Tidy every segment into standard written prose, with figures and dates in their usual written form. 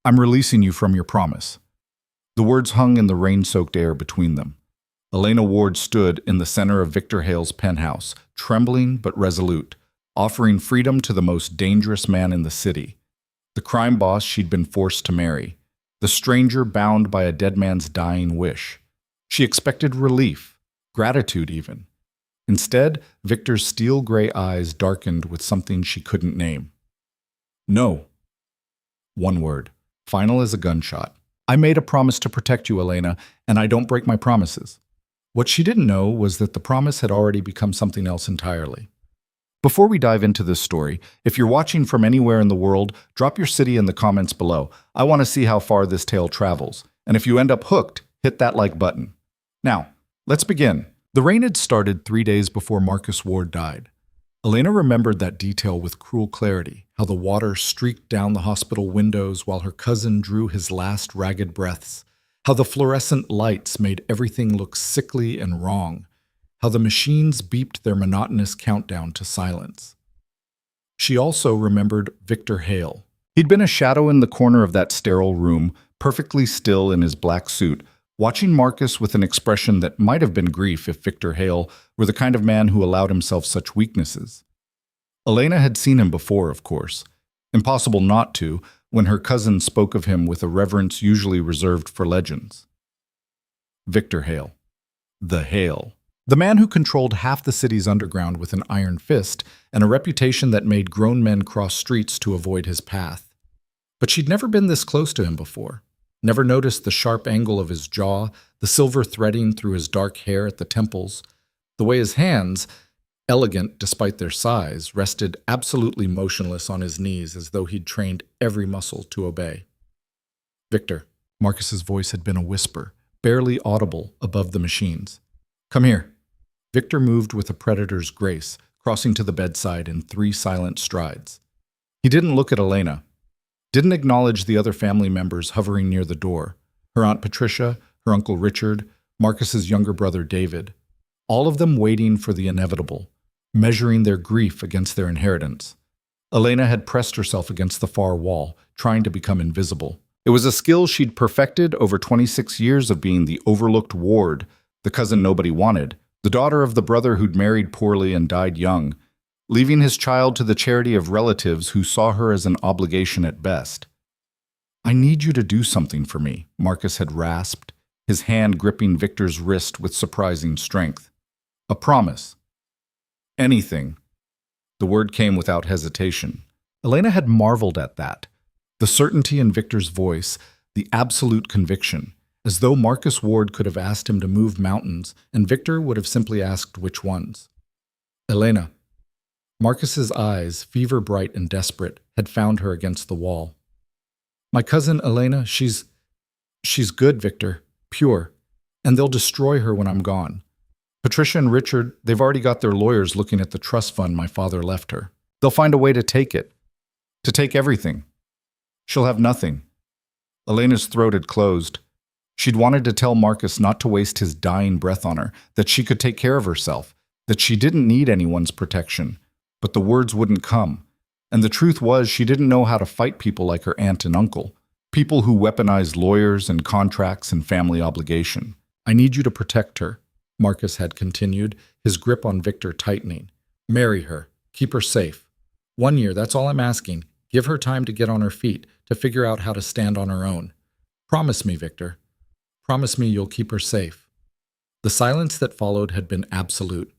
I'm releasing you from your promise." The words hung in the rain-soaked air between them. Elena Ward stood in the center of Victor Hale's penthouse, trembling but resolute, offering freedom to the most dangerous man in the city, the crime boss she'd been forced to marry, the stranger bound by a dead man's dying wish. She expected relief, gratitude even. Instead, Victor's steel-gray eyes darkened with something she couldn't name. "No." One word, final as a gunshot. "I made a promise to protect you, Elena, and I don't break my promises." What she didn't know was that the promise had already become something else entirely. Before we dive into this story, if you're watching from anywhere in the world, drop your city in the comments below. I want to see how far this tale travels. And if you end up hooked, hit that like button. Now, let's begin. The rain had started 3 days before Marcus Ward died. Elena remembered that detail with cruel clarity, how the water streaked down the hospital windows while her cousin drew his last ragged breaths, how the fluorescent lights made everything look sickly and wrong, how the machines beeped their monotonous countdown to silence. She also remembered Victor Hale. He'd been a shadow in the corner of that sterile room, perfectly still in his black suit, watching Marcus with an expression that might have been grief if Victor Hale were the kind of man who allowed himself such weaknesses. Elena had seen him before, of course. Impossible not to, when her cousin spoke of him with a reverence usually reserved for legends. Victor Hale. The Hale. The man who controlled half the city's underground with an iron fist and a reputation that made grown men cross streets to avoid his path. But she'd never been this close to him before. Never noticed the sharp angle of his jaw, the silver threading through his dark hair at the temples, the way his hands, elegant despite their size, rested absolutely motionless on his knees as though he'd trained every muscle to obey. "Victor." Marcus's voice had been a whisper, barely audible above the machines. "Come here." Victor moved with a predator's grace, crossing to the bedside in 3 silent strides. He didn't look at Elena, didn't acknowledge the other family members hovering near the door, her Aunt Patricia, her Uncle Richard, Marcus's younger brother David, all of them waiting for the inevitable, measuring their grief against their inheritance. Elena had pressed herself against the far wall, trying to become invisible. It was a skill she'd perfected over 26 years of being the overlooked ward, the cousin nobody wanted, the daughter of the brother who'd married poorly and died young, leaving his child to the charity of relatives who saw her as an obligation at best. "I need you to do something for me," Marcus had rasped, his hand gripping Victor's wrist with surprising strength. "A promise. Anything." The word came without hesitation. Elena had marveled at that. The certainty in Victor's voice, the absolute conviction, as though Marcus Ward could have asked him to move mountains, and Victor would have simply asked which ones. "Elena." Marcus's eyes, fever-bright and desperate, had found her against the wall. "My cousin Elena, she's good, Victor, pure, and they'll destroy her when I'm gone. Patricia and Richard, they've already got their lawyers looking at the trust fund my father left her. They'll find a way to take it, to take everything. She'll have nothing." Elena's throat had closed. She'd wanted to tell Marcus not to waste his dying breath on her, that she could take care of herself, that she didn't need anyone's protection, but the words wouldn't come. And the truth was she didn't know how to fight people like her aunt and uncle, people who weaponized lawyers and contracts and family obligation. "I need you to protect her," Marcus had continued, his grip on Victor tightening. "Marry her. Keep her safe. 1 year, that's all I'm asking. Give her time to get on her feet, to figure out how to stand on her own. Promise me, Victor. Promise me you'll keep her safe." The silence that followed had been absolute.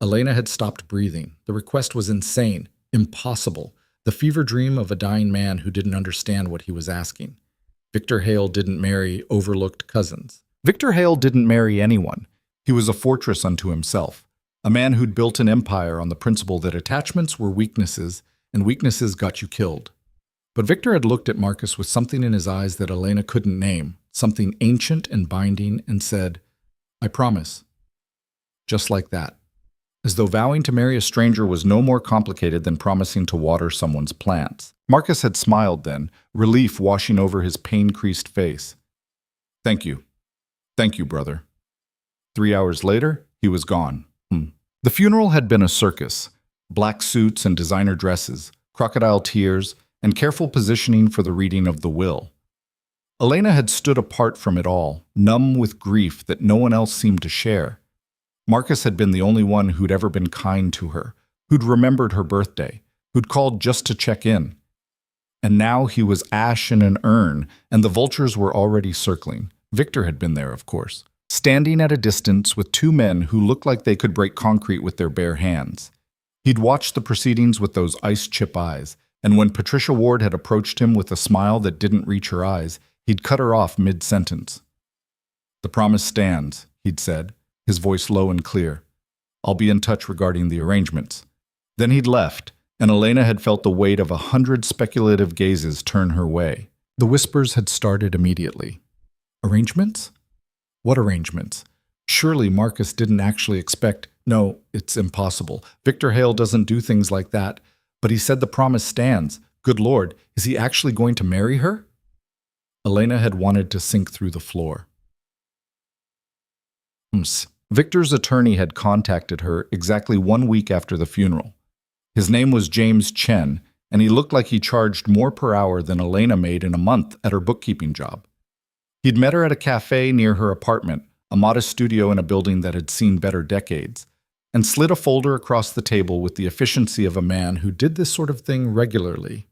Elena had stopped breathing. The request was insane, impossible, the fever dream of a dying man who didn't understand what he was asking. Victor Hale didn't marry overlooked cousins. Victor Hale didn't marry anyone. He was a fortress unto himself, a man who'd built an empire on the principle that attachments were weaknesses, and weaknesses got you killed. But Victor had looked at Marcus with something in his eyes that Elena couldn't name, something ancient and binding, and said, "I promise." Just like that. As though vowing to marry a stranger was no more complicated than promising to water someone's plants. Marcus had smiled then, relief washing over his pain-creased face. "Thank you. Thank you, brother." 3 hours later, he was gone. The funeral had been a circus. Black suits and designer dresses, crocodile tears, and careful positioning for the reading of the will. Elena had stood apart from it all, numb with grief that no one else seemed to share. Marcus had been the only one who'd ever been kind to her, who'd remembered her birthday, who'd called just to check in. And now he was ash in an urn, and the vultures were already circling. Victor had been there, of course, standing at a distance with two men who looked like they could break concrete with their bare hands. He'd watched the proceedings with those ice-chip eyes, and when Patricia Ward had approached him with a smile that didn't reach her eyes, he'd cut her off mid-sentence. "The promise stands," he'd said, his voice low and clear. "I'll be in touch regarding the arrangements." Then he'd left, and Elena had felt the weight of 100 speculative gazes turn her way. The whispers had started immediately. Arrangements? What arrangements? Surely Marcus didn't actually expect— No, it's impossible. Victor Hale doesn't do things like that. But he said the promise stands. Good Lord, is he actually going to marry her? Elena had wanted to sink through the floor. Victor's attorney had contacted her exactly 1 week after the funeral. His name was James Chen, and he looked like he charged more per hour than Elena made in a month at her bookkeeping job. He'd met her at a cafe near her apartment, a modest studio in a building that had seen better decades, and slid a folder across the table with the efficiency of a man who did this sort of thing regularly.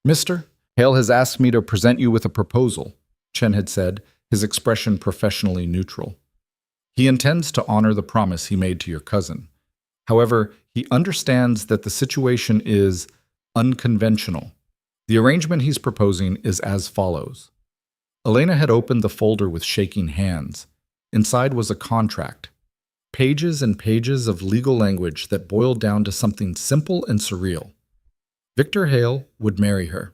"Mister, Hale has asked me to present you with a proposal," Chen had said, his expression professionally neutral. "He intends to honor the promise he made to your cousin. However, he understands that the situation is unconventional. The arrangement he's proposing is as follows." Elena had opened the folder with shaking hands. Inside was a contract. Pages and pages of legal language that boiled down to something simple and surreal. Victor Hale would marry her.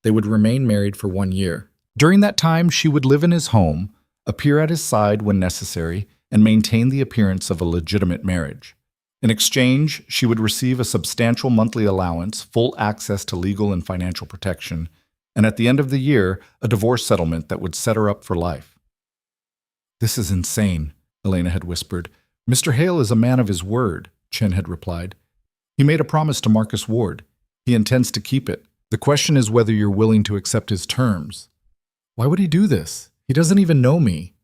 They would remain married for 1 year. During that time, she would live in his home, appear at his side when necessary, and maintain the appearance of a legitimate marriage. In exchange, she would receive a substantial monthly allowance, full access to legal and financial protection, and at the end of the year, a divorce settlement that would set her up for life. "This is insane," Elena had whispered. "Mr. Hale is a man of his word," Chen had replied. "He made a promise to Marcus Ward. He intends to keep it. The question is whether you're willing to accept his terms." "Why would he do this? He doesn't even know me."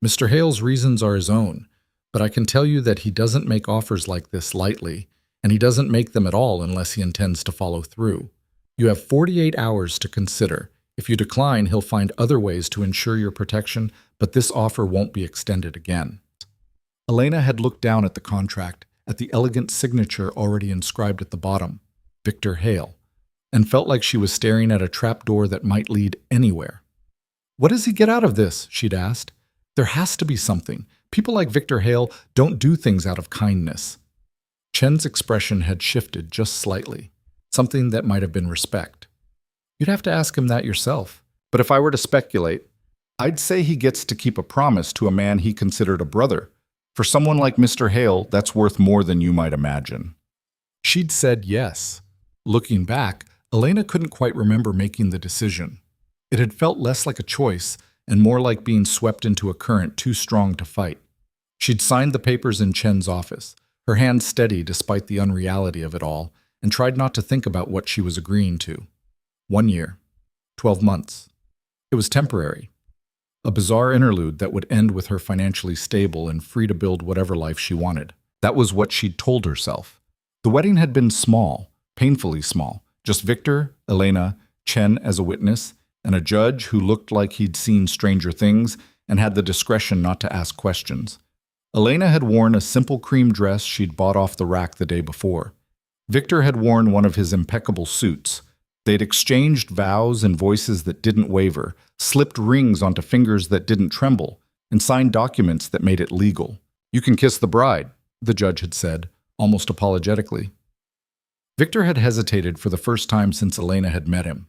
"Mr. Hale's reasons are his own, but I can tell you that he doesn't make offers like this lightly, and he doesn't make them at all unless he intends to follow through. You have 48 hours to consider. If you decline, he'll find other ways to ensure your protection, but this offer won't be extended again." Elena had looked down at the contract, at the elegant signature already inscribed at the bottom, Victor Hale, and felt like she was staring at a trapdoor that might lead anywhere. "What does he get out of this?" she'd asked. "There has to be something. People like Victor Hale don't do things out of kindness." Chen's expression had shifted just slightly, something that might have been respect. "You'd have to ask him that yourself. But if I were to speculate, I'd say he gets to keep a promise to a man he considered a brother. For someone like Mr. Hale, that's worth more than you might imagine." She'd said yes. Looking back, Elena couldn't quite remember making the decision. It had felt less like a choice and more like being swept into a current too strong to fight. She'd signed the papers in Chen's office, her hand steady despite the unreality of it all, and tried not to think about what she was agreeing to. 1 year. 12 months. It was temporary. A bizarre interlude that would end with her financially stable and free to build whatever life she wanted. That was what she'd told herself. The wedding had been small, painfully small. Just Victor, Elena, Chen as a witness, and a judge who looked like he'd seen stranger things and had the discretion not to ask questions. Elena had worn a simple cream dress she'd bought off the rack the day before. Victor had worn one of his impeccable suits. They'd exchanged vows in voices that didn't waver, slipped rings onto fingers that didn't tremble, and signed documents that made it legal. "You can kiss the bride," the judge had said, almost apologetically. Victor had hesitated for the first time since Elena had met him.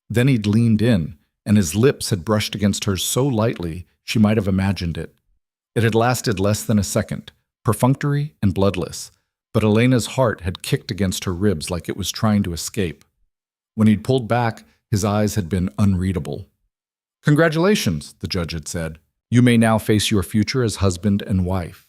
Then he'd leaned in, and his lips had brushed against hers so lightly she might have imagined it. It had lasted less than a second, perfunctory and bloodless, but Elena's heart had kicked against her ribs like it was trying to escape. When he'd pulled back, his eyes had been unreadable. "Congratulations," the judge had said. "You may now face your future as husband and wife."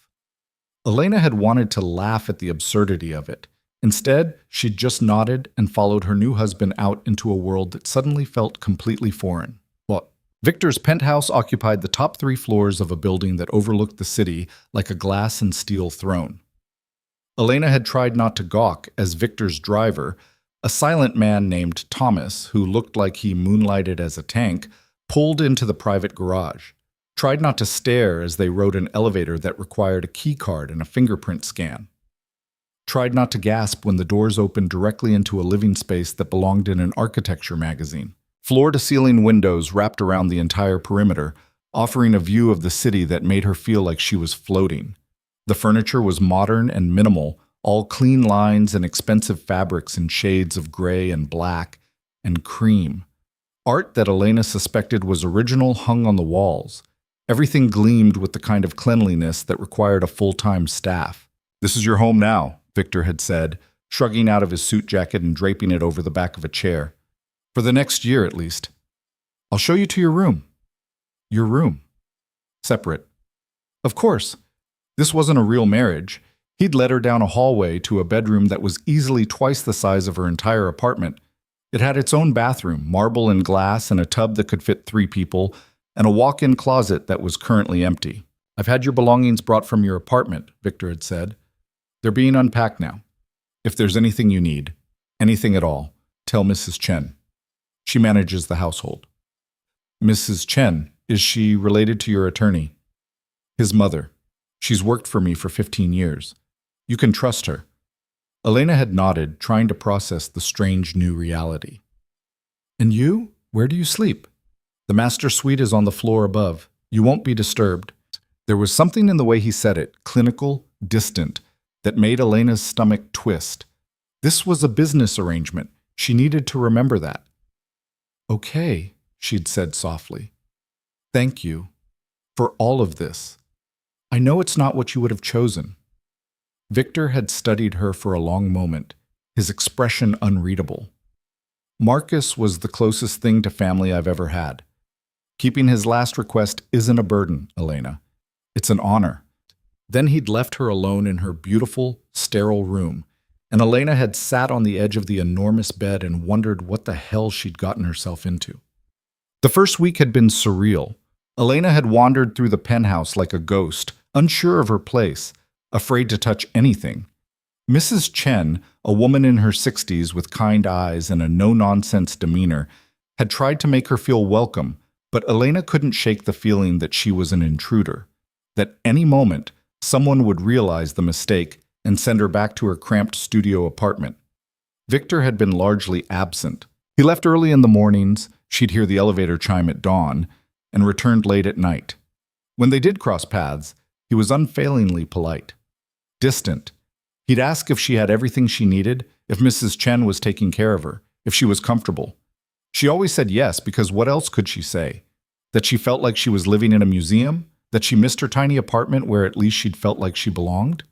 Elena had wanted to laugh at the absurdity of it. Instead, she'd just nodded and followed her new husband out into a world that suddenly felt completely foreign. "What?" Victor's penthouse occupied the top 3 floors of a building that overlooked the city like a glass and steel throne. Elena had tried not to gawk as Victor's driver, a silent man named Thomas, who looked like he moonlighted as a tank, pulled into the private garage. Tried not to stare as they rode an elevator that required a key card and a fingerprint scan. Tried not to gasp when the doors opened directly into a living space that belonged in an architecture magazine. Floor-to-ceiling windows wrapped around the entire perimeter, offering a view of the city that made her feel like she was floating. The furniture was modern and minimal, all clean lines and expensive fabrics in shades of gray and black and cream. Art that Elena suspected was original hung on the walls. Everything gleamed with the kind of cleanliness that required a full-time staff. "This is your home now," Victor had said, shrugging out of his suit jacket and draping it over the back of a chair. "For the next year, at least. I'll show you to your room." Your room. Separate. Of course. This wasn't a real marriage. He'd led her down a hallway to a bedroom that was easily twice the size of her entire apartment. It had its own bathroom, marble and glass, and a tub that could fit 3 people, and a walk-in closet that was currently empty. "I've had your belongings brought from your apartment," Victor had said. "They're being unpacked now. If there's anything you need, anything at all, tell Mrs. Chen. She manages the household." "Mrs. Chen, is she related to your attorney?" "His mother. She's worked for me for 15 years. You can trust her." Elena had nodded, trying to process the strange new reality. "And you? Where do you sleep?" "The master suite is on the floor above. You won't be disturbed." There was something in the way he said it, clinical, distant, that made Elena's stomach twist. This was a business arrangement. She needed to remember that. "Okay," she'd said softly. "Thank you for all of this. I know it's not what you would have chosen." Victor had studied her for a long moment, his expression unreadable. "Marcus was the closest thing to family I've ever had. Keeping his last request isn't a burden, Elena. It's an honor." Then he'd left her alone in her beautiful, sterile room, and Elena had sat on the edge of the enormous bed and wondered what the hell she'd gotten herself into. The first week had been surreal. Elena had wandered through the penthouse like a ghost, unsure of her place, afraid to touch anything. Mrs. Chen, a woman in her 60s with kind eyes and a no-nonsense demeanor, had tried to make her feel welcome, but Elena couldn't shake the feeling that she was an intruder, that any moment someone would realize the mistake and send her back to her cramped studio apartment. Victor had been largely absent. He left early in the mornings, she'd hear the elevator chime at dawn, and returned late at night. When they did cross paths, he was unfailingly polite. Distant. He'd ask if she had everything she needed, if Mrs. Chen was taking care of her, if she was comfortable. She always said yes, because what else could she say? That she felt like she was living in a museum? That she missed her tiny apartment where at least she'd felt like she belonged?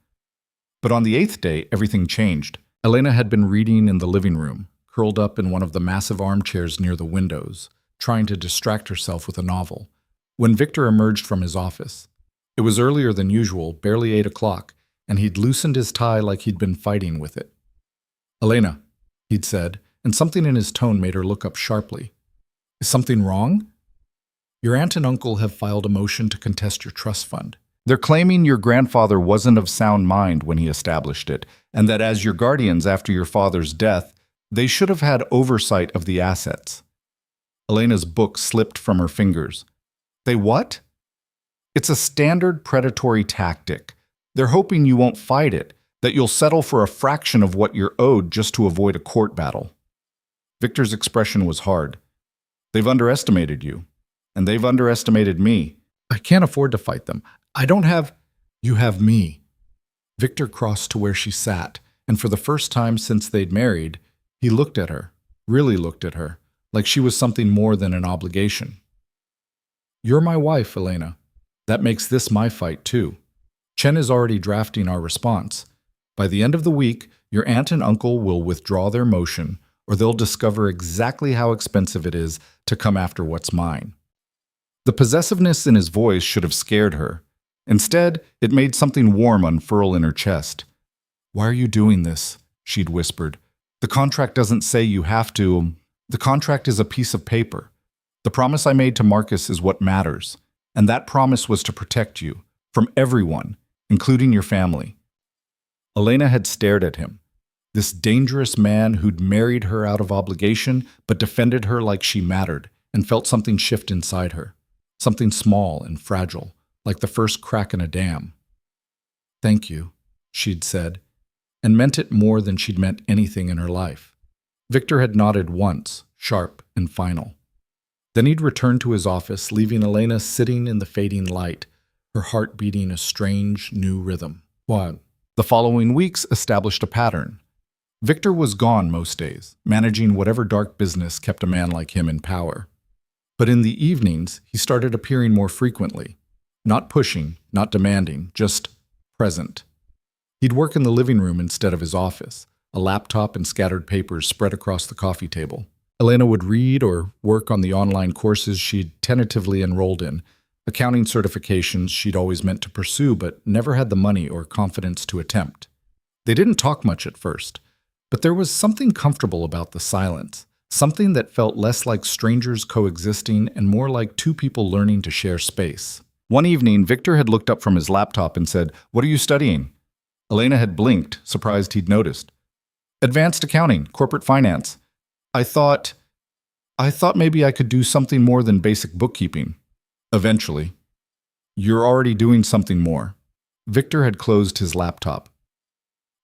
But on the 8th day, everything changed. Elena had been reading in the living room, curled up in one of the massive armchairs near the windows, trying to distract herself with a novel, when Victor emerged from his office. It was earlier than usual, barely 8 o'clock, and he'd loosened his tie like he'd been fighting with it. "Elena," he'd said, and something in his tone made her look up sharply. "Is something wrong? Your aunt and uncle have filed a motion to contest your trust fund. They're claiming your grandfather wasn't of sound mind when he established it, and that as your guardians after your father's death, they should have had oversight of the assets." Elena's book slipped from her fingers. "They what?" "It's a standard predatory tactic. They're hoping you won't fight it, that you'll settle for a fraction of what you're owed just to avoid a court battle." Victor's expression was hard. "They've underestimated you, and they've underestimated me. I can't afford to fight them. I don't have—" "You have me." Victor crossed to where she sat, and for the first time since they'd married, he looked at her, really looked at her, like she was something more than an obligation. "You're my wife, Elena. That makes this my fight, too. Chen is already drafting our response. By the end of the week, your aunt and uncle will withdraw their motion, or they'll discover exactly how expensive it is to come after what's mine." The possessiveness in his voice should have scared her. Instead, it made something warm unfurl in her chest. "Why are you doing this?" she'd whispered. "The contract doesn't say you have to. The contract is a piece of paper. The promise I made to Marcus is what matters, and that promise was to protect you, from everyone, including your family. Elena had stared at him. This dangerous man who'd married her out of obligation, but defended her like she mattered, and felt something shift inside her. Something small and fragile, like the first crack in a dam. "Thank you," she'd said, and meant it more than she'd meant anything in her life. Victor had nodded once, sharp and final. Then he'd returned to his office, leaving Elena sitting in the fading light, her heart beating a strange, new rhythm. What? The following weeks established a pattern. Victor was gone most days, managing whatever dark business kept a man like him in power. But in the evenings, he started appearing more frequently. Not pushing, not demanding, just present. He'd work in the living room instead of his office, a laptop and scattered papers spread across the coffee table. Elena would read or work on the online courses she'd tentatively enrolled in, accounting certifications she'd always meant to pursue but never had the money or confidence to attempt. They didn't talk much at first, but there was something comfortable about the silence, something that felt less like strangers coexisting and more like two people learning to share space. One evening, Victor had looked up from his laptop and said, "What are you studying?" Elena had blinked, surprised he'd noticed. "Advanced accounting, corporate finance. I thought maybe I could do something more than basic bookkeeping." "Eventually." "You're already doing something more." Victor had closed his laptop.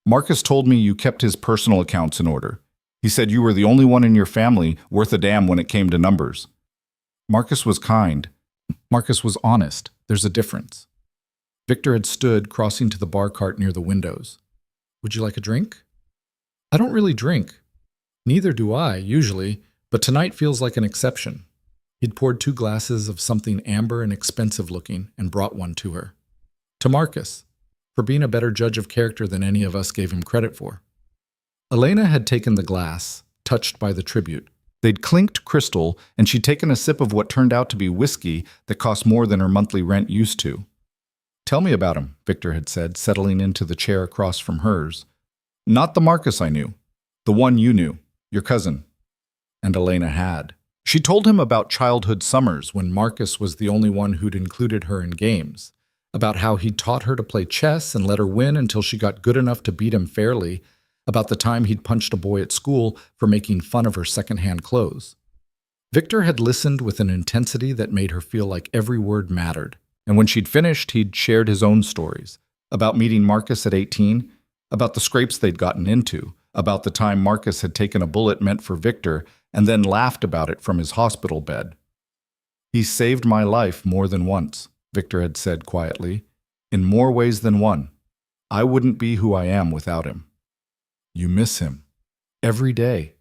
"Marcus told me you kept his personal accounts in order. He said you were the only one in your family worth a damn when it came to numbers." Marcus was kind. Marcus was honest. There's a difference. Victor had stood, crossing to the bar cart near the windows. "Would you like a drink?" "I don't really drink." "Neither do I, usually, but tonight feels like an exception." He'd poured 2 glasses of something amber and expensive looking and brought one to her. To Marcus, for being a better judge of character than any of us gave him credit for. Elena had taken the glass, touched by the tribute. They'd clinked crystal, and she'd taken a sip of what turned out to be whiskey that cost more than her monthly rent used to. "Tell me about him," Victor had said, settling into the chair across from hers. "Not the Marcus I knew. The one you knew, your cousin." And Elena had. She told him about childhood summers when Marcus was the only one who'd included her in games, about how he'd taught her to play chess and let her win until she got good enough to beat him fairly, about the time he'd punched a boy at school for making fun of her secondhand clothes. Victor had listened with an intensity that made her feel like every word mattered, and when she'd finished, he'd shared his own stories, about meeting Marcus at 18, about the scrapes they'd gotten into, about the time Marcus had taken a bullet meant for Victor and then laughed about it from his hospital bed. "He saved my life more than once," Victor had said quietly, "in more ways than one. I wouldn't be who I am without him." "You miss him." "Every day."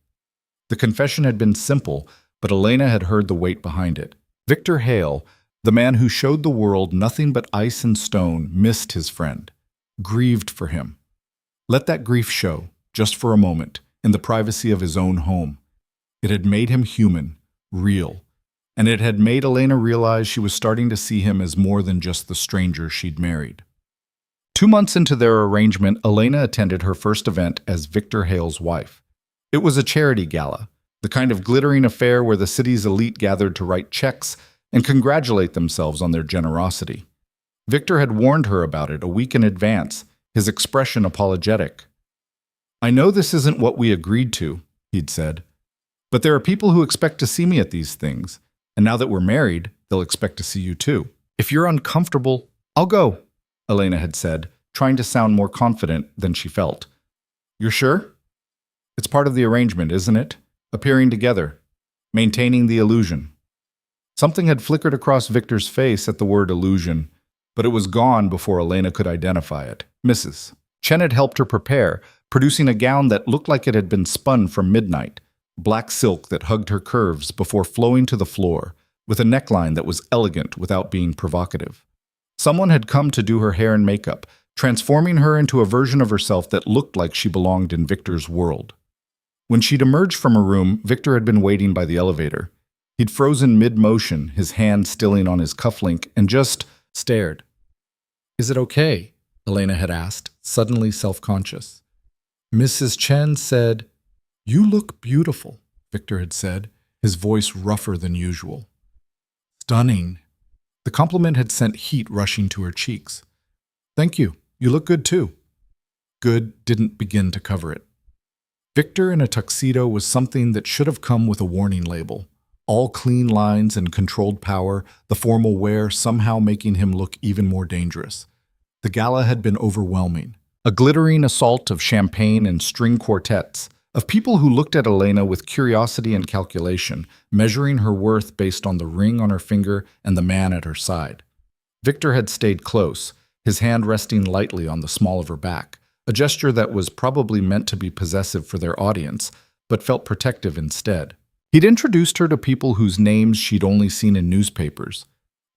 The confession had been simple, but Elena had heard the weight behind it. Victor Hale, the man who showed the world nothing but ice and stone, missed his friend, grieved for him. Let that grief show, just for a moment, in the privacy of his own home. It had made him human, real, and it had made Elena realize she was starting to see him as more than just the stranger she'd married. 2 months into their arrangement, Elena attended her first event as Victor Hale's wife. It was a charity gala, the kind of glittering affair where the city's elite gathered to write checks and congratulate themselves on their generosity. Victor had warned her about it a week in advance, his expression apologetic. "I know this isn't what we agreed to," he'd said, "but there are people who expect to see me at these things, and now that we're married, they'll expect to see you too. If you're uncomfortable, I'll go," Elena had said, trying to sound more confident than she felt. "You're sure? It's part of the arrangement, isn't it? Appearing together, maintaining the illusion." Something had flickered across Victor's face at the word illusion, but it was gone before Elena could identify it. Mrs. Chen had helped her prepare, producing a gown that looked like it had been spun from midnight, black silk that hugged her curves before flowing to the floor, with a neckline that was elegant without being provocative. Someone had come to do her hair and makeup, transforming her into a version of herself that looked like she belonged in Victor's world. When she'd emerged from her room, Victor had been waiting by the elevator. He'd frozen mid-motion, his hand stilling on his cufflink, and just stared. "Is it okay?" Elena had asked, suddenly self-conscious. Mrs. Chen said, "You look beautiful," Victor had said, his voice rougher than usual. stunning. The compliment had sent heat rushing to her cheeks. Thank you. You look good too. Good didn't begin to cover it. Victor in a tuxedo was something that should have come with a warning label. All clean lines and controlled power, the formal wear somehow making him look even more dangerous. The gala had been overwhelming. A glittering assault of champagne and string quartets, of people who looked at Elena with curiosity and calculation, measuring her worth based on the ring on her finger and the man at her side. Victor had stayed close, his hand resting lightly on the small of her back, a gesture that was probably meant to be possessive for their audience, but felt protective instead. He'd introduced her to people whose names she'd only seen in newspapers,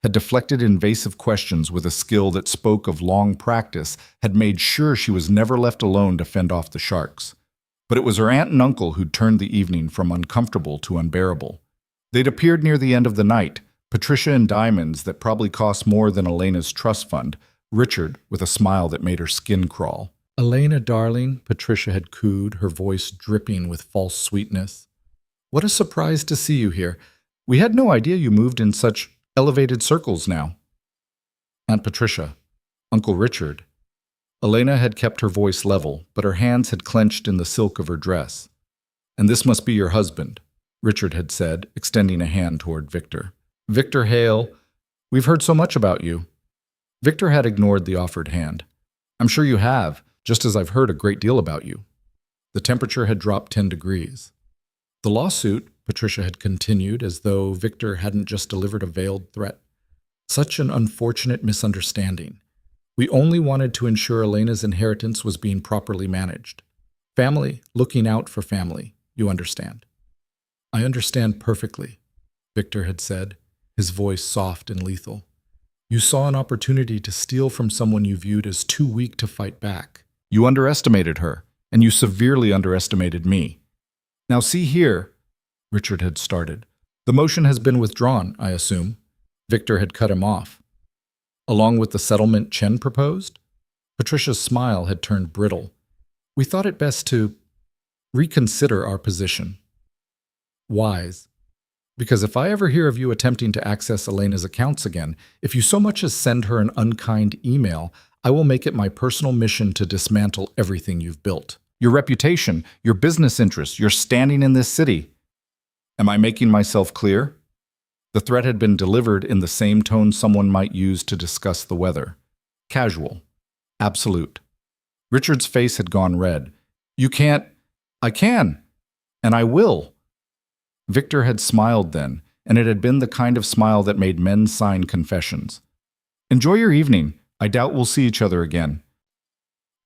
had deflected invasive questions with a skill that spoke of long practice, had made sure she was never left alone to fend off the sharks. But it was her aunt and uncle who'd turned the evening from uncomfortable to unbearable. They'd appeared near the end of the night, Patricia in diamonds that probably cost more than Elena's trust fund, Richard with a smile that made her skin crawl. Elena, darling, Patricia had cooed, her voice dripping with false sweetness. What a surprise to see you here. We had no idea you moved in such elevated circles now. Aunt Patricia, Uncle Richard. Elena had kept her voice level, but her hands had clenched in the silk of her dress. And this must be your husband, Richard had said, extending a hand toward Victor. Victor Hale, we've heard so much about you. Victor had ignored the offered hand. I'm sure you have, just as I've heard a great deal about you. The temperature had dropped 10 degrees. The lawsuit, Patricia had continued, as though Victor hadn't just delivered a veiled threat. Such an unfortunate misunderstanding. We only wanted to ensure Elena's inheritance was being properly managed. Family, looking out for family, you understand. I understand perfectly, Victor had said, his voice soft and lethal. You saw an opportunity to steal from someone you viewed as too weak to fight back. You underestimated her, and you severely underestimated me. Now see here, Richard had started. The motion has been withdrawn, I assume. Victor had cut him off. Along with the settlement Chen proposed? Patricia's smile had turned brittle. We thought it best to reconsider our position. Wise. Because if I ever hear of you attempting to access Elena's accounts again, if you so much as send her an unkind email, I will make it my personal mission to dismantle everything you've built. Your reputation, your business interests, your standing in this city. Am I making myself clear? The threat had been delivered in the same tone someone might use to discuss the weather. Casual. Absolute. Richard's face had gone red. You can't. I can. And I will. Victor had smiled then, and it had been the kind of smile that made men sign confessions. Enjoy your evening. I doubt we'll see each other again.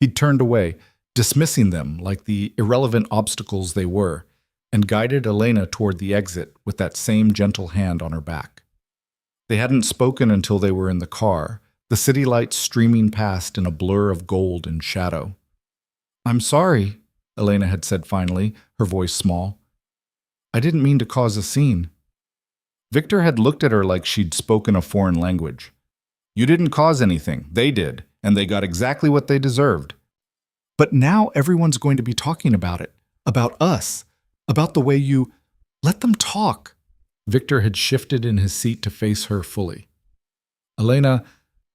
He'd turned away, dismissing them like the irrelevant obstacles they were, and guided Elena toward the exit with that same gentle hand on her back. They hadn't spoken until they were in the car, the city lights streaming past in a blur of gold and shadow. I'm sorry, Elena had said finally, her voice small. I didn't mean to cause a scene. Victor had looked at her like she'd spoken a foreign language. You didn't cause anything, they did, and they got exactly what they deserved. But now everyone's going to be talking about it, about us, about the way you let them talk. Victor had shifted in his seat to face her fully. Elena,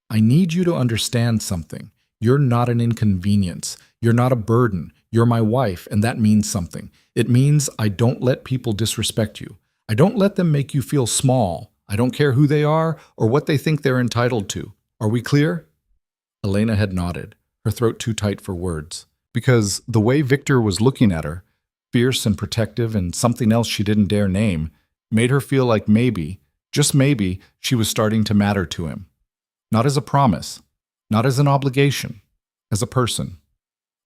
I need you to understand something. You're not an inconvenience. You're not a burden. You're my wife, and that means something. It means I don't let people disrespect you. I don't let them make you feel small. I don't care who they are or what they think they're entitled to. Are we clear? Elena had nodded, her throat too tight for words, because the way Victor was looking at her, fierce and protective and something else she didn't dare name, made her feel like maybe, just maybe, she was starting to matter to him. Not as a promise, not as an obligation, as a person.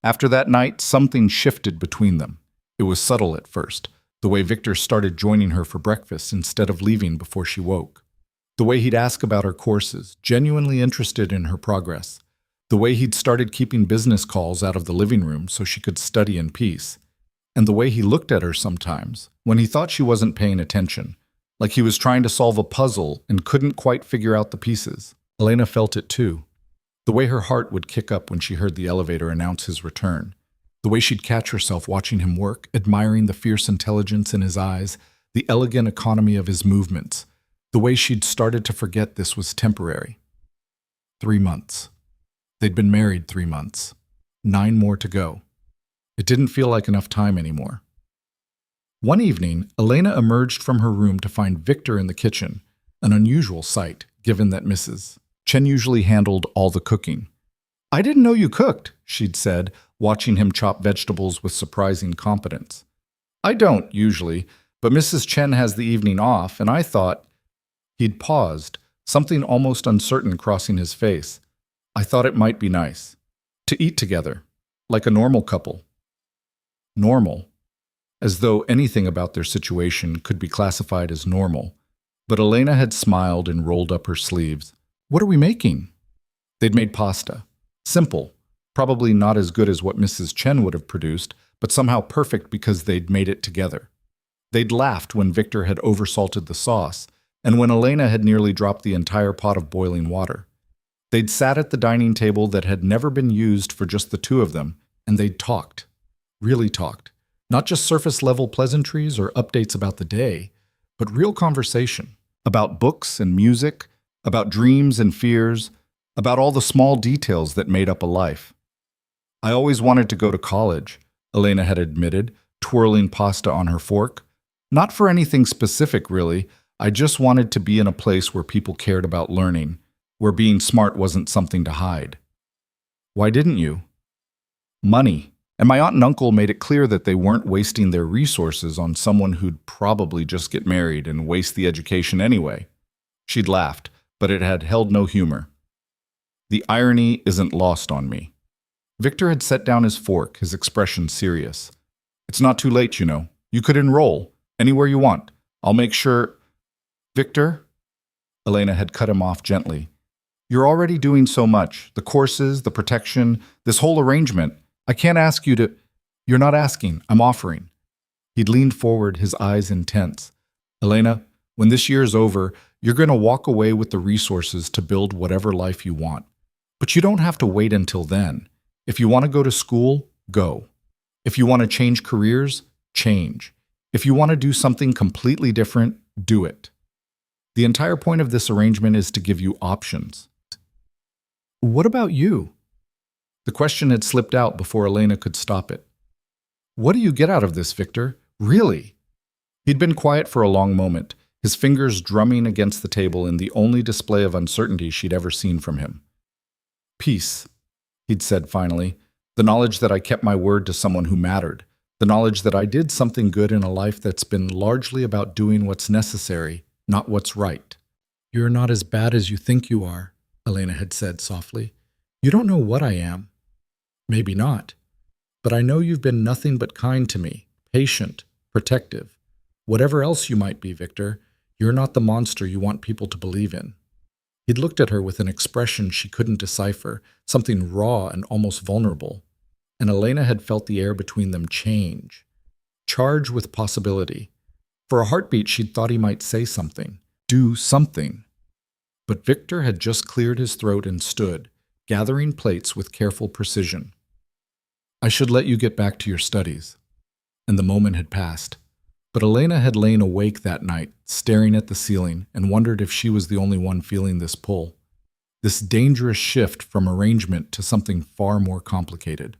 After that night, something shifted between them. It was subtle at first, the way Victor started joining her for breakfast instead of leaving before she woke. The way he'd ask about her courses, genuinely interested in her progress. The way he'd started keeping business calls out of the living room so she could study in peace. And the way he looked at her sometimes, when he thought she wasn't paying attention, like he was trying to solve a puzzle and couldn't quite figure out the pieces. Elena felt it too. The way her heart would kick up when she heard the elevator announce his return. The way she'd catch herself watching him work, admiring the fierce intelligence in his eyes, the elegant economy of his movements. The way she'd started to forget this was temporary. 3 months. They'd been married 3 months. 9 more to go. It didn't feel like enough time anymore. One evening, Elena emerged from her room to find Victor in the kitchen, an unusual sight, given that Mrs. Chen usually handled all the cooking. "I didn't know you cooked," she'd said, watching him chop vegetables with surprising competence. "I don't, usually, but Mrs. Chen has the evening off, and I thought—" He'd paused, something almost uncertain crossing his face. "I thought it might be nice. To eat together, like a normal couple." Normal. As though anything about their situation could be classified as normal. But Elena had smiled and rolled up her sleeves. "What are we making?" They'd made pasta. Simple. Probably not as good as what Mrs. Chen would have produced, but somehow perfect because they'd made it together. They'd laughed when Victor had oversalted the sauce, and when Elena had nearly dropped the entire pot of boiling water. They'd sat at the dining table that had never been used for just the two of them, and they'd talked. Really talked. Not just surface-level pleasantries or updates about the day, but real conversation. About books and music, about dreams and fears, about all the small details that made up a life. "I always wanted to go to college," Elena had admitted, twirling pasta on her fork. "Not for anything specific, really. I just wanted to be in a place where people cared about learning, where being smart wasn't something to hide." "Why didn't you?" "Money. And my aunt and uncle made it clear that they weren't wasting their resources on someone who'd probably just get married and waste the education anyway." She'd laughed, but it had held no humor. "The irony isn't lost on me." Victor had set down his fork, his expression serious. "It's not too late, you know. You could enroll, anywhere you want. I'll make sure—" "Victor?" Elena had cut him off gently. "You're already doing so much. The courses, the protection, this whole arrangement. I can't ask you to—" "You're not asking. I'm offering." He'd leaned forward, his eyes intense. "Elena, when this year's over, you're going to walk away with the resources to build whatever life you want. But you don't have to wait until then. If you want to go to school, go. If you want to change careers, change. If you want to do something completely different, do it. The entire point of this arrangement is to give you options." "What about you?" The question had slipped out before Elena could stop it. "What do you get out of this, Victor? Really?" He'd been quiet for a long moment, his fingers drumming against the table in the only display of uncertainty she'd ever seen from him. "Peace," he'd said finally. "The knowledge that I kept my word to someone who mattered. The knowledge that I did something good in a life that's been largely about doing what's necessary, not what's right." "You're not as bad as you think you are," Elena had said softly. "You don't know what I am. Maybe not. But I know you've been nothing but kind to me, patient, protective. Whatever else you might be, Victor, you're not the monster you want people to believe in." He'd looked at her with an expression she couldn't decipher, something raw and almost vulnerable. And Elena had felt the air between them change, charge with possibility. For a heartbeat, she'd thought he might say something, do something. But Victor had just cleared his throat and stood, gathering plates with careful precision. "I should let you get back to your studies." And the moment had passed. But Elena had lain awake that night, staring at the ceiling, and wondered if she was the only one feeling this pull. This dangerous shift from arrangement to something far more complicated.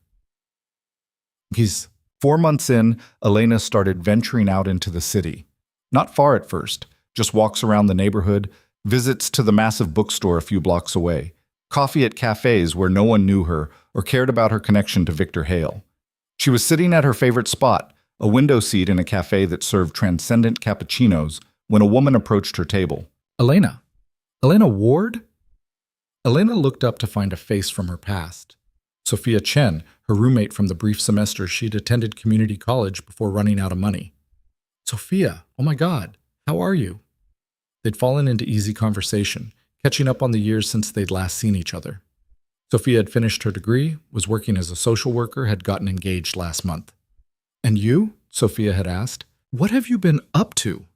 4 months in, Elena started venturing out into the city. Not far at first, just walks around the neighborhood, visits to the massive bookstore a few blocks away, coffee at cafes where no one knew her or cared about her connection to Victor Hale. She was sitting at her favorite spot, a window seat in a cafe that served transcendent cappuccinos, when a woman approached her table. "Elena? Elena Ward?" Elena looked up to find a face from her past. Sophia Chen, her roommate from the brief semester she'd attended community college before running out of money. "Sophia, oh my God, how are you?" They'd fallen into easy conversation, catching up on the years since they'd last seen each other. Sophia had finished her degree, was working as a social worker, had gotten engaged last month. "And you?" Sophia had asked. "What have you been up to?"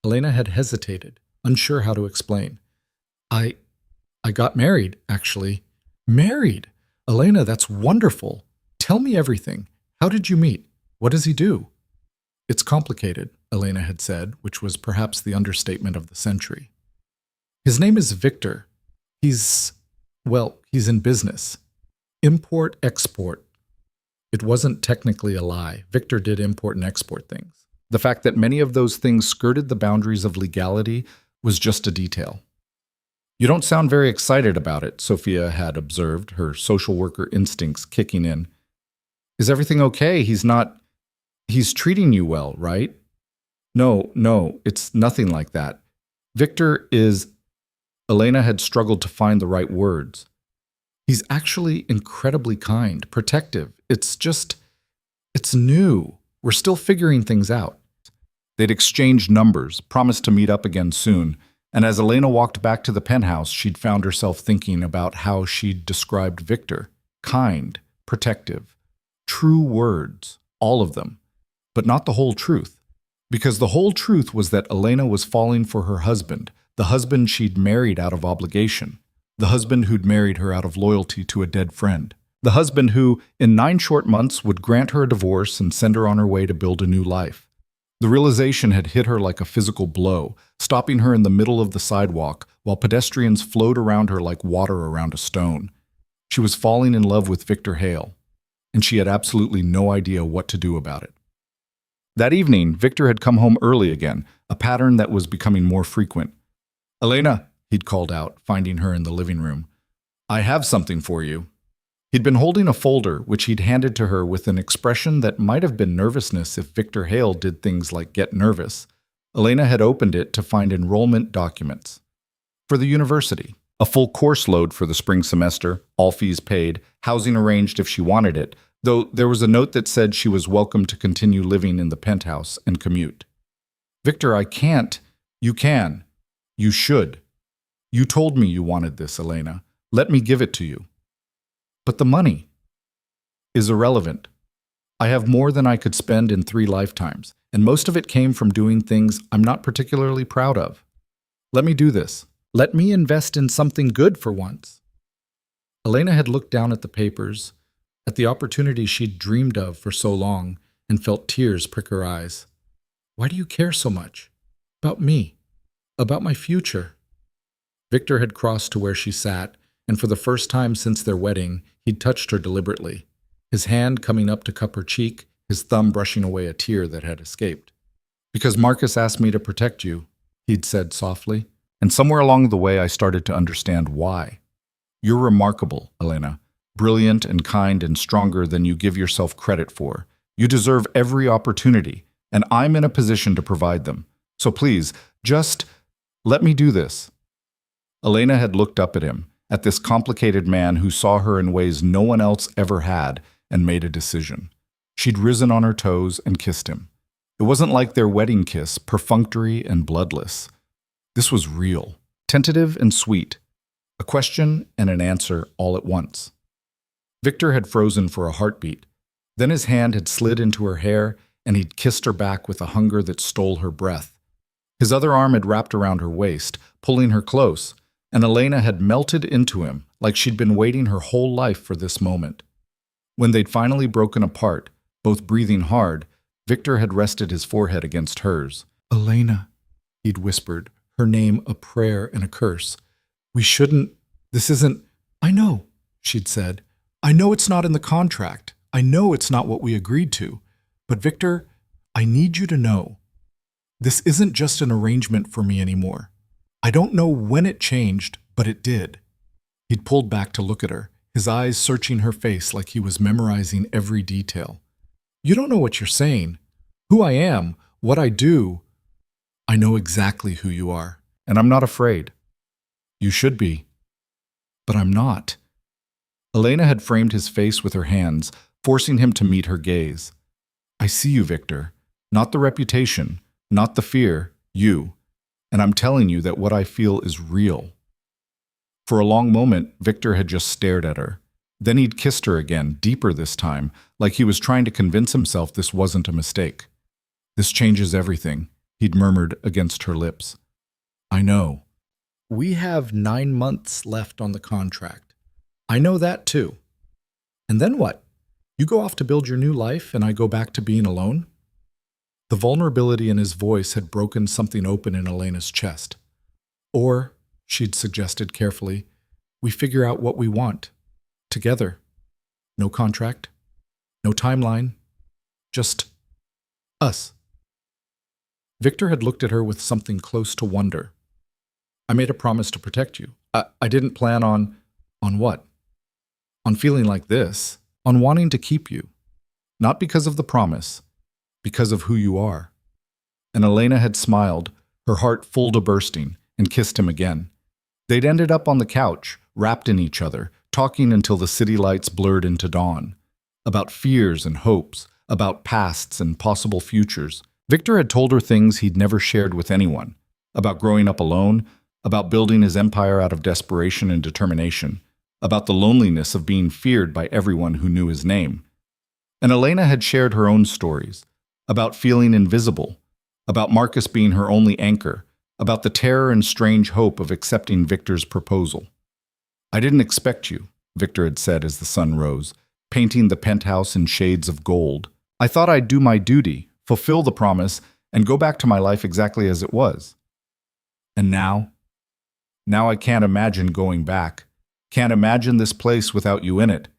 Elena had hesitated, unsure how to explain. I got married, actually." "Married? Elena, that's wonderful. Tell me everything. How did you meet? What does he do?" "It's complicated," Elena had said, which was perhaps the understatement of the century. His name is Victor. He's in business. Import, export. It wasn't technically a lie. Victor did import and export things. The fact that many of those things skirted the boundaries of legality was just a detail. You don't sound very excited about it, Sophia had observed, her social worker instincts kicking in. Is everything okay? He's treating you well, right? No, it's nothing like that. Victor is... Elena had struggled to find the right words. He's actually incredibly kind, protective. It's new. We're still figuring things out. They'd exchanged numbers, promised to meet up again soon, and as Elena walked back to the penthouse, she'd found herself thinking about how she'd described Victor. Kind, protective, true words, all of them, but not the whole truth. Because the whole truth was that Elena was falling for her husband, the husband she'd married out of obligation, the husband who'd married her out of loyalty to a dead friend, the husband who, in 9 short months, would grant her a divorce and send her on her way to build a new life. The realization had hit her like a physical blow, stopping her in the middle of the sidewalk while pedestrians flowed around her like water around a stone. She was falling in love with Victor Hale, and she had absolutely no idea what to do about it. That evening, Victor had come home early again, a pattern that was becoming more frequent. "Elena," he'd called out, finding her in the living room. "I have something for you." He'd been holding a folder, which he'd handed to her with an expression that might have been nervousness if Victor Hale did things like get nervous. Elena had opened it to find enrollment documents. For the university. A full course load for the spring semester, all fees paid, housing arranged if she wanted it, though there was a note that said she was welcome to continue living in the penthouse and commute. "Victor, I can't." "You can. You should. You told me you wanted this, Elena. Let me give it to you." "But the money is irrelevant. I have more than I could spend in 3 lifetimes, and most of it came from doing things I'm not particularly proud of. Let me do this. Let me invest in something good for once." Elena had looked down at the papers, at the opportunity she'd dreamed of for so long, and felt tears prick her eyes. "Why do you care so much? About me? About my future?" Victor had crossed to where she sat, and for the first time since their wedding, he'd touched her deliberately, his hand coming up to cup her cheek, his thumb brushing away a tear that had escaped. "Because Marcus asked me to protect you," he'd said softly, and somewhere along the way I started to understand why. "You're remarkable, Elena, brilliant and kind and stronger than you give yourself credit for. You deserve every opportunity, and I'm in a position to provide them. So please, just let me do this." Elena had looked up at him, at this complicated man who saw her in ways no one else ever had, and made a decision. She'd risen on her toes and kissed him. It wasn't like their wedding kiss, perfunctory and bloodless. This was real, tentative and sweet, a question and an answer all at once. Victor had frozen for a heartbeat. Then his hand had slid into her hair, and he'd kissed her back with a hunger that stole her breath. His other arm had wrapped around her waist, pulling her close, and Elena had melted into him like she'd been waiting her whole life for this moment. When they'd finally broken apart, both breathing hard, Victor had rested his forehead against hers. "Elena," he'd whispered, her name a prayer and a curse. "We shouldn't, this isn't..." "I know," she'd said. "I know it's not in the contract. I know it's not what we agreed to. But Victor, I need you to know, this isn't just an arrangement for me anymore. I don't know when it changed, but it did." He'd pulled back to look at her, his eyes searching her face like he was memorizing every detail. "You don't know what you're saying. Who I am, what I do. I know exactly who you are, and I'm not afraid. You should be. But I'm not." Elena had framed his face with her hands, forcing him to meet her gaze. "I see you, Victor. Not the reputation, not the fear, you. And I'm telling you that what I feel is real." For a long moment, Victor had just stared at her. Then he'd kissed her again, deeper this time, like he was trying to convince himself this wasn't a mistake. "This changes everything," he'd murmured against her lips. "I know. We have 9 months left on the contract. I know that too. And then what? You go off to build your new life and I go back to being alone?" The vulnerability in his voice had broken something open in Elena's chest. Or, she'd suggested carefully, we figure out what we want. Together. No contract. No timeline. Just us. Victor had looked at her with something close to wonder. I made a promise to protect you. I didn't plan on what? On feeling like this. On wanting to keep you. Not because of the promise. Because of who you are. And Elena had smiled, her heart full to bursting, and kissed him again. They'd ended up on the couch, wrapped in each other, talking until the city lights blurred into dawn. About fears and hopes, about pasts and possible futures. Victor had told her things he'd never shared with anyone. About growing up alone, about building his empire out of desperation and determination, about the loneliness of being feared by everyone who knew his name. And Elena had shared her own stories, about feeling invisible, about Marcus being her only anchor, about the terror and strange hope of accepting Victor's proposal. I didn't expect you, Victor had said as the sun rose, painting the penthouse in shades of gold. I thought I'd do my duty, fulfill the promise, and go back to my life exactly as it was. And now I can't imagine going back. Can't imagine this place without you in it.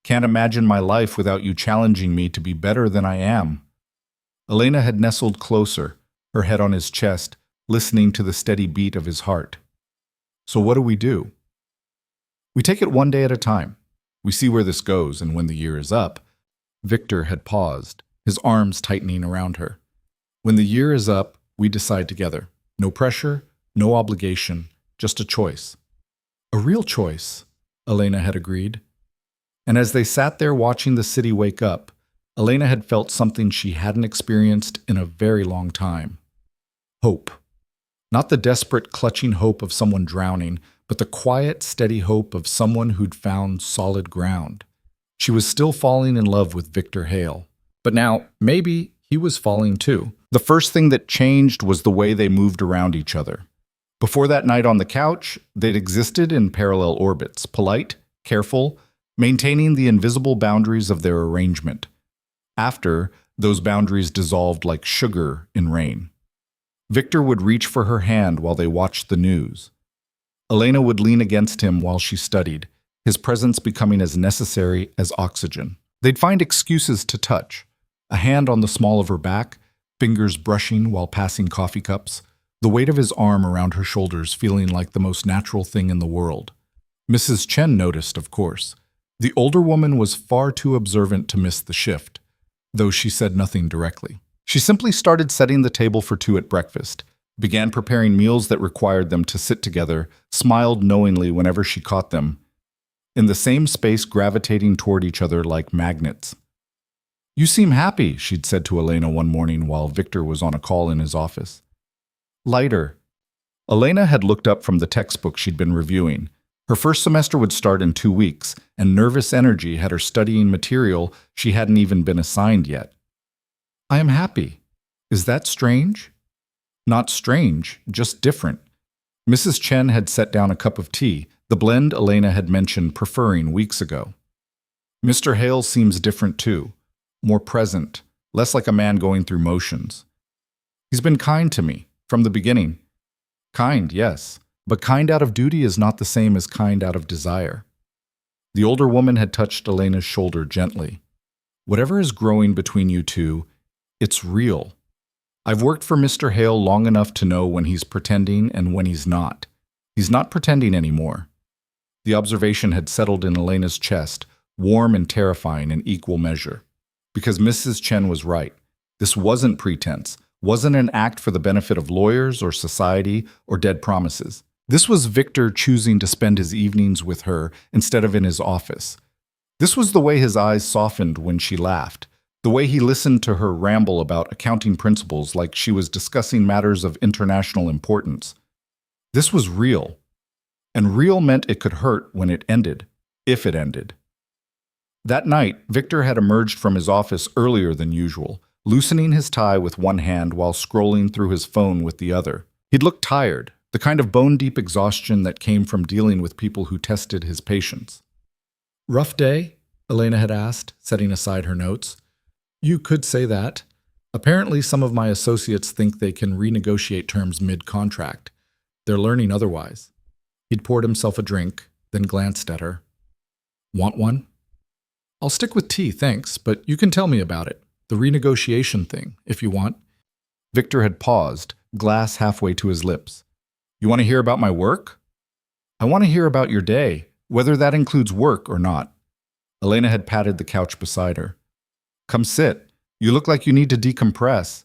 Can't imagine my life without you challenging me to be better than I am. Elena had nestled closer, her head on his chest, listening to the steady beat of his heart. So what do? We take it one day at a time. We see where this goes, and when the year is up, Victor had paused, his arms tightening around her. When the year is up, we decide together. No pressure, no obligation, just a choice. A real choice, Elena had agreed. And as they sat there watching the city wake up, Elena had felt something she hadn't experienced in a very long time. Hope. Not the desperate, clutching hope of someone drowning, but the quiet, steady hope of someone who'd found solid ground. She was still falling in love with Victor Hale. But now, maybe he was falling too. The first thing that changed was the way they moved around each other. Before that night on the couch, they'd existed in parallel orbits, polite, careful, maintaining the invisible boundaries of their arrangement. After, those boundaries dissolved like sugar in rain. Victor would reach for her hand while they watched the news. Elena would lean against him while she studied, his presence becoming as necessary as oxygen. They'd find excuses to touch, a hand on the small of her back, fingers brushing while passing coffee cups, the weight of his arm around her shoulders feeling like the most natural thing in the world. Mrs. Chen noticed, of course. The older woman was far too observant to miss the shift, though she said nothing directly. She simply started setting the table for two at breakfast, began preparing meals that required them to sit together, smiled knowingly whenever she caught them, in the same space gravitating toward each other like magnets. You seem happy, she'd said to Elena one morning while Victor was on a call in his office. Lighter. Elena had looked up from the textbook she'd been reviewing. Her first semester would start in 2 weeks, and nervous energy had her studying material she hadn't even been assigned yet. I am happy. Is that strange? Not strange, just different. Mrs. Chen had set down a cup of tea, the blend Elena had mentioned preferring weeks ago. Mr. Hale seems different too, more present, less like a man going through motions. He's been kind to me, from the beginning. Kind, yes, but kind out of duty is not the same as kind out of desire. The older woman had touched Elena's shoulder gently. Whatever is growing between you two, it's real. I've worked for Mr. Hale long enough to know when he's pretending and when he's not. He's not pretending anymore. The observation had settled in Elena's chest, warm and terrifying in equal measure. Because Mrs. Chen was right. This wasn't pretense, wasn't an act for the benefit of lawyers or society or dead promises. This was Victor choosing to spend his evenings with her instead of in his office. This was the way his eyes softened when she laughed, the way he listened to her ramble about accounting principles like she was discussing matters of international importance. This was real. And real meant it could hurt when it ended, if it ended. That night, Victor had emerged from his office earlier than usual, loosening his tie with one hand while scrolling through his phone with the other. He'd looked tired, the kind of bone-deep exhaustion that came from dealing with people who tested his patience. Rough day? Elena had asked, setting aside her notes. You could say that. Apparently, some of my associates think they can renegotiate terms mid-contract. They're learning otherwise. He'd poured himself a drink, then glanced at her. Want one? I'll stick with tea, thanks, but you can tell me about it. The renegotiation thing, if you want. Victor had paused, glass halfway to his lips. You want to hear about my work? I want to hear about your day, whether that includes work or not. Elena had patted the couch beside her. Come sit. You look like you need to decompress.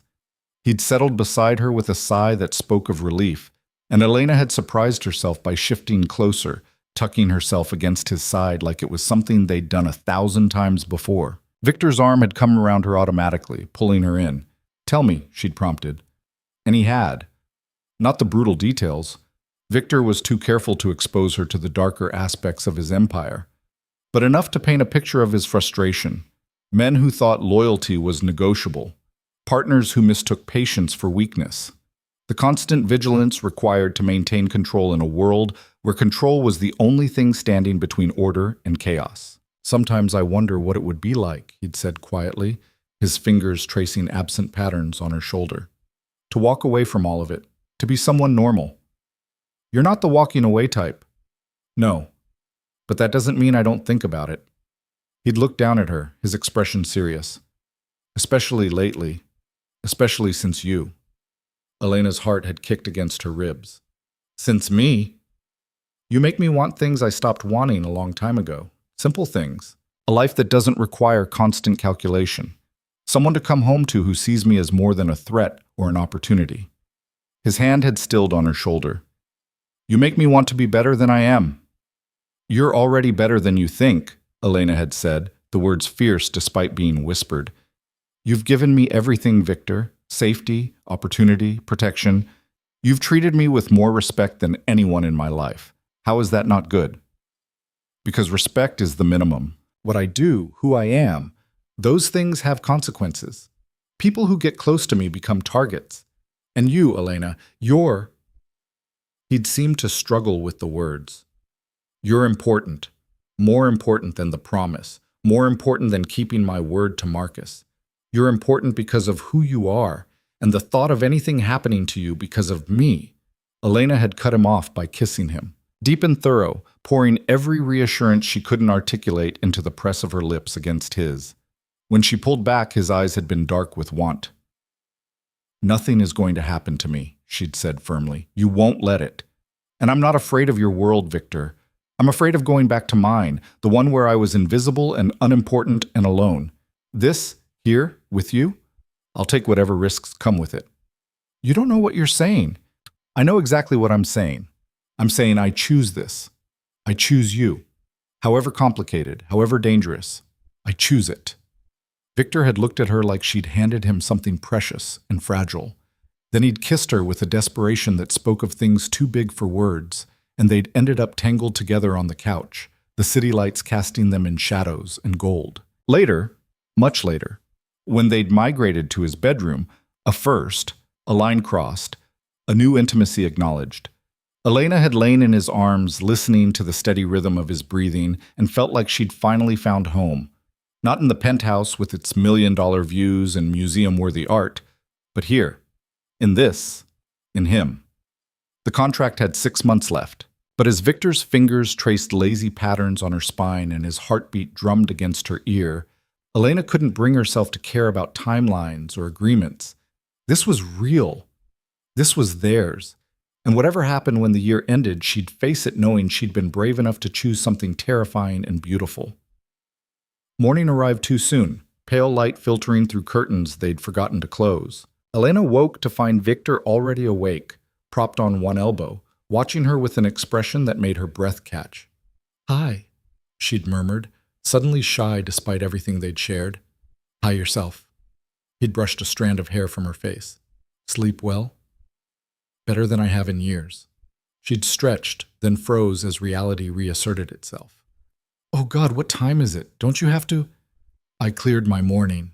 He'd settled beside her with a sigh that spoke of relief, and Elena had surprised herself by shifting closer, tucking herself against his side like it was something they'd done 1,000 times before. Victor's arm had come around her automatically, pulling her in. Tell me, she'd prompted. And he had. Not the brutal details. Victor was too careful to expose her to the darker aspects of his empire, but enough to paint a picture of his frustration. Men who thought loyalty was negotiable. Partners who mistook patience for weakness. The constant vigilance required to maintain control in a world where control was the only thing standing between order and chaos. Sometimes I wonder what it would be like, he'd said quietly, his fingers tracing absent patterns on her shoulder. To walk away from all of it, to be someone normal. You're not the walking away type. No, but that doesn't mean I don't think about it. He'd looked down at her, his expression serious. Especially lately, especially since you. Elena's heart had kicked against her ribs. Since me? You make me want things I stopped wanting a long time ago. Simple things. A life that doesn't require constant calculation. Someone to come home to who sees me as more than a threat or an opportunity. His hand had stilled on her shoulder. You make me want to be better than I am. You're already better than you think, Elena had said, the words fierce despite being whispered. You've given me everything, Victor. Safety, opportunity, protection. You've treated me with more respect than anyone in my life. How is that not good? Because respect is the minimum. What I do, who I am, those things have consequences. People who get close to me become targets. And you, Elena, you're... He'd seemed to struggle with the words. You're important. More important than the promise. More important than keeping my word to Marcus. You're important because of who you are, and the thought of anything happening to you because of me. Elena had cut him off by kissing him, deep and thorough, pouring every reassurance she couldn't articulate into the press of her lips against his. When she pulled back, his eyes had been dark with want. Nothing is going to happen to me, she'd said firmly. You won't let it. And I'm not afraid of your world, Victor. I'm afraid of going back to mine, the one where I was invisible and unimportant and alone. This, here, with you, I'll take whatever risks come with it. You don't know what you're saying. I know exactly what I'm saying. I'm saying I choose this. I choose you. However complicated, however dangerous, I choose it. Victor had looked at her like she'd handed him something precious and fragile. Then he'd kissed her with a desperation that spoke of things too big for words, and they'd ended up tangled together on the couch, the city lights casting them in shadows and gold. Later, much later, when they'd migrated to his bedroom, a first, a line crossed, a new intimacy acknowledged. Elena had lain in his arms, listening to the steady rhythm of his breathing, and felt like she'd finally found home. Not in the penthouse with its million-dollar views and museum-worthy art, but here, in this, in him. The contract had 6 months left, but as Victor's fingers traced lazy patterns on her spine and his heartbeat drummed against her ear, Elena couldn't bring herself to care about timelines or agreements. This was real. This was theirs. And whatever happened when the year ended, she'd face it knowing she'd been brave enough to choose something terrifying and beautiful. Morning arrived too soon, pale light filtering through curtains they'd forgotten to close. Elena woke to find Victor already awake, propped on one elbow, watching her with an expression that made her breath catch. Hi, she'd murmured, suddenly shy despite everything they'd shared. Hi yourself. He'd brushed a strand of hair from her face. Sleep well? Better than I have in years. She'd stretched, then froze as reality reasserted itself. Oh God, what time is it? Don't you have to? I cleared my morning.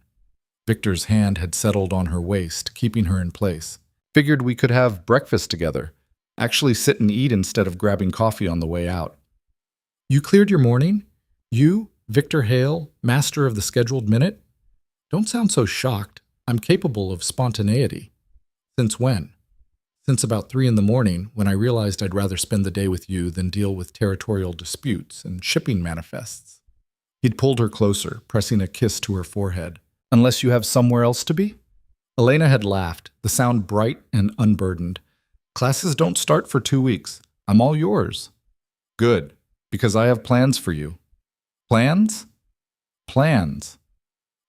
Victor's hand had settled on her waist, keeping her in place. Figured we could have breakfast together. Actually sit and eat instead of grabbing coffee on the way out. You cleared your morning? You, Victor Hale, master of the scheduled minute? Don't sound so shocked. I'm capable of spontaneity. Since when? Since about 3 in the morning, when I realized I'd rather spend the day with you than deal with territorial disputes and shipping manifests. He'd pulled her closer, pressing a kiss to her forehead. Unless you have somewhere else to be? Elena had laughed, the sound bright and unburdened. Classes don't start for 2 weeks. I'm all yours. Good, because I have plans for you. Plans? Plans.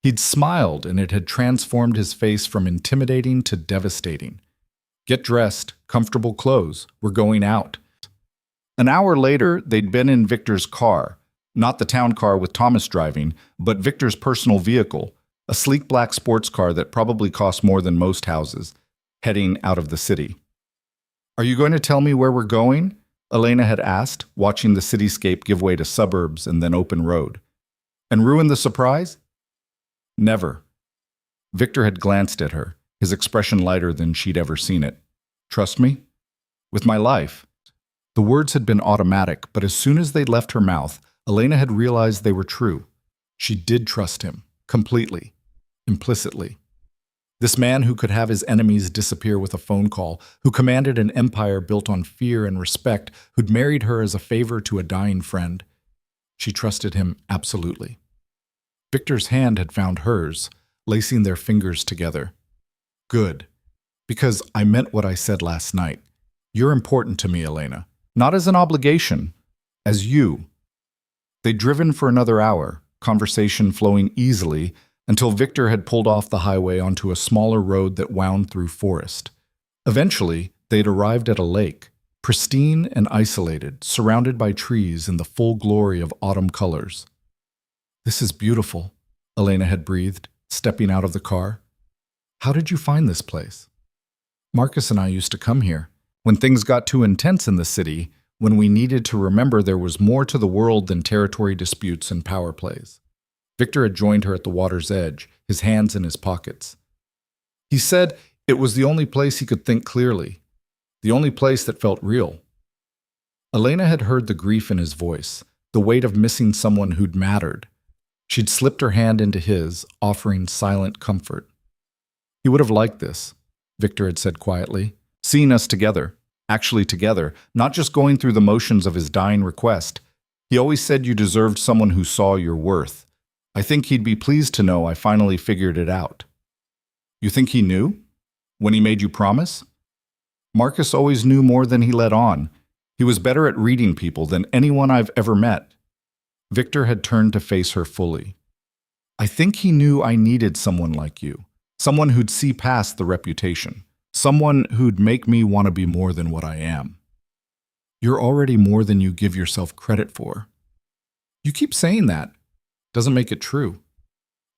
He'd smiled, and it had transformed his face from intimidating to devastating. Get dressed, comfortable clothes. We're going out. An hour later, they'd been in Victor's car. Not the town car with Thomas driving, but Victor's personal vehicle, a sleek black sports car that probably cost more than most houses, heading out of the city. Are you going to tell me where we're going? Elena had asked, watching the cityscape give way to suburbs and then open road. And ruin the surprise? Never. Victor had glanced at her, his expression lighter than she'd ever seen it. Trust me? With my life. The words had been automatic, but as soon as they'd left her mouth, Elena had realized they were true. She did trust him, completely, implicitly. This man who could have his enemies disappear with a phone call, who commanded an empire built on fear and respect, who'd married her as a favor to a dying friend. She trusted him absolutely. Victor's hand had found hers, lacing their fingers together. Good. Because I meant what I said last night. You're important to me, Elena. Not as an obligation, as you. They'd driven for another hour, conversation flowing easily, until Victor had pulled off the highway onto a smaller road that wound through forest. Eventually, they'd arrived at a lake, pristine and isolated, surrounded by trees in the full glory of autumn colors. This is beautiful, Elena had breathed, stepping out of the car. How did you find this place? Marcus and I used to come here. When things got too intense in the city, when we needed to remember there was more to the world than territory disputes and power plays. Victor had joined her at the water's edge, his hands in his pockets. He said it was the only place he could think clearly, the only place that felt real. Elena had heard the grief in his voice, the weight of missing someone who'd mattered. She'd slipped her hand into his, offering silent comfort. He would have liked this, Victor had said quietly, seeing us together, actually together, not just going through the motions of his dying request. He always said you deserved someone who saw your worth. I think he'd be pleased to know I finally figured it out. You think he knew? When he made you promise? Marcus always knew more than he let on. He was better at reading people than anyone I've ever met. Victor had turned to face her fully. I think he knew I needed someone like you, someone who'd see past the reputation, someone who'd make me want to be more than what I am. You're already more than you give yourself credit for. You keep saying that. Doesn't make it true.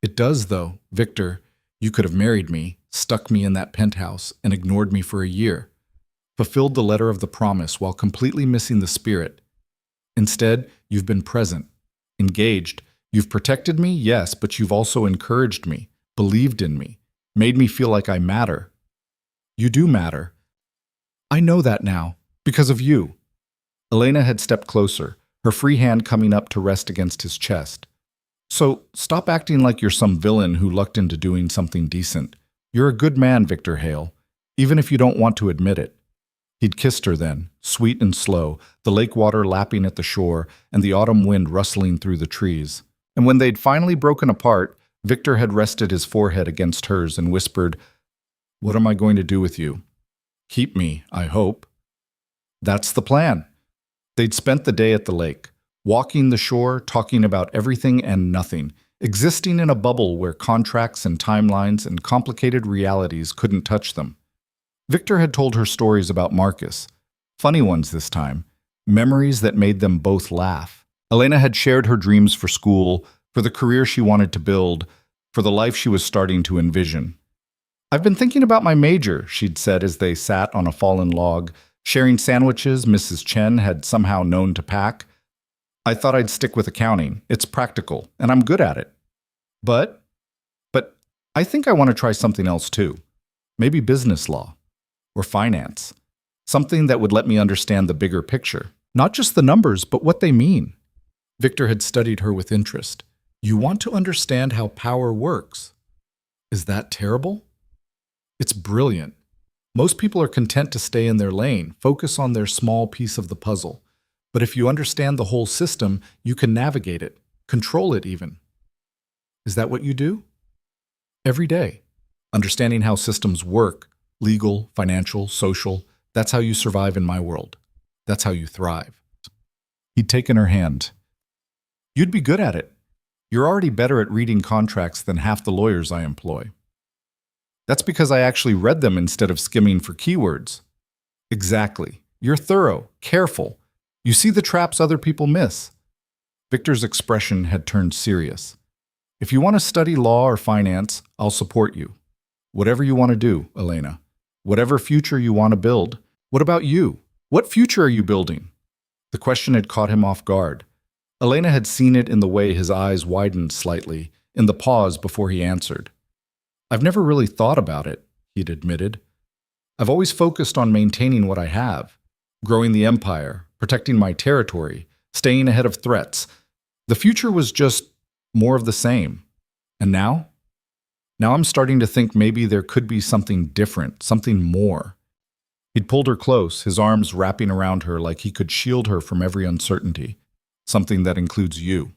It does, though. Victor, you could have married me, stuck me in that penthouse, and ignored me for a year. Fulfilled the letter of the promise while completely missing the spirit. Instead, you've been present, engaged. You've protected me, yes, but you've also encouraged me, believed in me, made me feel like I matter. You do matter. I know that now, because of you. Elena had stepped closer, her free hand coming up to rest against his chest. So stop acting like you're some villain who lucked into doing something decent. You're a good man, Victor Hale, even if you don't want to admit it. He'd kissed her then, sweet and slow, the lake water lapping at the shore and the autumn wind rustling through the trees. And when they'd finally broken apart, Victor had rested his forehead against hers and whispered, "What am I going to do with you? Keep me, I hope." That's the plan. They'd spent the day at the lake, walking the shore, talking about everything and nothing, existing in a bubble where contracts and timelines and complicated realities couldn't touch them. Victor had told her stories about Marcus, funny ones this time, memories that made them both laugh. Elena had shared her dreams for school, for the career she wanted to build, for the life she was starting to envision. I've been thinking about my major, she'd said as they sat on a fallen log, sharing sandwiches Mrs. Chen had somehow known to pack. I thought I'd stick with accounting. It's practical, and I'm good at it. But I think I want to try something else too. Maybe business law or finance. Something that would let me understand the bigger picture. Not just the numbers, but what they mean. Victor had studied her with interest. You want to understand how power works. Is that terrible? It's brilliant. Most people are content to stay in their lane, focus on their small piece of the puzzle. But if you understand the whole system, you can navigate it, control it even. Is that what you do? Every day. Understanding how systems work, legal, financial, social, that's how you survive in my world. That's how you thrive. He'd taken her hand. You'd be good at it. You're already better at reading contracts than half the lawyers I employ. That's because I actually read them instead of skimming for keywords. Exactly. You're thorough, careful. You see the traps other people miss. Victor's expression had turned serious. If you want to study law or finance, I'll support you. Whatever you want to do, Elena. Whatever future you want to build. What about you? What future are you building? The question had caught him off guard. Elena had seen it in the way his eyes widened slightly, in the pause before he answered. I've never really thought about it, he'd admitted. I've always focused on maintaining what I have, growing the empire, protecting my territory, staying ahead of threats. The future was just more of the same. And now? Now I'm starting to think maybe there could be something different, something more. He'd pulled her close, his arms wrapping around her like he could shield her from every uncertainty, something that includes you.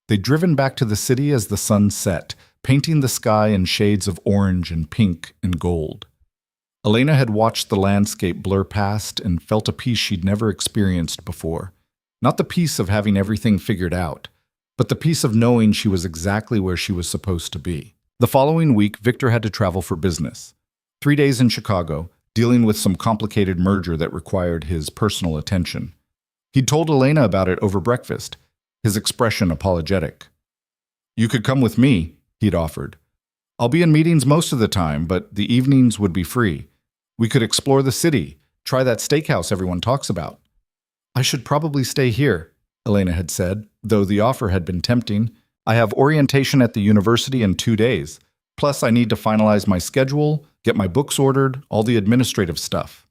They'd driven back to the city as the sun set, painting the sky in shades of orange and pink and gold. Elena had watched the landscape blur past and felt a peace she'd never experienced before. Not the peace of having everything figured out, but the peace of knowing she was exactly where she was supposed to be. The following week, Victor had to travel for business. 3 days in Chicago, dealing with some complicated merger that required his personal attention. He'd told Elena about it over breakfast, his expression apologetic. You could come with me, he'd offered. I'll be in meetings most of the time, but the evenings would be free. We could explore the city, try that steakhouse everyone talks about. I should probably stay here, Elena had said, though the offer had been tempting. I have orientation at the university in 2 days. Plus, I need to finalize my schedule, get my books ordered, all the administrative stuff.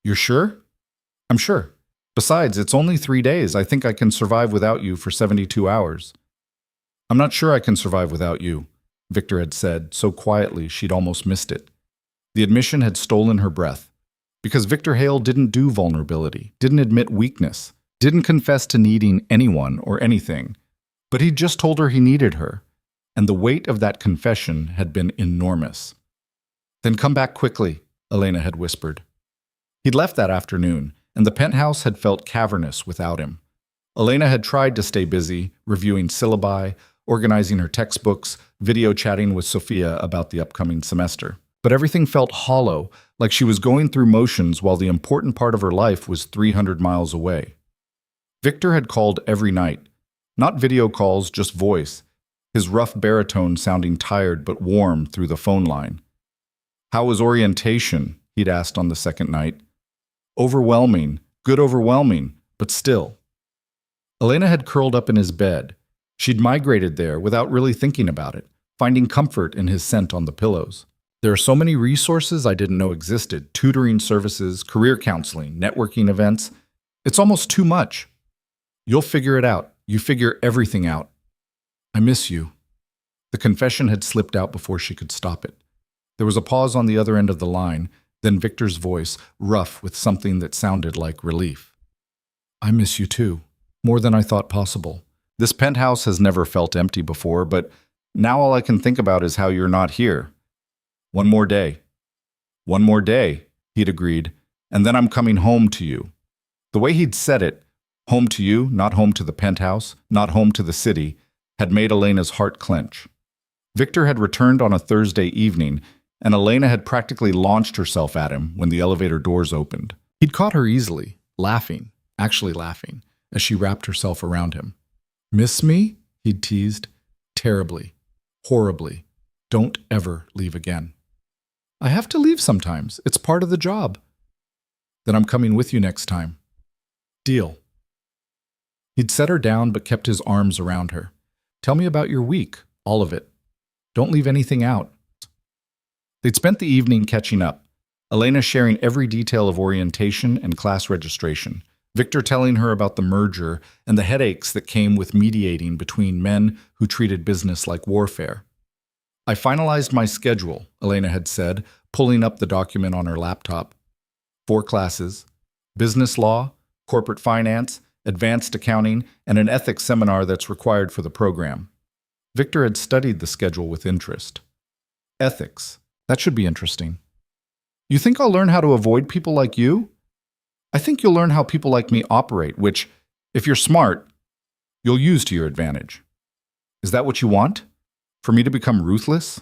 You're sure? I'm sure. Besides, it's only 3 days. I think I can survive without you for 72 hours. I'm not sure I can survive without you, Victor had said, so quietly she'd almost missed it. The admission had stolen her breath. Because Victor Hale didn't do vulnerability, didn't admit weakness, didn't confess to needing anyone or anything. But he'd just told her he needed her, and the weight of that confession had been enormous. Then come back quickly, Elena had whispered. He'd left that afternoon, and the penthouse had felt cavernous without him. Elena had tried to stay busy, reviewing syllabi, organizing her textbooks, video chatting with Sophia about the upcoming semester. But everything felt hollow, like she was going through motions while the important part of her life was 300 miles away. Victor had called every night. Not video calls, just voice, his rough baritone sounding tired but warm through the phone line. How was orientation? He'd asked on the second night. Overwhelming, good overwhelming, but still. Elena had curled up in his bed. She'd migrated there without really thinking about it, finding comfort in his scent on the pillows. There are so many resources I didn't know existed, tutoring services, career counseling, networking events. It's almost too much. You'll figure it out. You figure everything out. I miss you. The confession had slipped out before she could stop it. There was a pause on the other end of the line, then Victor's voice, rough with something that sounded like relief. I miss you too, more than I thought possible. This penthouse has never felt empty before, but now all I can think about is how you're not here. One more day. One more day, he'd agreed, and then I'm coming home to you. The way he'd said it, home to you, not home to the penthouse, not home to the city, had made Elena's heart clench. Victor had returned on a Thursday evening, and Elena had practically launched herself at him when the elevator doors opened. He'd caught her easily, laughing, actually laughing, as she wrapped herself around him. Miss me? He'd teased. Terribly. Horribly. Don't ever leave again. I have to leave sometimes. It's part of the job. Then I'm coming with you next time. Deal. He'd set her down but kept his arms around her. Tell me about your week, all of it. Don't leave anything out. They'd spent the evening catching up, Elena sharing every detail of orientation and class registration, Victor telling her about the merger and the headaches that came with mediating between men who treated business like warfare. I finalized my schedule, Elena had said, pulling up the document on her laptop. 4 classes: business law, corporate finance, advanced accounting, and an ethics seminar that's required for the program. Victor had studied the schedule with interest. Ethics. That should be interesting. You think I'll learn how to avoid people like you? I think you'll learn how people like me operate, which, if you're smart, you'll use to your advantage. Is that what you want? For me to become ruthless?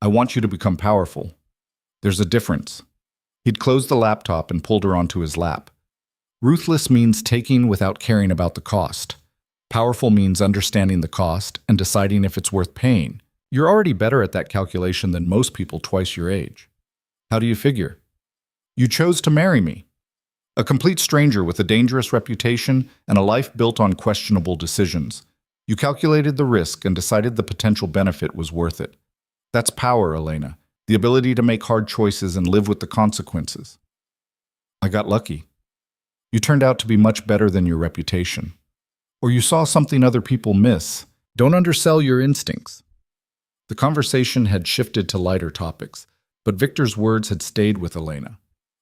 I want you to become powerful. There's a difference. He'd closed the laptop and pulled her onto his lap. Ruthless means taking without caring about the cost. Powerful means understanding the cost and deciding if it's worth paying. You're already better at that calculation than most people twice your age. How do you figure? You chose to marry me. A complete stranger with a dangerous reputation and a life built on questionable decisions. You calculated the risk and decided the potential benefit was worth it. That's power, Elena. The ability to make hard choices and live with the consequences. I got lucky. You turned out to be much better than your reputation. Or you saw something other people miss. Don't undersell your instincts. The conversation had shifted to lighter topics, but Victor's words had stayed with Elena.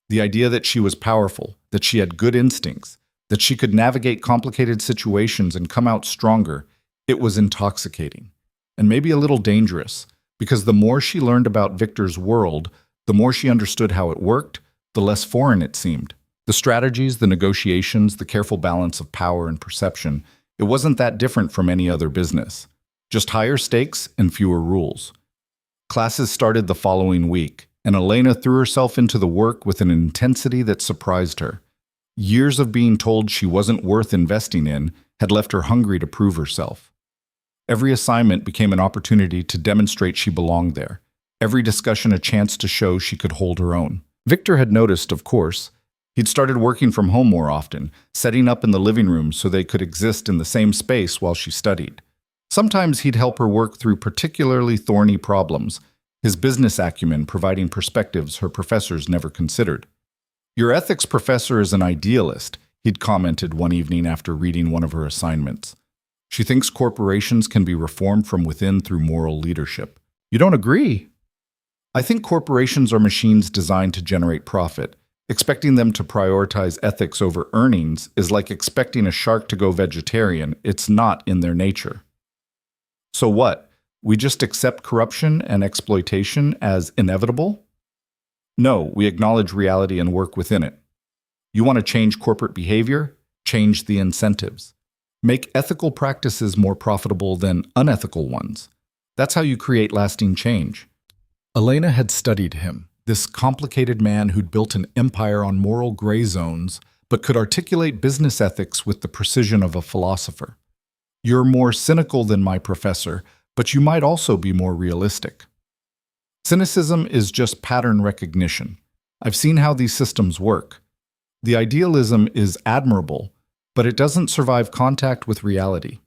The idea that she was powerful, that she had good instincts, that she could navigate complicated situations and come out stronger, it was intoxicating. And maybe a little dangerous, because the more she learned about Victor's world, the more she understood how it worked, the less foreign it seemed. The strategies, the negotiations, the careful balance of power and perception, it wasn't that different from any other business. Just higher stakes and fewer rules. Classes started the following week, and Elena threw herself into the work with an intensity that surprised her. Years of being told she wasn't worth investing in had left her hungry to prove herself. Every assignment became an opportunity to demonstrate she belonged there. Every discussion a chance to show she could hold her own. Victor had noticed, of course. He'd started working from home more often, setting up in the living room so they could exist in the same space while she studied. Sometimes he'd help her work through particularly thorny problems, his business acumen providing perspectives her professors never considered. Your ethics professor is an idealist, he'd commented one evening after reading one of her assignments. She thinks corporations can be reformed from within through moral leadership. You don't agree? I think corporations are machines designed to generate profit. Expecting them to prioritize ethics over earnings is like expecting a shark to go vegetarian. It's not in their nature. So what? We just accept corruption and exploitation as inevitable? No, we acknowledge reality and work within it. You want to change corporate behavior? Change the incentives. Make ethical practices more profitable than unethical ones. That's how you create lasting change. Elena had studied him, this complicated man who'd built an empire on moral gray zones, but could articulate business ethics with the precision of a philosopher. You're more cynical than my professor, but you might also be more realistic. Cynicism is just pattern recognition. I've seen how these systems work. The idealism is admirable, but it doesn't survive contact with reality.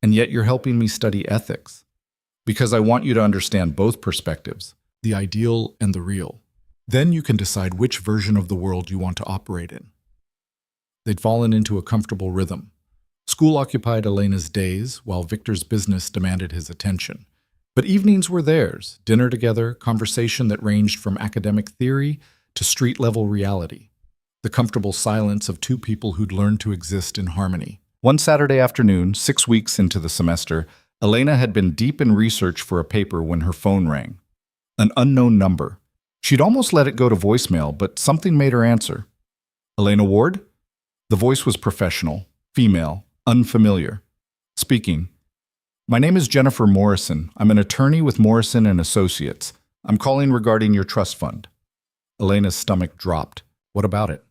And yet you're helping me study ethics, because I want you to understand both perspectives, the ideal and the real. Then you can decide which version of the world you want to operate in. They'd fallen into a comfortable rhythm. School occupied Elena's days, while Victor's business demanded his attention. But evenings were theirs, dinner together, conversation that ranged from academic theory to street-level reality. The comfortable silence of two people who'd learned to exist in harmony. One Saturday afternoon, 6 weeks into the semester, Elena had been deep in research for a paper when her phone rang. An unknown number. She'd almost let it go to voicemail, but something made her answer. Elena Ward? The voice was professional, female, unfamiliar. Speaking. My name is Jennifer Morrison. I'm an attorney with Morrison and Associates. I'm calling regarding your trust fund. Elena's stomach dropped. What about it?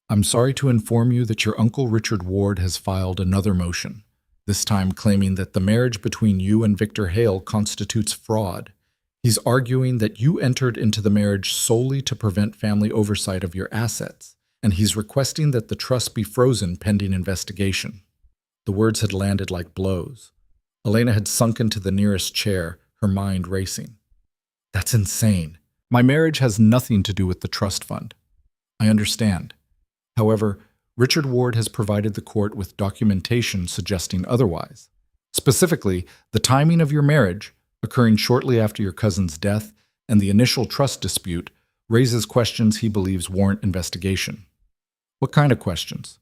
I'm sorry to inform you that your Uncle Richard Ward has filed another motion, this time claiming that the marriage between you and Victor Hale constitutes fraud. He's arguing that you entered into the marriage solely to prevent family oversight of your assets, and he's requesting that the trust be frozen pending investigation. The words had landed like blows. Elena had sunk into the nearest chair, her mind racing. That's insane. My marriage has nothing to do with the trust fund. I understand. However, Richard Ward has provided the court with documentation suggesting otherwise. Specifically, the timing of your marriage, occurring shortly after your cousin's death, and the initial trust dispute raises questions he believes warrant investigation. What kind of questions?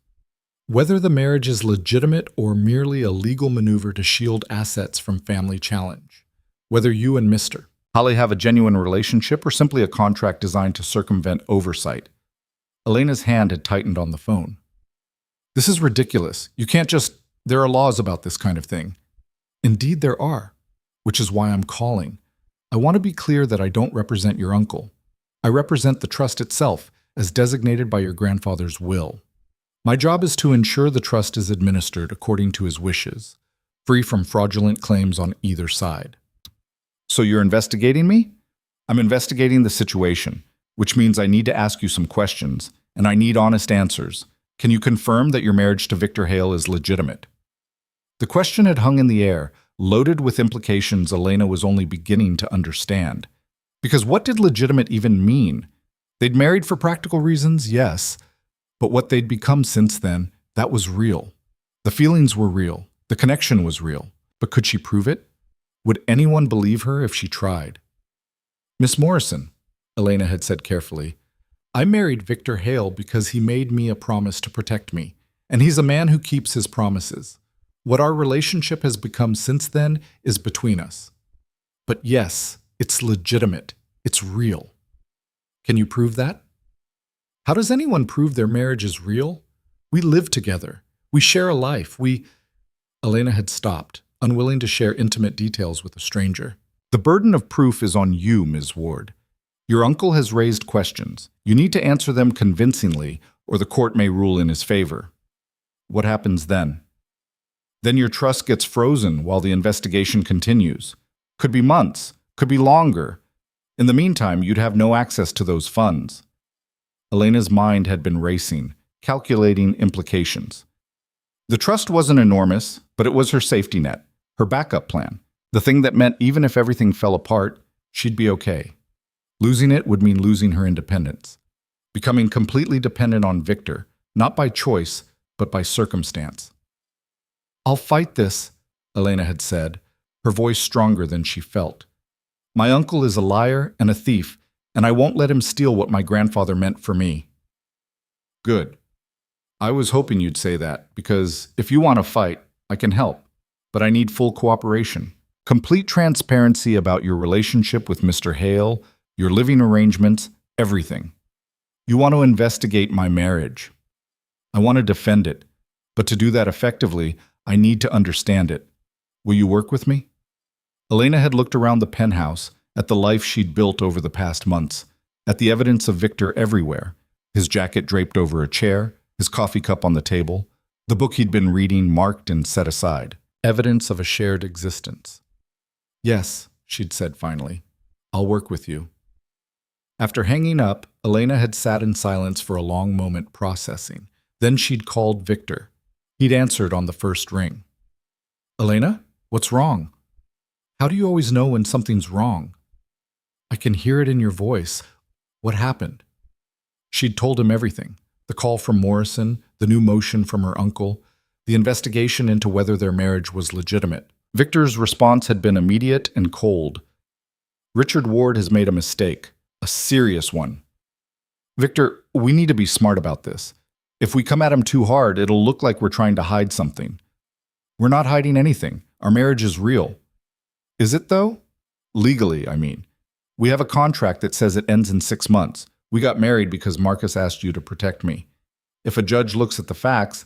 Whether the marriage is legitimate or merely a legal maneuver to shield assets from family challenge. Whether you and Mr. Holly have a genuine relationship or simply a contract designed to circumvent oversight. Elena's hand had tightened on the phone. This is ridiculous. You can't just... There are laws about this kind of thing. Indeed there are, which is why I'm calling. I want to be clear that I don't represent your uncle. I represent the trust itself, as designated by your grandfather's will. My job is to ensure the trust is administered according to his wishes, free from fraudulent claims on either side. So you're investigating me? I'm investigating the situation, which means I need to ask you some questions, and I need honest answers. Can you confirm that your marriage to Victor Hale is legitimate? The question had hung in the air, loaded with implications Elena was only beginning to understand. Because what did legitimate even mean? They'd married for practical reasons, yes, but what they'd become since then, that was real. The feelings were real, the connection was real, but could she prove it? Would anyone believe her if she tried? Miss Morrison, Elena had said carefully, I married Victor Hale because he made me a promise to protect me, and he's a man who keeps his promises. What our relationship has become since then is between us. But yes, it's legitimate. It's real. Can you prove that? How does anyone prove their marriage is real? We live together. We share a life. Elena had stopped, unwilling to share intimate details with a stranger. The burden of proof is on you, Ms. Ward. Your uncle has raised questions. You need to answer them convincingly, or the court may rule in his favor. What happens then? Then your trust gets frozen while the investigation continues. Could be months, could be longer. In the meantime, you'd have no access to those funds. Elena's mind had been racing, calculating implications. The trust wasn't enormous, but it was her safety net, her backup plan, the thing that meant even if everything fell apart, she'd be okay. Losing it would mean losing her independence, becoming completely dependent on Victor, not by choice, but by circumstance. I'll fight this, Elena had said, her voice stronger than she felt. My uncle is a liar and a thief, and I won't let him steal what my grandfather meant for me. Good. I was hoping you'd say that, because if you want to fight, I can help, but I need full cooperation. Complete transparency about your relationship with Mr. Hale, your living arrangements, everything. You want to investigate my marriage. I want to defend it, but to do that effectively, I need to understand it. Will you work with me? Elena had looked around the penthouse, at the life she'd built over the past months, at the evidence of Victor everywhere, his jacket draped over a chair, his coffee cup on the table, the book he'd been reading marked and set aside, evidence of a shared existence. Yes, she'd said finally, I'll work with you. After hanging up, Elena had sat in silence for a long moment processing. Then she'd called Victor. He'd answered on the first ring. Elena, what's wrong? How do you always know when something's wrong? I can hear it in your voice. What happened? She'd told him everything. The call from Morrison, the new motion from her uncle, the investigation into whether their marriage was legitimate. Victor's response had been immediate and cold. Richard Ward has made a mistake, a serious one. Victor, we need to be smart about this. If we come at him too hard, it'll look like we're trying to hide something. We're not hiding anything. Our marriage is real. Is it, though? Legally, I mean. We have a contract that says it ends in 6 months. We got married because Marcus asked you to protect me. If a judge looks at the facts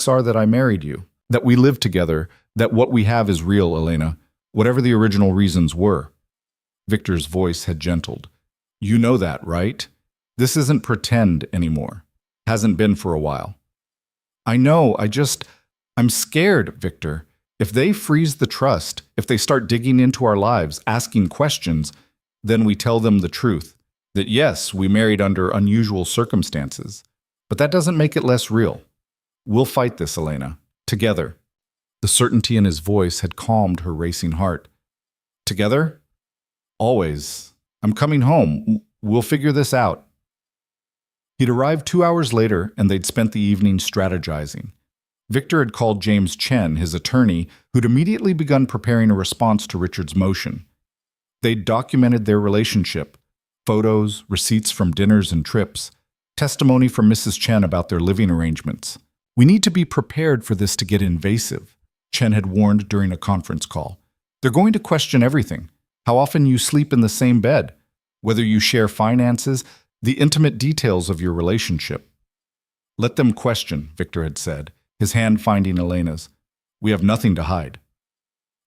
are that I married you, that we live together, that what we have is real, Elena, whatever the original reasons were. Victor's voice had gentled. You know that, right? This isn't pretend anymore. Hasn't been for a while. I know, I'm scared, Victor. If they freeze the trust, if they start digging into our lives, asking questions, then we tell them the truth. That yes, we married under unusual circumstances. But that doesn't make it less real. We'll fight this, Elena. Together. The certainty in his voice had calmed her racing heart. Together? Always. I'm coming home. We'll figure this out. He'd arrived 2 hours later, and they'd spent the evening strategizing. Victor had called James Chen, his attorney, who'd immediately begun preparing a response to Richard's motion. They'd documented their relationship, photos, receipts from dinners and trips, testimony from Mrs. Chen about their living arrangements. "We need to be prepared for this to get invasive," Chen had warned during a conference call. "They're going to question everything. How often you sleep in the same bed, whether you share finances, the intimate details of your relationship." "Let them question," Victor had said, his hand finding Elena's. "We have nothing to hide."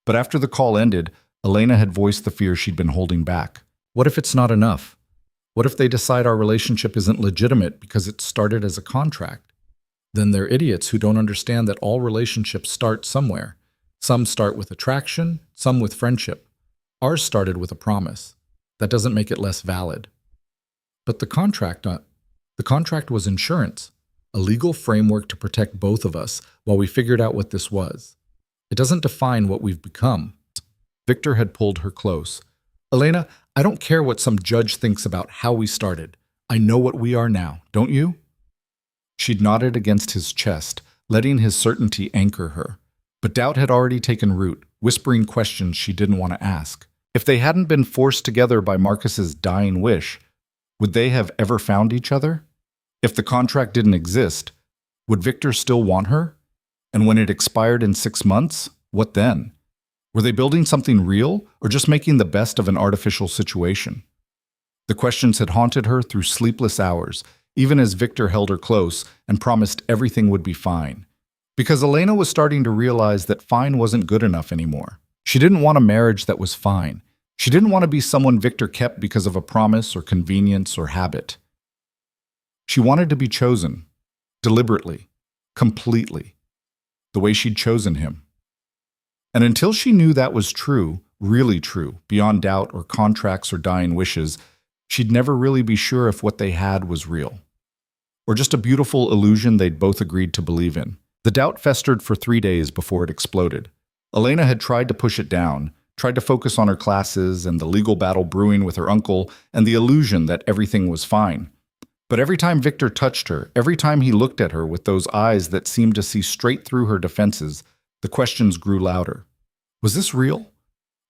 But after the call ended, Elena had voiced the fear she'd been holding back. What if it's not enough? What if they decide our relationship isn't legitimate because it started as a contract? Then they're idiots who don't understand that all relationships start somewhere. Some start with attraction, some with friendship. Ours started with a promise. That doesn't make it less valid. But the contract was insurance, a legal framework to protect both of us while we figured out what this was. It doesn't define what we've become. Victor had pulled her close. "Elena, I don't care what some judge thinks about how we started. I know what we are now, don't you?" She'd nodded against his chest, letting his certainty anchor her. But doubt had already taken root, whispering questions she didn't want to ask. If they hadn't been forced together by Marcus's dying wish, would they have ever found each other? If the contract didn't exist, would Victor still want her? And when it expired in 6 months, what then? Were they building something real, or just making the best of an artificial situation? The questions had haunted her through sleepless hours, even as Victor held her close and promised everything would be fine. Because Elena was starting to realize that fine wasn't good enough anymore. She didn't want a marriage that was fine. She didn't want to be someone Victor kept because of a promise or convenience or habit. She wanted to be chosen, deliberately, completely, the way she'd chosen him. And until she knew that was true, really true, beyond doubt or contracts or dying wishes, she'd never really be sure if what they had was real, or just a beautiful illusion they'd both agreed to believe in. The doubt festered for 3 days before it exploded. Elena had tried to push it down, tried to focus on her classes and the legal battle brewing with her uncle and the illusion that everything was fine. But every time Victor touched her, every time he looked at her with those eyes that seemed to see straight through her defenses, the questions grew louder. Was this real?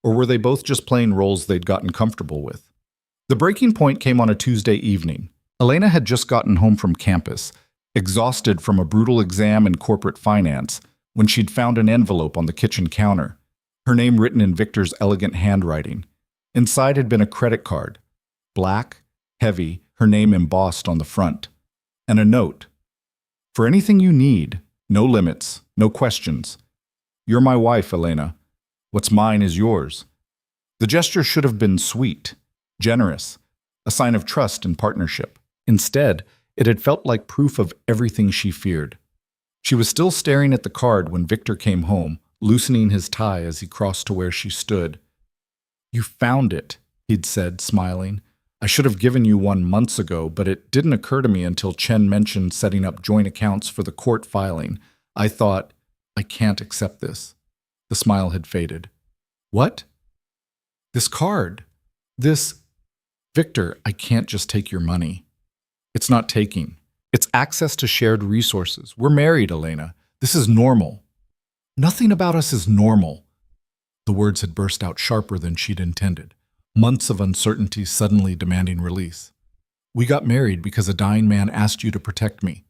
Or were they both just playing roles they'd gotten comfortable with? The breaking point came on a Tuesday evening. Elena had just gotten home from campus, exhausted from a brutal exam in corporate finance, when she'd found an envelope on the kitchen counter, her name written in Victor's elegant handwriting. Inside had been a credit card, black, heavy, her name embossed on the front, and a note. "For anything you need, no limits, no questions. You're my wife, Elena. What's mine is yours." The gesture should have been sweet, generous, a sign of trust and partnership. Instead, it had felt like proof of everything she feared. She was still staring at the card when Victor came home, loosening his tie as he crossed to where she stood. "You found it," he'd said, smiling. "I should have given you one months ago, but it didn't occur to me until Chen mentioned setting up joint accounts for the court filing. I thought, I can't accept this." The smile had faded. "What?" "This card. This... Victor, I can't just take your money." "It's not taking. It's access to shared resources. We're married, Elena. This is normal." "Nothing about us is normal." The words had burst out sharper than she'd intended. Months of uncertainty suddenly demanding release. "We got married because a dying man asked you to protect me.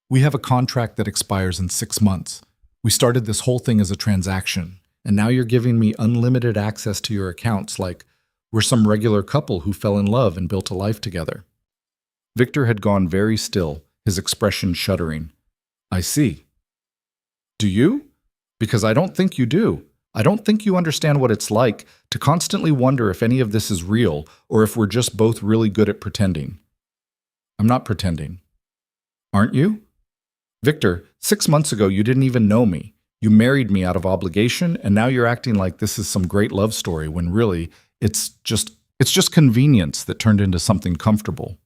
We have a contract that expires in 6 months. We started this whole thing as a transaction, and now you're giving me unlimited access to your accounts like we're some regular couple who fell in love and built a life together." Victor had gone very still, his expression shuddering. "I see." "Do you? Because I don't think you do. I don't think you understand what it's like to constantly wonder if any of this is real or if we're just both really good at pretending." "I'm not pretending." "Aren't you? Victor, 6 months ago you didn't even know me. You married me out of obligation, and now you're acting like this is some great love story when really it's just convenience that turned into something comfortable."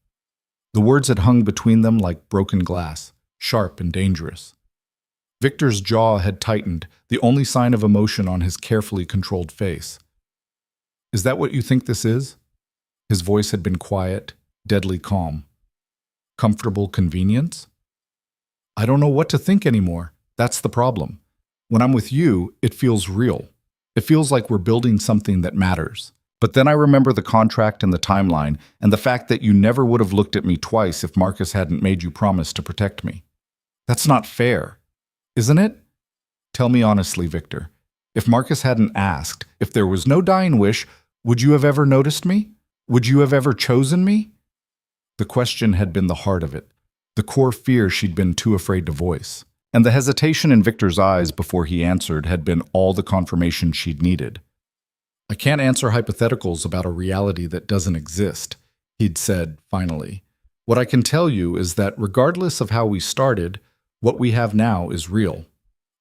The words had hung between them like broken glass, sharp and dangerous. Victor's jaw had tightened, the only sign of emotion on his carefully controlled face. "Is that what you think this is?" His voice had been quiet, deadly calm. "Comfortable convenience?" "I don't know what to think anymore." That's the problem. When I'm with you, it feels real. It feels like we're building something that matters. But then I remember the contract and the timeline, and the fact that you never would have looked at me twice if Marcus hadn't made you promise to protect me. That's not fair, isn't it? Tell me honestly, Victor. If Marcus hadn't asked, if there was no dying wish, would you have ever noticed me? Would you have ever chosen me? The question had been the heart of it, the core fear she'd been too afraid to voice. And the hesitation in Victor's eyes before he answered had been all the confirmation she'd needed. I can't answer hypotheticals about a reality that doesn't exist, he'd said finally. What I can tell you is that regardless of how we started, what we have now is real.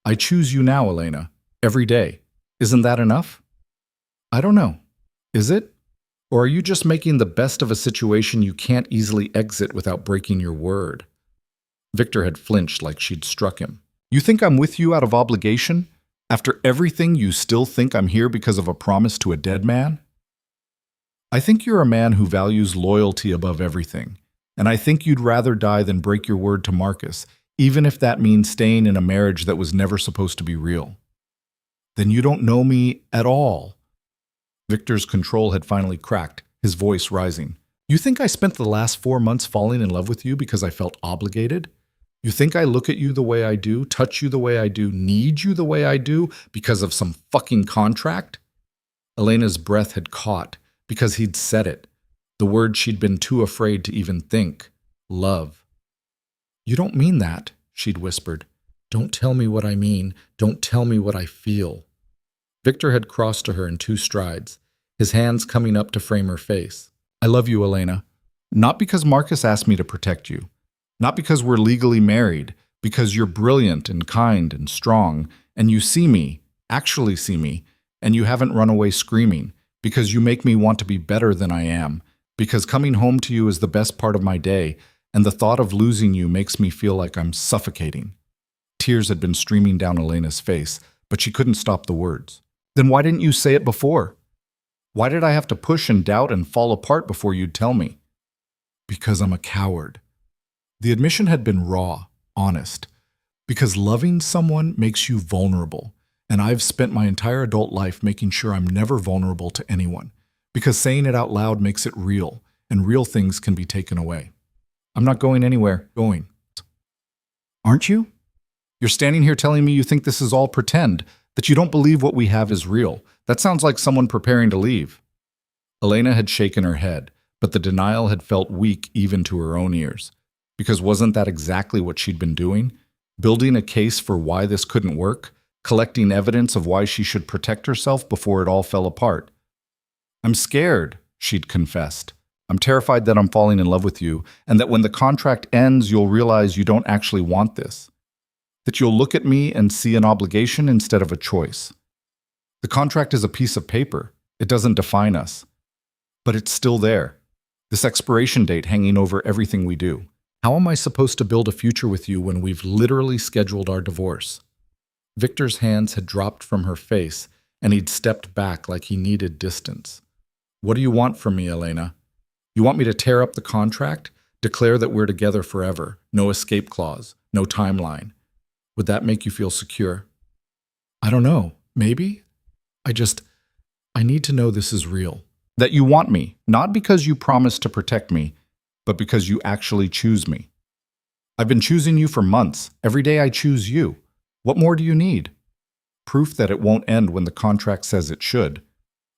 I choose you now, Elena, every day. Isn't that enough? I don't know. Is it? Or are you just making the best of a situation you can't easily exit without breaking your word? Victor had flinched like she'd struck him. You think I'm with you out of obligation? After everything, you still think I'm here because of a promise to a dead man? I think you're a man who values loyalty above everything, and I think you'd rather die than break your word to Marcus, even if that means staying in a marriage that was never supposed to be real. Then you don't know me at all. Victor's control had finally cracked, his voice rising. You think I spent the last 4 months falling in love with you because I felt obligated? You think I look at you the way I do, touch you the way I do, need you the way I do because of some fucking contract? Elena's breath had caught because he'd said it, the word she'd been too afraid to even think. Love. You don't mean that, she'd whispered. Don't tell me what I mean. Don't tell me what I feel. Victor had crossed to her in 2 strides, his hands coming up to frame her face. I love you, Elena. Not because Marcus asked me to protect you. Not because we're legally married, because you're brilliant and kind and strong, and you see me, actually see me, and you haven't run away screaming, because you make me want to be better than I am, because coming home to you is the best part of my day, and the thought of losing you makes me feel like I'm suffocating. Tears had been streaming down Elena's face, but she couldn't stop the words. Then why didn't you say it before? Why did I have to push and doubt and fall apart before you'd tell me? Because I'm a coward. The admission had been raw, honest. Because loving someone makes you vulnerable, and I've spent my entire adult life making sure I'm never vulnerable to anyone. Because saying it out loud makes it real, and real things can be taken away. I'm not going anywhere. Going. Aren't you? You're standing here telling me you think this is all pretend, that you don't believe what we have is real. That sounds like someone preparing to leave. Elena had shaken her head, but the denial had felt weak even to her own ears. Because wasn't that exactly what she'd been doing? Building a case for why this couldn't work? Collecting evidence of why she should protect herself before it all fell apart? I'm scared, she'd confessed. I'm terrified that I'm falling in love with you, and that when the contract ends, you'll realize you don't actually want this. That you'll look at me and see an obligation instead of a choice. The contract is a piece of paper. It doesn't define us. But it's still there. This expiration date hanging over everything we do. How am I supposed to build a future with you when we've literally scheduled our divorce? Victor's hands had dropped from her face, and he'd stepped back like he needed distance. What do you want from me, Elena? You want me to tear up the contract? Declare that we're together forever? No escape clause? No timeline? Would that make you feel secure? I don't know. Maybe? I need to know this is real. That you want me, not because you promised to protect me, but because you actually choose me. I've been choosing you for months. Every day I choose you. What more do you need? Proof that it won't end when the contract says it should.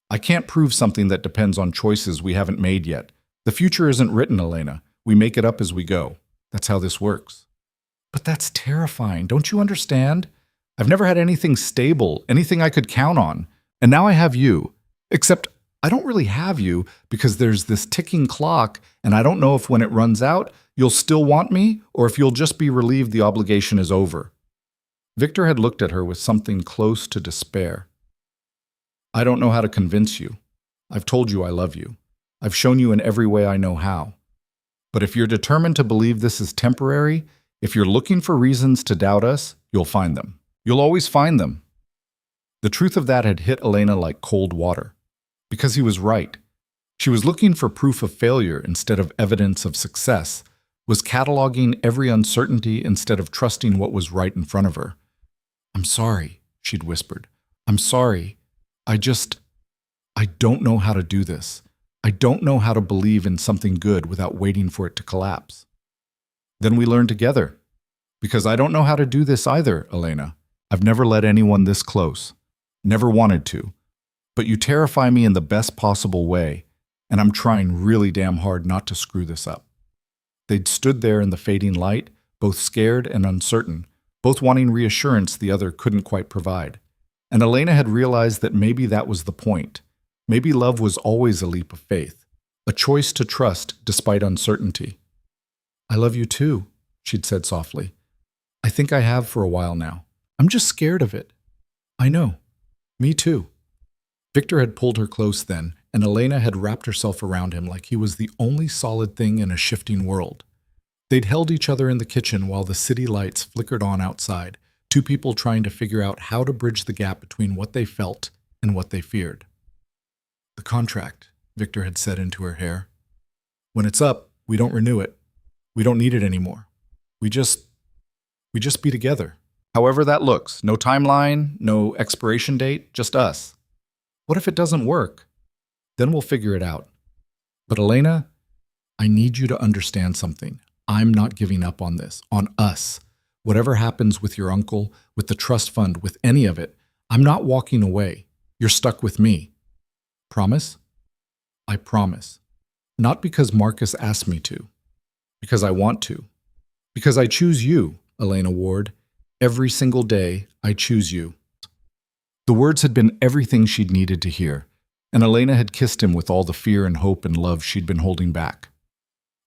I can't prove something that depends on choices we haven't made yet. The future isn't written, Elena. We make it up as we go. That's how this works. But that's terrifying. Don't you understand? I've never had anything stable, anything I could count on. And now I have you. Except I don't really have you because there's this ticking clock, and I don't know if when it runs out, you'll still want me or if you'll just be relieved the obligation is over. Victor had looked at her with something close to despair. I don't know how to convince you. I've told you I love you. I've shown you in every way I know how. But if you're determined to believe this is temporary, if you're looking for reasons to doubt us, you'll find them. You'll always find them. The truth of that had hit Elena like cold water. Because he was right. She was looking for proof of failure instead of evidence of success, was cataloging every uncertainty instead of trusting what was right in front of her. I'm sorry, she'd whispered. I'm sorry. I don't know how to do this. I don't know how to believe in something good without waiting for it to collapse. Then we learn together. Because I don't know how to do this either, Elena. I've never let anyone this close. Never wanted to. But you terrify me in the best possible way, and I'm trying really damn hard not to screw this up. They'd stood there in the fading light, both scared and uncertain, both wanting reassurance the other couldn't quite provide. And Elena had realized that maybe that was the point. Maybe love was always a leap of faith, a choice to trust despite uncertainty. I love you too, she'd said softly. I think I have for a while now. I'm just scared of it. I know. Me too. Victor had pulled her close then, and Elena had wrapped herself around him like he was the only solid thing in a shifting world. They'd held each other in the kitchen while the city lights flickered on outside, two people trying to figure out how to bridge the gap between what they felt and what they feared. The contract, Victor had said into her hair. When it's up, we don't renew it. We don't need it anymore. We just be together. However that looks. No timeline, no expiration date, just us. What if it doesn't work? Then we'll figure it out. But Elena, I need you to understand something. I'm not giving up on this, on us. Whatever happens with your uncle, with the trust fund, with any of it, I'm not walking away. You're stuck with me. Promise? I promise. Not because Marcus asked me to. Because I want to. Because I choose you, Elena Ward. Every single day, I choose you. The words had been everything she'd needed to hear, and Elena had kissed him with all the fear and hope and love she'd been holding back.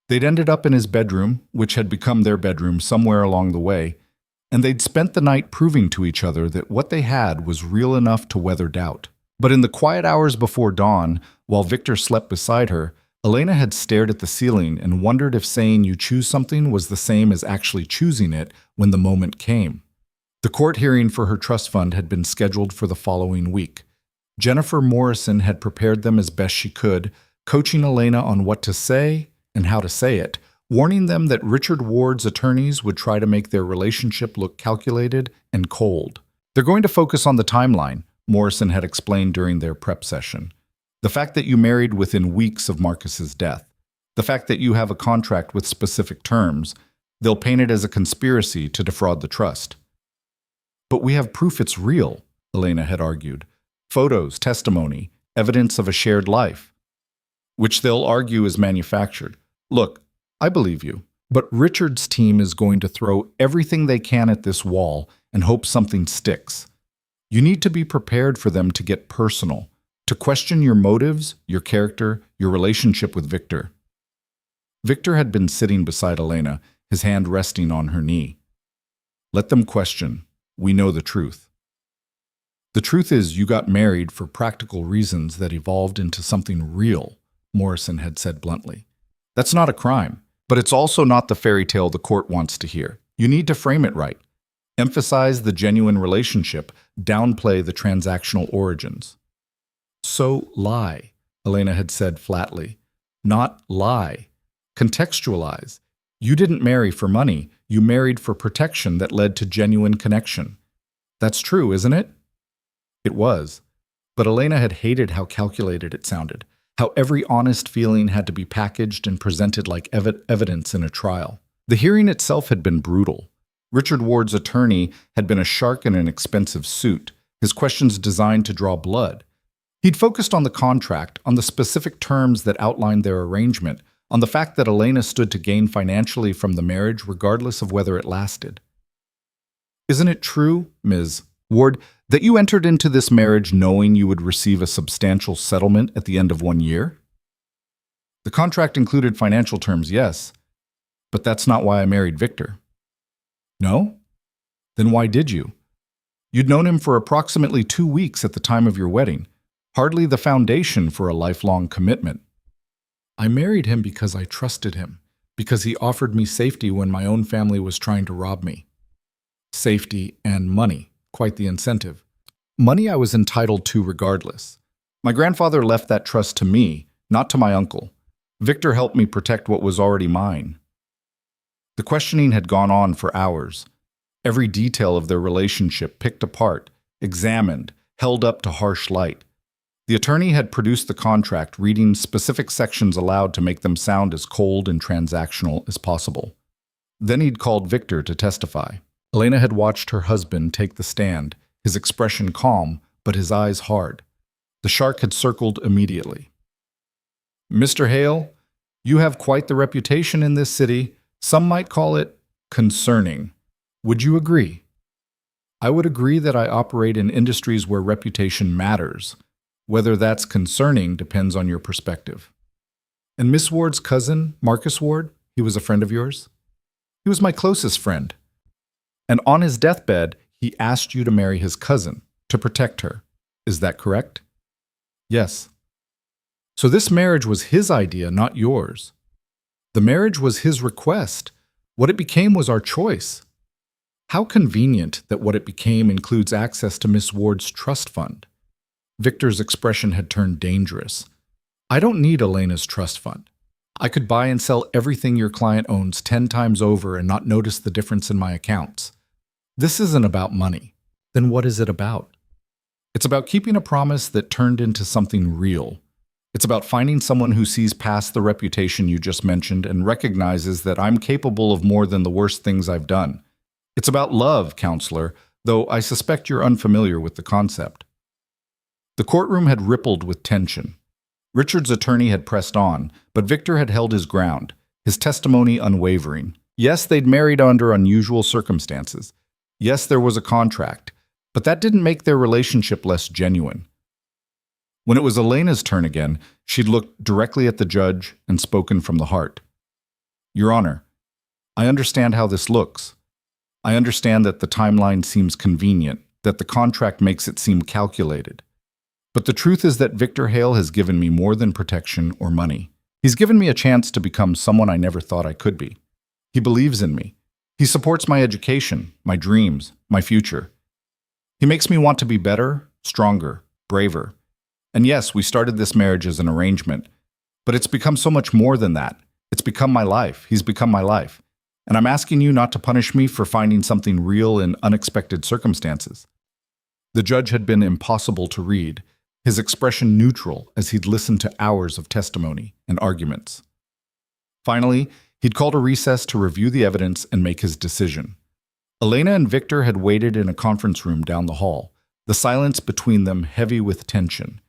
They'd ended up in his bedroom, which had become their bedroom somewhere along the way, and they'd spent the night proving to each other that what they had was real enough to weather doubt. But in the quiet hours before dawn, while Victor slept beside her, Elena had stared at the ceiling and wondered if saying you choose something was the same as actually choosing it when the moment came. The court hearing for her trust fund had been scheduled for the following week. Jennifer Morrison had prepared them as best she could, coaching Elena on what to say and how to say it, warning them that Richard Ward's attorneys would try to make their relationship look calculated and cold. They're going to focus on the timeline, Morrison had explained during their prep session. The fact that you married within weeks of Marcus's death. The fact that you have a contract with specific terms. They'll paint it as a conspiracy to defraud the trust. But we have proof it's real, Elena had argued. Photos, testimony, evidence of a shared life. Which they'll argue is manufactured. Look, I believe you. But Richard's team is going to throw everything they can at this wall and hope something sticks. You need to be prepared for them to get personal, to question your motives, your character, your relationship with Victor. Victor had been sitting beside Elena, his hand resting on her knee. Let them question. We know the truth. The truth is you got married for practical reasons that evolved into something real, Morrison had said bluntly. That's not a crime, but it's also not the fairy tale the court wants to hear. You need to frame it right. Emphasize the genuine relationship, downplay the transactional origins. So lie, Elena had said flatly. Not lie. Contextualize. You didn't marry for money. You married for protection that led to genuine connection. That's true, isn't it? It was. But Elena had hated how calculated it sounded, how every honest feeling had to be packaged and presented like evidence in a trial. The hearing itself had been brutal. Richard Ward's attorney had been a shark in an expensive suit, his questions designed to draw blood. He'd focused on the contract, on the specific terms that outlined their arrangement, on the fact that Elena stood to gain financially from the marriage regardless of whether it lasted. Isn't it true, Ms. Ward, that you entered into this marriage knowing you would receive a substantial settlement at the end of 1 year? The contract included financial terms, yes, but that's not why I married Victor. No? Then why did you? You'd known him for approximately 2 weeks at the time of your wedding, hardly the foundation for a lifelong commitment. I married him because I trusted him, because he offered me safety when my own family was trying to rob me. Safety and money, quite the incentive. Money I was entitled to regardless. My grandfather left that trust to me, not to my uncle. Victor helped me protect what was already mine. The questioning had gone on for hours. every detail of their relationship picked apart, examined, held up to harsh light. The attorney had produced the contract, reading specific sections aloud to make them sound as cold and transactional as possible. Then he'd called Victor to testify. Elena had watched her husband take the stand, his expression calm, but his eyes hard. The shark had circled immediately. "Mr. Hale, you have quite the reputation in this city. Some might call it concerning. Would you agree?" "I would agree that I operate in industries where reputation matters. Whether that's concerning depends on your perspective." "And Miss Ward's cousin, Marcus Ward, he was a friend of yours?" "He was my closest friend. And on his deathbed, he asked you to marry his cousin, to protect her. Is that correct?" "Yes." "So this marriage was his idea, not yours." "The marriage was his request. What it became was our choice." "How convenient that what it became includes access to Miss Ward's trust fund." Victor's expression had turned dangerous. "I don't need Elena's trust fund. I could buy and sell everything your client owns 10 times over and not notice the difference in my accounts. This isn't about money." "Then what is it about?" "It's about keeping a promise that turned into something real. It's about finding someone who sees past the reputation you just mentioned and recognizes that I'm capable of more than the worst things I've done. It's about love, counselor, though I suspect you're unfamiliar with the concept." The courtroom had rippled with tension. Richard's attorney had pressed on, but Victor had held his ground, his testimony unwavering. Yes, they'd married under unusual circumstances. Yes, there was a contract, but that didn't make their relationship less genuine. When it was Elena's turn again, she'd looked directly at the judge and spoken from the heart. "Your Honor, I understand how this looks. I understand that the timeline seems convenient, that the contract makes it seem calculated. But the truth is that Victor Hale has given me more than protection or money. He's given me a chance to become someone I never thought I could be. He believes in me. He supports my education, my dreams, my future. He makes me want to be better, stronger, braver. And yes, we started this marriage as an arrangement, but it's become so much more than that. It's become my life. He's become my life. And I'm asking you not to punish me for finding something real in unexpected circumstances." The judge had been impossible to read, his expression neutral as he'd listened to hours of testimony and arguments. Finally, he'd called a recess to review the evidence and make his decision. Elena and Victor had waited in a conference room down the hall, the silence between them heavy with tension.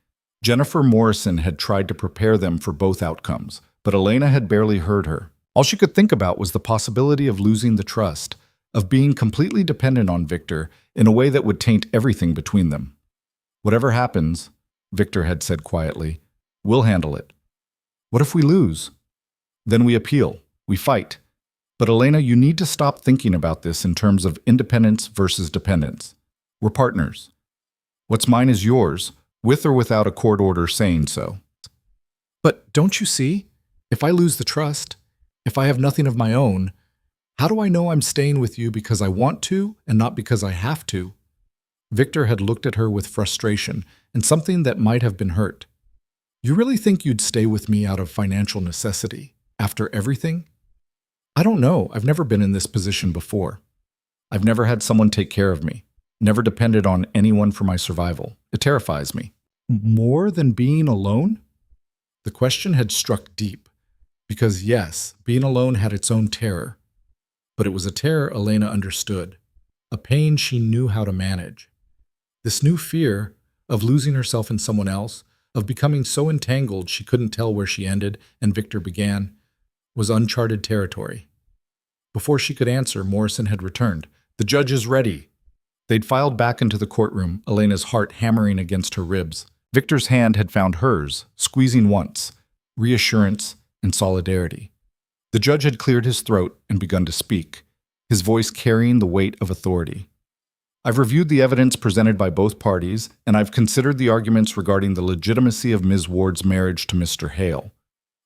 Jennifer Morrison had tried to prepare them for both outcomes, but Elena had barely heard her. All she could think about was the possibility of losing the trust, of being completely dependent on Victor in a way that would taint everything between them. "Whatever happens," Victor had said quietly, "we'll handle it. What if we lose? Then we appeal, we fight. But Elena, you need to stop thinking about this in terms of independence versus dependence. We're partners. What's mine is yours, with or without a court order saying so." "But don't you see? If I lose the trust, if I have nothing of my own, how do I know I'm staying with you because I want to and not because I have to?" Victor had looked at her with frustration and something that might have been hurt. "You really think you'd stay with me out of financial necessity, after everything?" "I don't know. I've never been in this position before. I've never had someone take care of me, never depended on anyone for my survival. It terrifies me." "More than being alone?" The question had struck deep, because yes, being alone had its own terror. But it was a terror Elena understood, a pain she knew how to manage. This new fear of losing herself in someone else, of becoming so entangled she couldn't tell where she ended and Victor began, was uncharted territory. Before she could answer, Morrison had returned. "The judge is ready." They'd filed back into the courtroom, Elena's heart hammering against her ribs. Victor's hand had found hers, squeezing once, reassurance and solidarity. The judge had cleared his throat and begun to speak, his voice carrying the weight of authority. "I've reviewed the evidence presented by both parties, and I've considered the arguments regarding the legitimacy of Ms. Ward's marriage to Mr. Hale.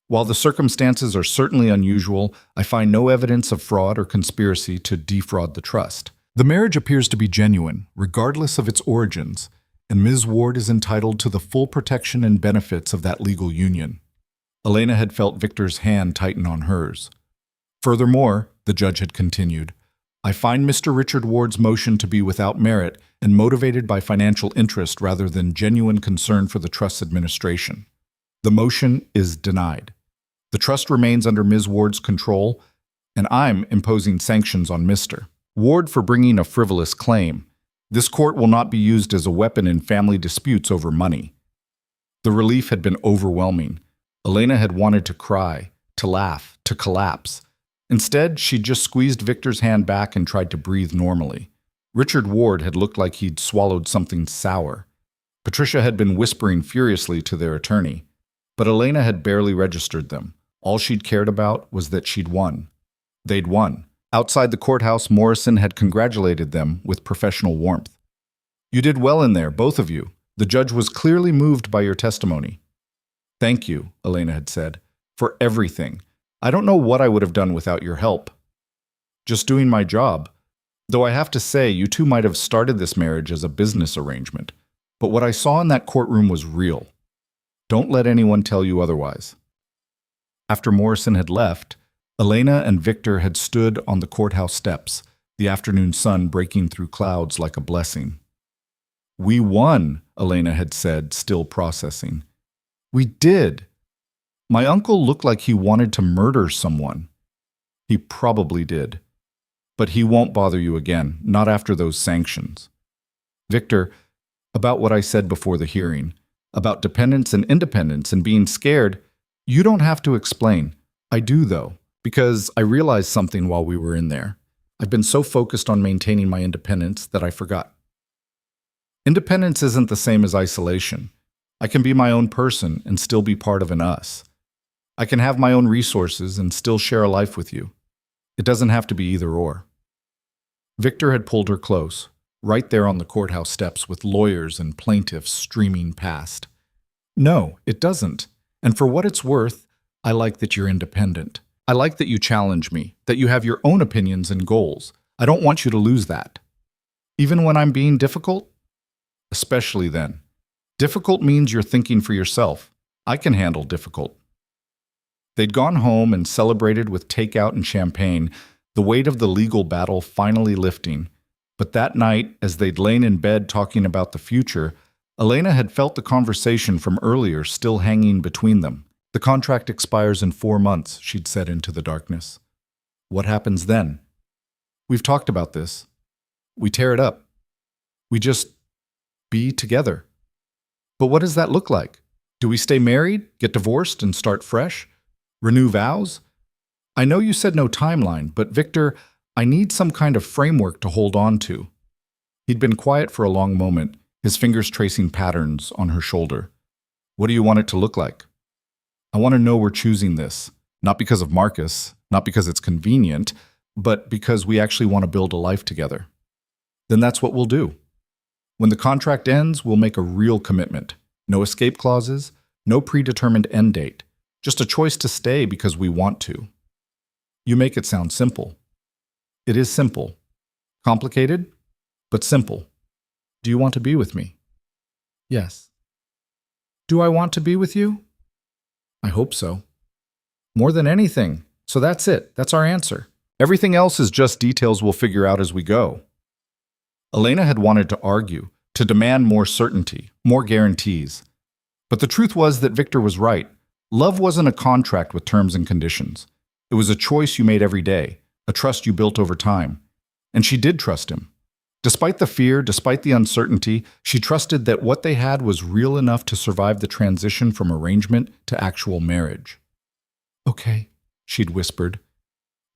While the circumstances are certainly unusual, I find no evidence of fraud or conspiracy to defraud the trust. The marriage appears to be genuine, regardless of its origins, and Ms. Ward is entitled to the full protection and benefits of that legal union." Elena had felt Victor's hand tighten on hers. "Furthermore," the judge had continued, I find Mr. Richard Ward's motion to be without merit and motivated by financial interest rather than genuine concern for the trust's administration. The motion is denied. The trust remains under Ms. Ward's control, and I'm imposing sanctions on Mr. Ward for bringing a frivolous claim. This court will not be used as a weapon in family disputes over money. The relief had been overwhelming. Elena had wanted to cry, to laugh, to collapse. Instead, she just squeezed Victor's hand back and tried to breathe normally. Richard Ward had looked like he'd swallowed something sour. Patricia had been whispering furiously to their attorney, but Elena had barely registered them. All she'd cared about was that she'd won. They'd won. Outside the courthouse, Morrison had congratulated them with professional warmth. "You did well in there, both of you. The judge was clearly moved by your testimony." "Thank you," Elena had said, "for everything. I don't know what I would have done without your help. Just doing my job. Though I have to say, you two might have started this marriage as a business arrangement. But what I saw in that courtroom was real. Don't let anyone tell you otherwise." After Morrison had left, Elena and Victor had stood on the courthouse steps, the afternoon sun breaking through clouds like a blessing. "We won," Elena had said, still processing. "We did. My uncle looked like he wanted to murder someone. He probably did. But he won't bother you again, not after those sanctions. Victor, about what I said before the hearing, about dependence and independence and being scared, you don't have to explain. I do, though, because I realized something while we were in there. I've been so focused on maintaining my independence that I forgot. Independence isn't the same as isolation. I can be my own person and still be part of an us. I can have my own resources and still share a life with you. It doesn't have to be either or." Victor had pulled her close, right there on the courthouse steps with lawyers and plaintiffs streaming past. "No, it doesn't. And for what it's worth, I like that you're independent. I like that you challenge me, that you have your own opinions and goals. I don't want you to lose that. Even when I'm being difficult? Especially then. Difficult means you're thinking for yourself. I can handle difficult." They'd gone home and celebrated with takeout and champagne, the weight of the legal battle finally lifting. But that night, as they'd lain in bed talking about the future, Elena had felt the conversation from earlier still hanging between them. "The contract expires in 4 months," she'd said into the darkness. "What happens then?" "We've talked about this. We tear it up. We just be together." "But what does that look like? Do we stay married, get divorced, and start fresh? Renew vows? I know you said no timeline, but Victor, I need some kind of framework to hold on to." He'd been quiet for a long moment, his fingers tracing patterns on her shoulder. "What do you want it to look like?" "I want to know we're choosing this, not because of Marcus, not because it's convenient, but because we actually want to build a life together." "Then that's what we'll do. When the contract ends, we'll make a real commitment. No escape clauses, no predetermined end date. Just a choice to stay because we want to." "You make it sound simple." "It is simple. Complicated, but simple. Do you want to be with me?" "Yes." "Do I want to be with you?" "I hope so." "More than anything. So that's it. That's our answer. Everything else is just details we'll figure out as we go." Elena had wanted to argue, to demand more certainty, more guarantees. But the truth was that Victor was right. Love wasn't a contract with terms and conditions. It was a choice you made every day, a trust you built over time. And she did trust him. Despite the fear, despite the uncertainty, she trusted that what they had was real enough to survive the transition from arrangement to actual marriage. "Okay," she'd whispered.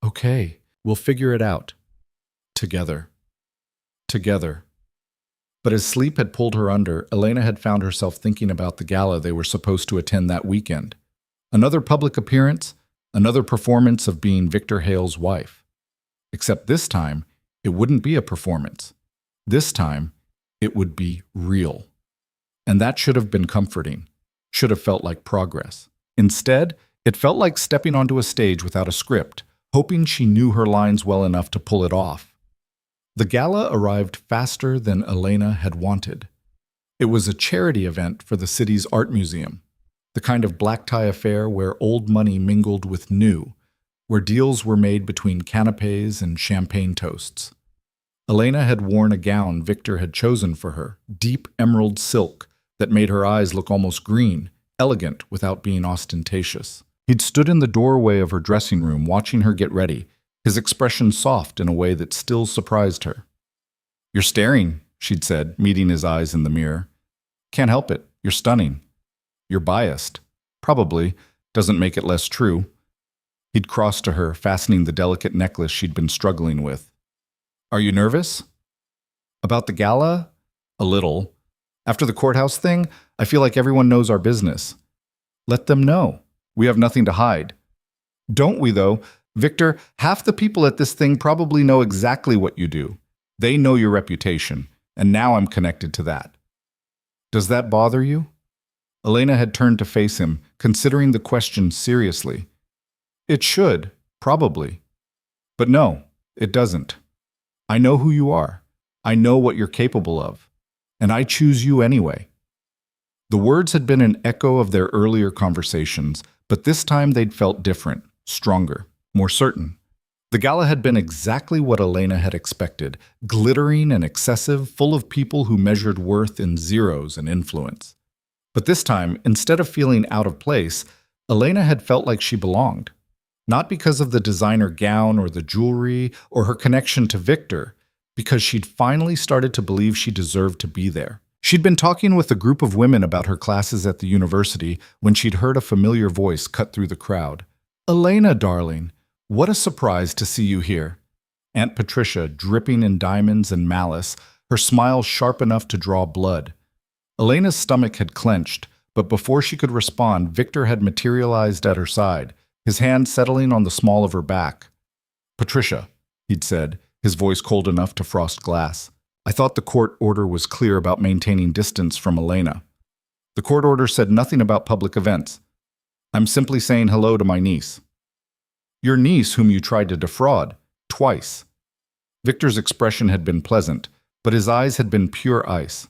"Okay, we'll figure it out. Together. Together." But as sleep had pulled her under, Elena had found herself thinking about the gala they were supposed to attend that weekend. Another public appearance, another performance of being Victor Hale's wife. Except this time, it wouldn't be a performance. This time, it would be real. And that should have been comforting, should have felt like progress. Instead, it felt like stepping onto a stage without a script, hoping she knew her lines well enough to pull it off. The gala arrived faster than Elena had wanted. It was a charity event for the city's art museum, the kind of black tie affair where old money mingled with new, where deals were made between canapes and champagne toasts. Elena had worn a gown Victor had chosen for her, deep emerald silk that made her eyes look almost green, elegant without being ostentatious. He'd stood in the doorway of her dressing room watching her get ready, his expression soft in a way that still surprised her. "You're staring," she'd said, meeting his eyes in the mirror. "Can't help it. You're stunning. You're biased. Probably. Doesn't make it less true." He'd crossed to her, fastening the delicate necklace she'd been struggling with. "Are you nervous?" "About the gala?" "A little. After the courthouse thing, I feel like everyone knows our business." "Let them know. We have nothing to hide." "Don't we, though? Victor, half the people at this thing probably know exactly what you do. They know your reputation, and now I'm connected to that." "Does that bother you?" Elena had turned to face him, considering the question seriously. "It should, probably. But no, it doesn't. I know who you are. I know what you're capable of. And I choose you anyway." The words had been an echo of their earlier conversations, but this time they'd felt different, stronger, more certain. The gala had been exactly what Elena had expected, glittering and excessive, full of people who measured worth in zeros and influence. But this time, instead of feeling out of place, Elena had felt like she belonged. Not because of the designer gown or the jewelry or her connection to Victor, because she'd finally started to believe she deserved to be there. She'd been talking with a group of women about her classes at the university when she'd heard a familiar voice cut through the crowd. "Elena, darling, what a surprise to see you here." Aunt Patricia, dripping in diamonds and malice, her smile sharp enough to draw blood. Elena's stomach had clenched, but before she could respond, Victor had materialized at her side, his hand settling on the small of her back. "Patricia," he'd said, his voice cold enough to frost glass. "I thought the court order was clear about maintaining distance from Elena." "The court order said nothing about public events. I'm simply saying hello to my niece." "Your niece whom you tried to defraud, twice." Victor's expression had been pleasant, but his eyes had been pure ice.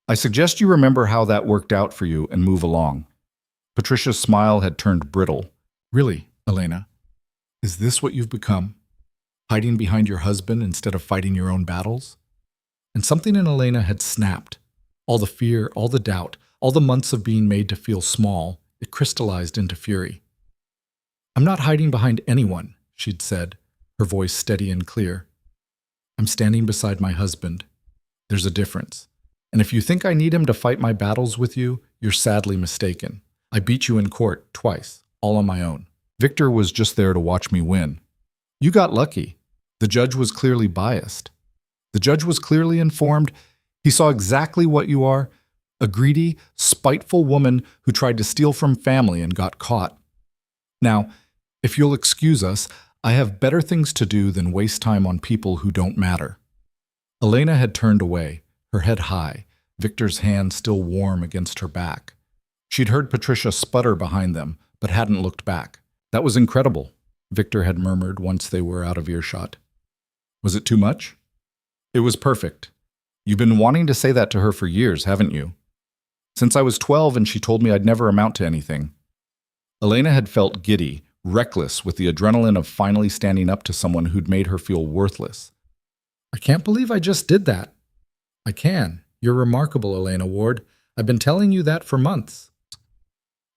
"I suggest you remember how that worked out for you and move along." Patricia's smile had turned brittle. "Really, Elena? Is this what you've become? Hiding behind your husband instead of fighting your own battles?" And something in Elena had snapped. All the fear, all the doubt, all the months of being made to feel small, it crystallized into fury. "I'm not hiding behind anyone," she'd said, her voice steady and clear. "I'm standing beside my husband. There's a difference. And if you think I need him to fight my battles with you, you're sadly mistaken. I beat you in court twice, all on my own. Victor was just there to watch me win. You got lucky. The judge was clearly biased. The judge was clearly informed. He saw exactly what you are, a greedy, spiteful woman who tried to steal from family and got caught. Now, if you'll excuse us, I have better things to do than waste time on people who don't matter." Elena had turned away, her head high, Victor's hand still warm against her back. She'd heard Patricia sputter behind them, but hadn't looked back. "That was incredible," Victor had murmured once they were out of earshot. "Was it too much?" "It was perfect. You've been wanting to say that to her for years, haven't you?" "Since I was 12 and she told me I'd never amount to anything." Elena had felt giddy, reckless with the adrenaline of finally standing up to someone who'd made her feel worthless. "I can't believe I just did that." "I can. You're remarkable, Elena Ward. I've been telling you that for months."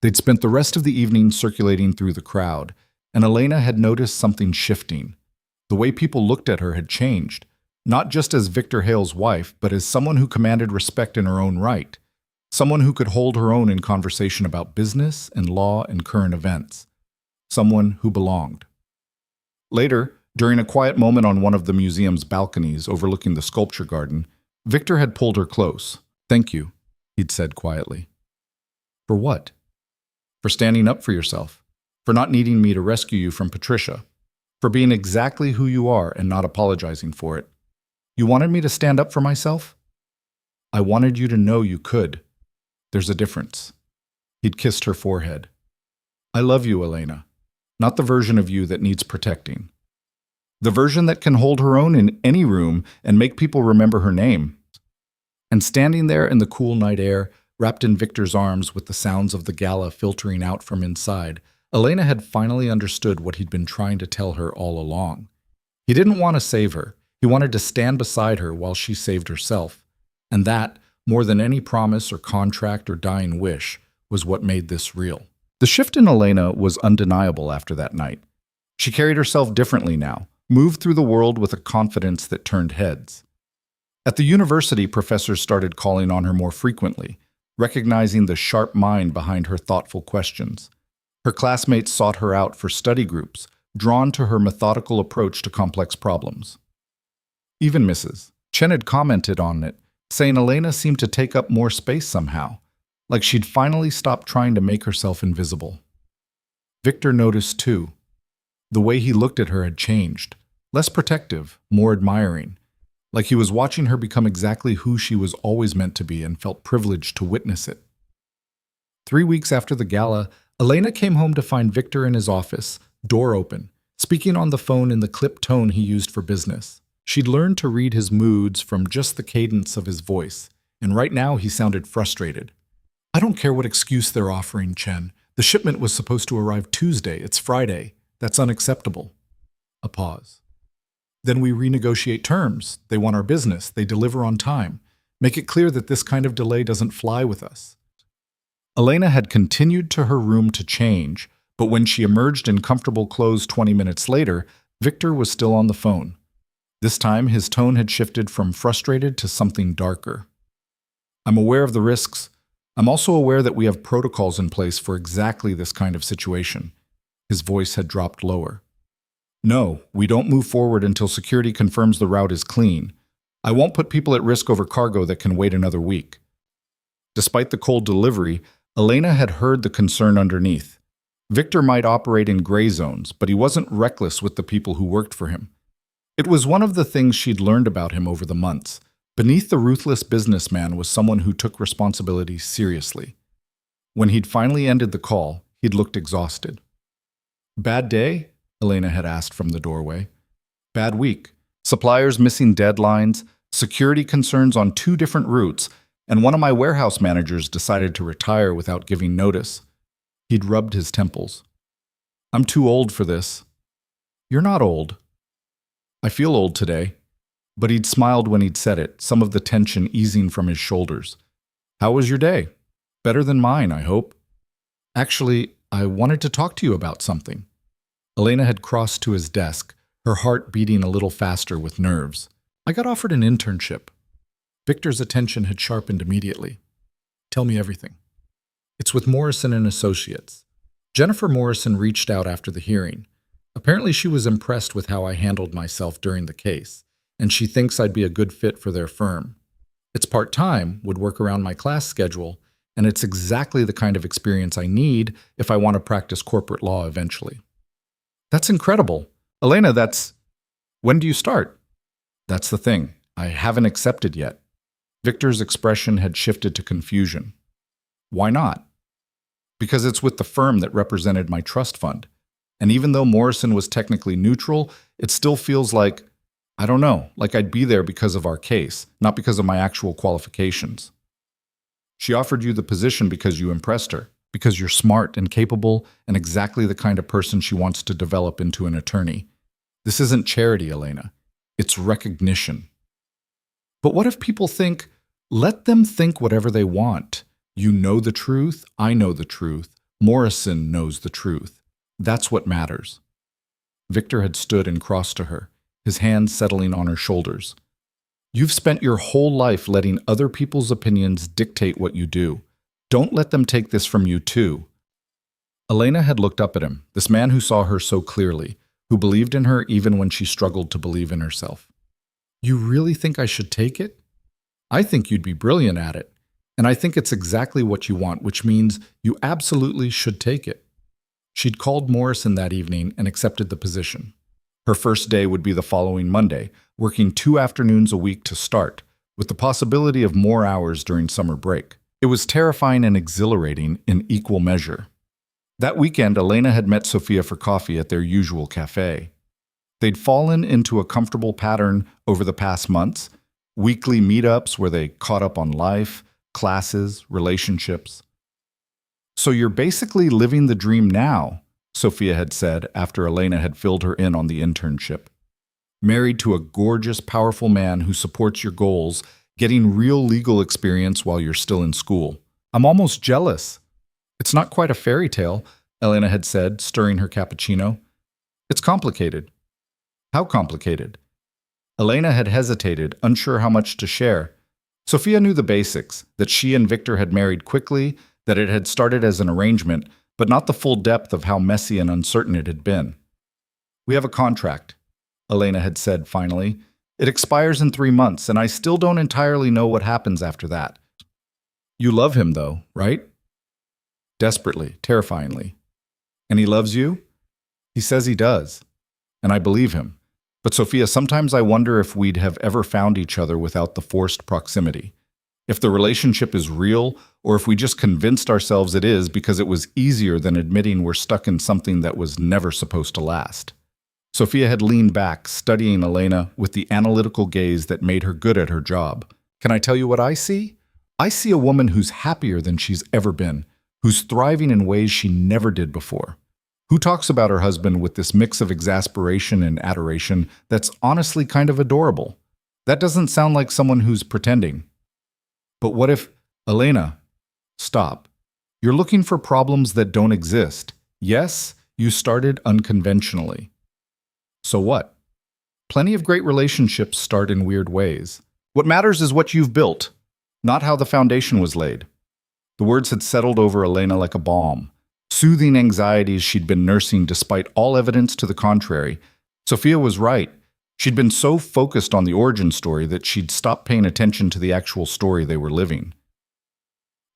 They'd spent the rest of the evening circulating through the crowd, and Elena had noticed something shifting. The way people looked at her had changed, not just as Victor Hale's wife, but as someone who commanded respect in her own right, someone who could hold her own in conversation about business and law and current events, someone who belonged. Later, during a quiet moment on one of the museum's balconies overlooking the sculpture garden, Victor had pulled her close. "Thank you," he'd said quietly. "For what?" "For standing up for yourself, for not needing me to rescue you from Patricia, for being exactly who you are and not apologizing for it. You wanted me to stand up for myself? I wanted you to know you could. There's a difference." He'd kissed her forehead. "I love you, Elena. Not the version of you that needs protecting. The version that can hold her own in any room and make people remember her name." And standing there in the cool night air, wrapped in Victor's arms with the sounds of the gala filtering out from inside, Elena had finally understood what he'd been trying to tell her all along. He didn't want to save her. He wanted to stand beside her while she saved herself. And that, more than any promise or contract or dying wish, was what made this real. The shift in Elena was undeniable after that night. She carried herself differently now, moved through the world with a confidence that turned heads. At the university, professors started calling on her more frequently, recognizing the sharp mind behind her thoughtful questions. Her classmates sought her out for study groups, drawn to her methodical approach to complex problems. Even Mrs. Chen had commented on it, saying Elena seemed to take up more space somehow, like she'd finally stopped trying to make herself invisible. Victor noticed too. The way he looked at her had changed, less protective, more admiring, like he was watching her become exactly who she was always meant to be and felt privileged to witness it. 3 weeks after the gala, Elena came home to find Victor in his office, door open, speaking on the phone in the clipped tone he used for business. She'd learned to read his moods from just the cadence of his voice, and right now he sounded frustrated. "I don't care what excuse they're offering, Chen. The shipment was supposed to arrive Tuesday. It's Friday. That's unacceptable." A pause. "Then we renegotiate terms. They want our business. They deliver on time. Make it clear that this kind of delay doesn't fly with us." Elena had continued to her room to change, but when she emerged in comfortable clothes 20 minutes later, Victor was still on the phone. This time, his tone had shifted from frustrated to something darker. "I'm aware of the risks. I'm also aware that we have protocols in place for exactly this kind of situation." His voice had dropped lower. "No, we don't move forward until security confirms the route is clean. I won't put people at risk over cargo that can wait another week." Despite the cold delivery, Elena had heard the concern underneath. Victor might operate in gray zones, but he wasn't reckless with the people who worked for him. It was one of the things she'd learned about him over the months. Beneath the ruthless businessman was someone who took responsibility seriously. When he'd finally ended the call, he'd looked exhausted. "Bad day?" Elena had asked from the doorway. "Bad week. Suppliers missing deadlines, security concerns on 2 different routes, and one of my warehouse managers decided to retire without giving notice." He'd rubbed his temples. "I'm too old for this." "You're not old." "I feel old today." But he'd smiled when he'd said it, some of the tension easing from his shoulders. "How was your day?" "Better than mine, I hope." "Actually, I wanted to talk to you about something." Elena had crossed to his desk, her heart beating a little faster with nerves. "I got offered an internship." Victor's attention had sharpened immediately. "Tell me everything." "It's with Morrison and Associates. Jennifer Morrison reached out after the hearing. Apparently she was impressed with how I handled myself during the case, and she thinks I'd be a good fit for their firm. It's part-time, would work around my class schedule, and it's exactly the kind of experience I need if I want to practice corporate law eventually." "That's incredible. Elena, when do you start?" "That's the thing. I haven't accepted yet." Victor's expression had shifted to confusion. "Why not?" "Because it's with the firm that represented my trust fund. And even though Morrison was technically neutral, it still feels like, I don't know, like I'd be there because of our case, not because of my actual qualifications." "She offered you the position because you impressed her, because you're smart and capable and exactly the kind of person she wants to develop into an attorney. This isn't charity, Elena. It's recognition." "But what if people think, let them think whatever they want. You know the truth, I know the truth, Morrison knows the truth. That's what matters." Victor had stood and crossed to her, his hands settling on her shoulders. "You've spent your whole life letting other people's opinions dictate what you do. Don't let them take this from you too." Elena had looked up at him, this man who saw her so clearly, who believed in her even when she struggled to believe in herself. "You really think I should take it?" "I think you'd be brilliant at it, and I think it's exactly what you want, which means you absolutely should take it." She'd called Morrison that evening and accepted the position. Her first day would be the following Monday, working 2 afternoons a week to start, with the possibility of more hours during summer break. It was terrifying and exhilarating in equal measure. That weekend, Elena had met Sophia for coffee at their usual cafe. They'd fallen into a comfortable pattern over the past months, weekly meetups where they caught up on life, classes, relationships. "So you're basically living the dream now," Sophia had said after Elena had filled her in on the internship. Married to a gorgeous, powerful man who supports your goals, getting real legal experience while you're still in school. I'm almost jealous. It's not quite a fairy tale, Elena had said, stirring her cappuccino. It's complicated. How complicated? Elena had hesitated, unsure how much to share. Sophia knew the basics, that she and Victor had married quickly, that it had started as an arrangement, but not the full depth of how messy and uncertain it had been. We have a contract, Elena had said finally. It expires in 3 months, and I still don't entirely know what happens after that. You love him, though, right? Desperately, terrifyingly. And he loves you? He says he does. And I believe him. But Sophia, sometimes I wonder if we'd have ever found each other without the forced proximity. If the relationship is real, or if we just convinced ourselves it is because it was easier than admitting we're stuck in something that was never supposed to last. Sophia had leaned back, studying Elena with the analytical gaze that made her good at her job. Can I tell you what I see? I see a woman who's happier than she's ever been, who's thriving in ways she never did before, who talks about her husband with this mix of exasperation and adoration that's honestly kind of adorable. That doesn't sound like someone who's pretending. But what if, Elena, stop. You're looking for problems that don't exist. Yes, you started unconventionally. So what? Plenty of great relationships start in weird ways. What matters is what you've built, not how the foundation was laid. The words had settled over Elena like a balm, soothing anxieties she'd been nursing despite all evidence to the contrary. Sophia was right. She'd been so focused on the origin story that she'd stopped paying attention to the actual story they were living.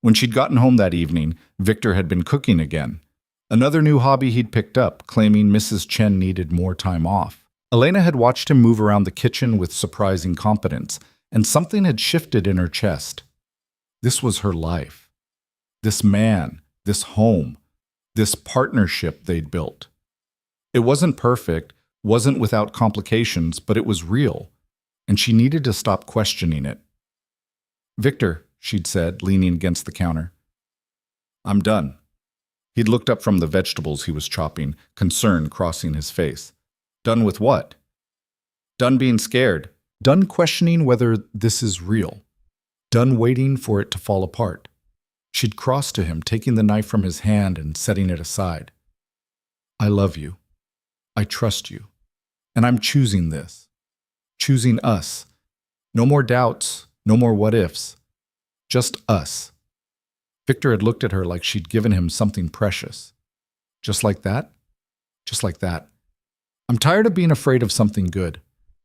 When she'd gotten home that evening, Victor had been cooking again. Another new hobby he'd picked up, claiming Mrs. Chen needed more time off. Elena had watched him move around the kitchen with surprising competence, and something had shifted in her chest. This was her life. This man, this home, this partnership they'd built. It wasn't perfect, wasn't without complications, but it was real, and she needed to stop questioning it. Victor, she'd said, leaning against the counter. I'm done. He'd looked up from the vegetables he was chopping, concern crossing his face. Done with what? Done being scared. Done questioning whether this is real. Done waiting for it to fall apart. She'd crossed to him, taking the knife from his hand and setting it aside. I love you. I trust you. And I'm choosing this. Choosing us. No more doubts, no more what-ifs. Just us. Victor had looked at her like she'd given him something precious. Just like that? Just like that. I'm tired of being afraid of something good.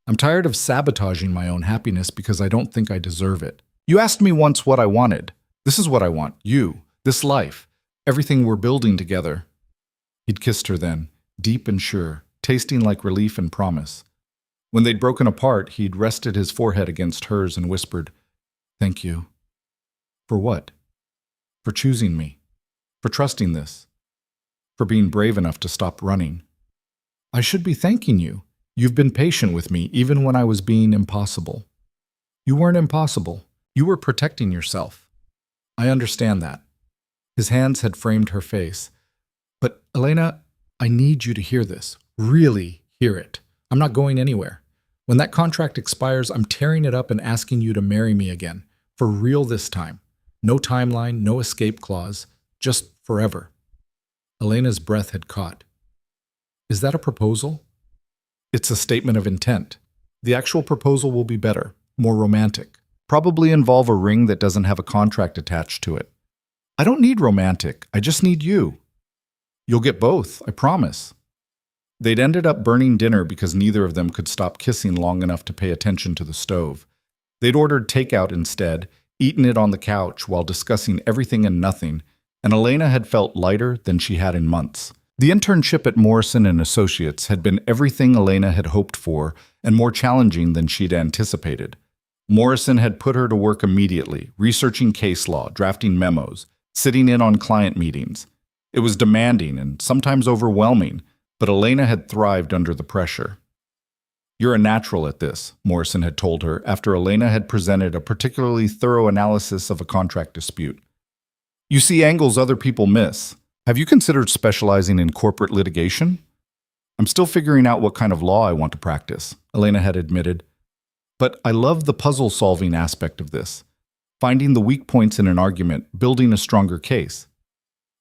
I'm tired of sabotaging my own happiness because I don't think I deserve it. You asked me once what I wanted. This is what I want. You. This life. Everything we're building together. He'd kissed her then, deep and sure, tasting like relief and promise. When they'd broken apart, he'd rested his forehead against hers and whispered, Thank you. For what? For choosing me. For trusting this. For being brave enough to stop running. I should be thanking you. You've been patient with me even when I was being impossible. You weren't impossible. You were protecting yourself. I understand that. His hands had framed her face. But, Elena, I need you to hear this. Really hear it. I'm not going anywhere. When that contract expires, I'm tearing it up and asking you to marry me again. For real this time. No timeline, no escape clause. Just forever. Elena's breath had caught. Is that a proposal? It's a statement of intent. The actual proposal will be better, more romantic. Probably involve a ring that doesn't have a contract attached to it. I don't need romantic. I just need you. You'll get both, I promise. They'd ended up burning dinner because neither of them could stop kissing long enough to pay attention to the stove. They'd ordered takeout instead, eaten it on the couch while discussing everything and nothing, and Elena had felt lighter than she had in months. The internship at Morrison & Associates had been everything Elena had hoped for and more challenging than she'd anticipated. Morrison had put her to work immediately, researching case law, drafting memos, sitting in on client meetings. It was demanding and sometimes overwhelming, but Elena had thrived under the pressure. You're a natural at this, Morrison had told her after Elena had presented a particularly thorough analysis of a contract dispute. You see angles other people miss. Have you considered specializing in corporate litigation? I'm still figuring out what kind of law I want to practice, Elena had admitted. But I love the puzzle-solving aspect of this. Finding the weak points in an argument, building a stronger case.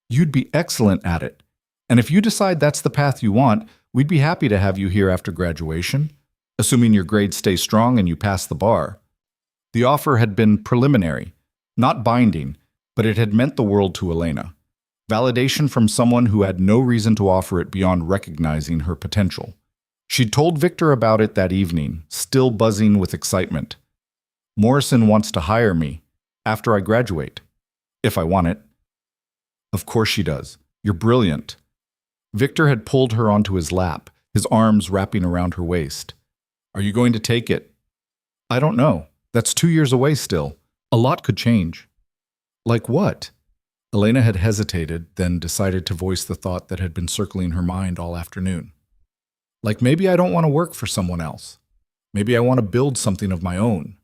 You'd be excellent at it. And if you decide that's the path you want, we'd be happy to have you here after graduation, assuming your grades stay strong and you pass the bar. The offer had been preliminary, not binding, but it had meant the world to Elena. Validation from someone who had no reason to offer it beyond recognizing her potential. She'd told Victor about it that evening, still buzzing with excitement. Morrison wants to hire me after I graduate, if I want it. Of course she does. You're brilliant. Victor had pulled her onto his lap, his arms wrapping around her waist. Are you going to take it? I don't know. That's 2 years away still. A lot could change. Like what? Elena had hesitated, then decided to voice the thought that had been circling her mind all afternoon. Like maybe I don't want to work for someone else. Maybe I want to build something of my own.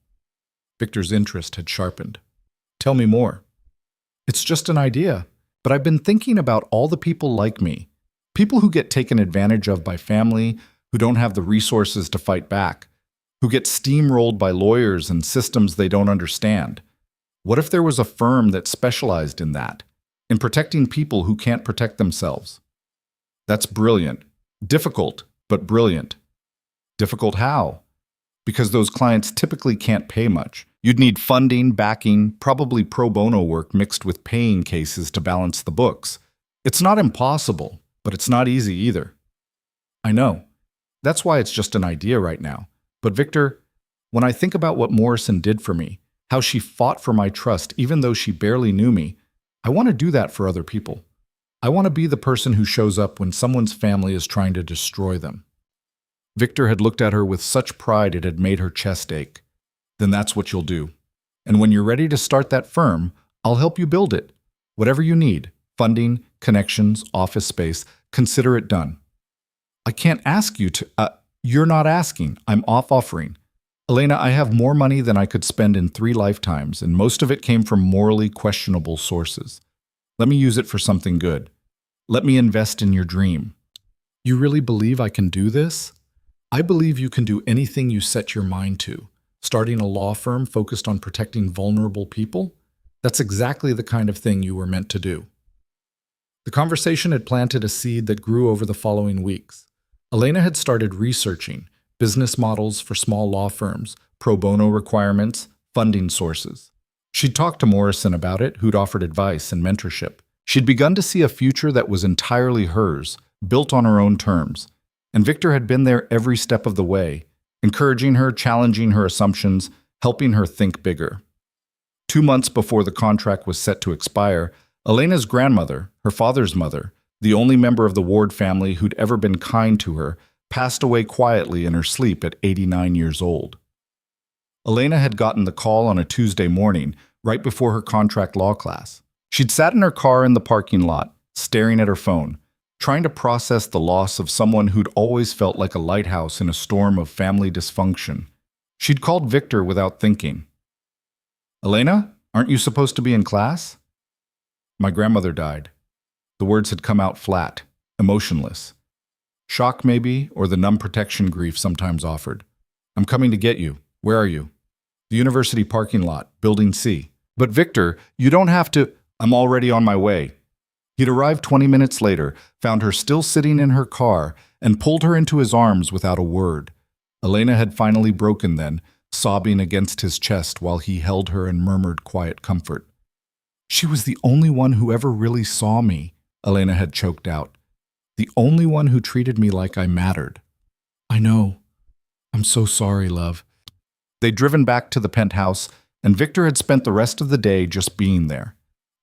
Victor's interest had sharpened. Tell me more. It's just an idea, but I've been thinking about all the people like me. People who get taken advantage of by family, who don't have the resources to fight back, who get steamrolled by lawyers and systems they don't understand. What if there was a firm that specialized in that, in protecting people who can't protect themselves? That's brilliant. Difficult, but brilliant. Difficult how? Because those clients typically can't pay much. You'd need funding, backing, probably pro bono work mixed with paying cases to balance the books. It's not impossible, but it's not easy either. I know. That's why it's just an idea right now. But Victor, when I think about what Morrison did for me, how she fought for my trust even though she barely knew me, I want to do that for other people. I want to be the person who shows up when someone's family is trying to destroy them. Victor had looked at her with such pride it had made her chest ache. Then that's what you'll do. And when you're ready to start that firm, I'll help you build it. Whatever you need, funding, connections, office space, consider it done. I can't ask you to... You're not asking. I'm offering. Elena, I have more money than I could spend in 3 lifetimes, and most of it came from morally questionable sources. Let me use it for something good. Let me invest in your dream. You really believe I can do this? I believe you can do anything you set your mind to. Starting a law firm focused on protecting vulnerable people? That's exactly the kind of thing you were meant to do. The conversation had planted a seed that grew over the following weeks. Elena had started researching business models for small law firms, pro bono requirements, funding sources. She'd talked to Morrison about it, who'd offered advice and mentorship. She'd begun to see a future that was entirely hers, built on her own terms. And Victor had been there every step of the way, encouraging her, challenging her assumptions, helping her think bigger. 2 months before the contract was set to expire, Elena's grandmother, her father's mother, the only member of the Ward family who'd ever been kind to her, passed away quietly in her sleep at 89 years old. Elena had gotten the call on a Tuesday morning, right before her contract law class. She'd sat in her car in the parking lot, staring at her phone, trying to process the loss of someone who'd always felt like a lighthouse in a storm of family dysfunction. She'd called Victor without thinking. Elena, aren't you supposed to be in class? My grandmother died. The words had come out flat, emotionless. Shock maybe, or the numb protection grief sometimes offered. I'm coming to get you. Where are you? The university parking lot, building C. But Victor, you don't have to... I'm already on my way. He'd arrived 20 minutes later, found her still sitting in her car, and pulled her into his arms without a word. Elena had finally broken then, sobbing against his chest while he held her and murmured quiet comfort. She was the only one who ever really saw me, Elena had choked out. The only one who treated me like I mattered. I know. I'm so sorry, love. They'd driven back to the penthouse, and Victor had spent the rest of the day just being there.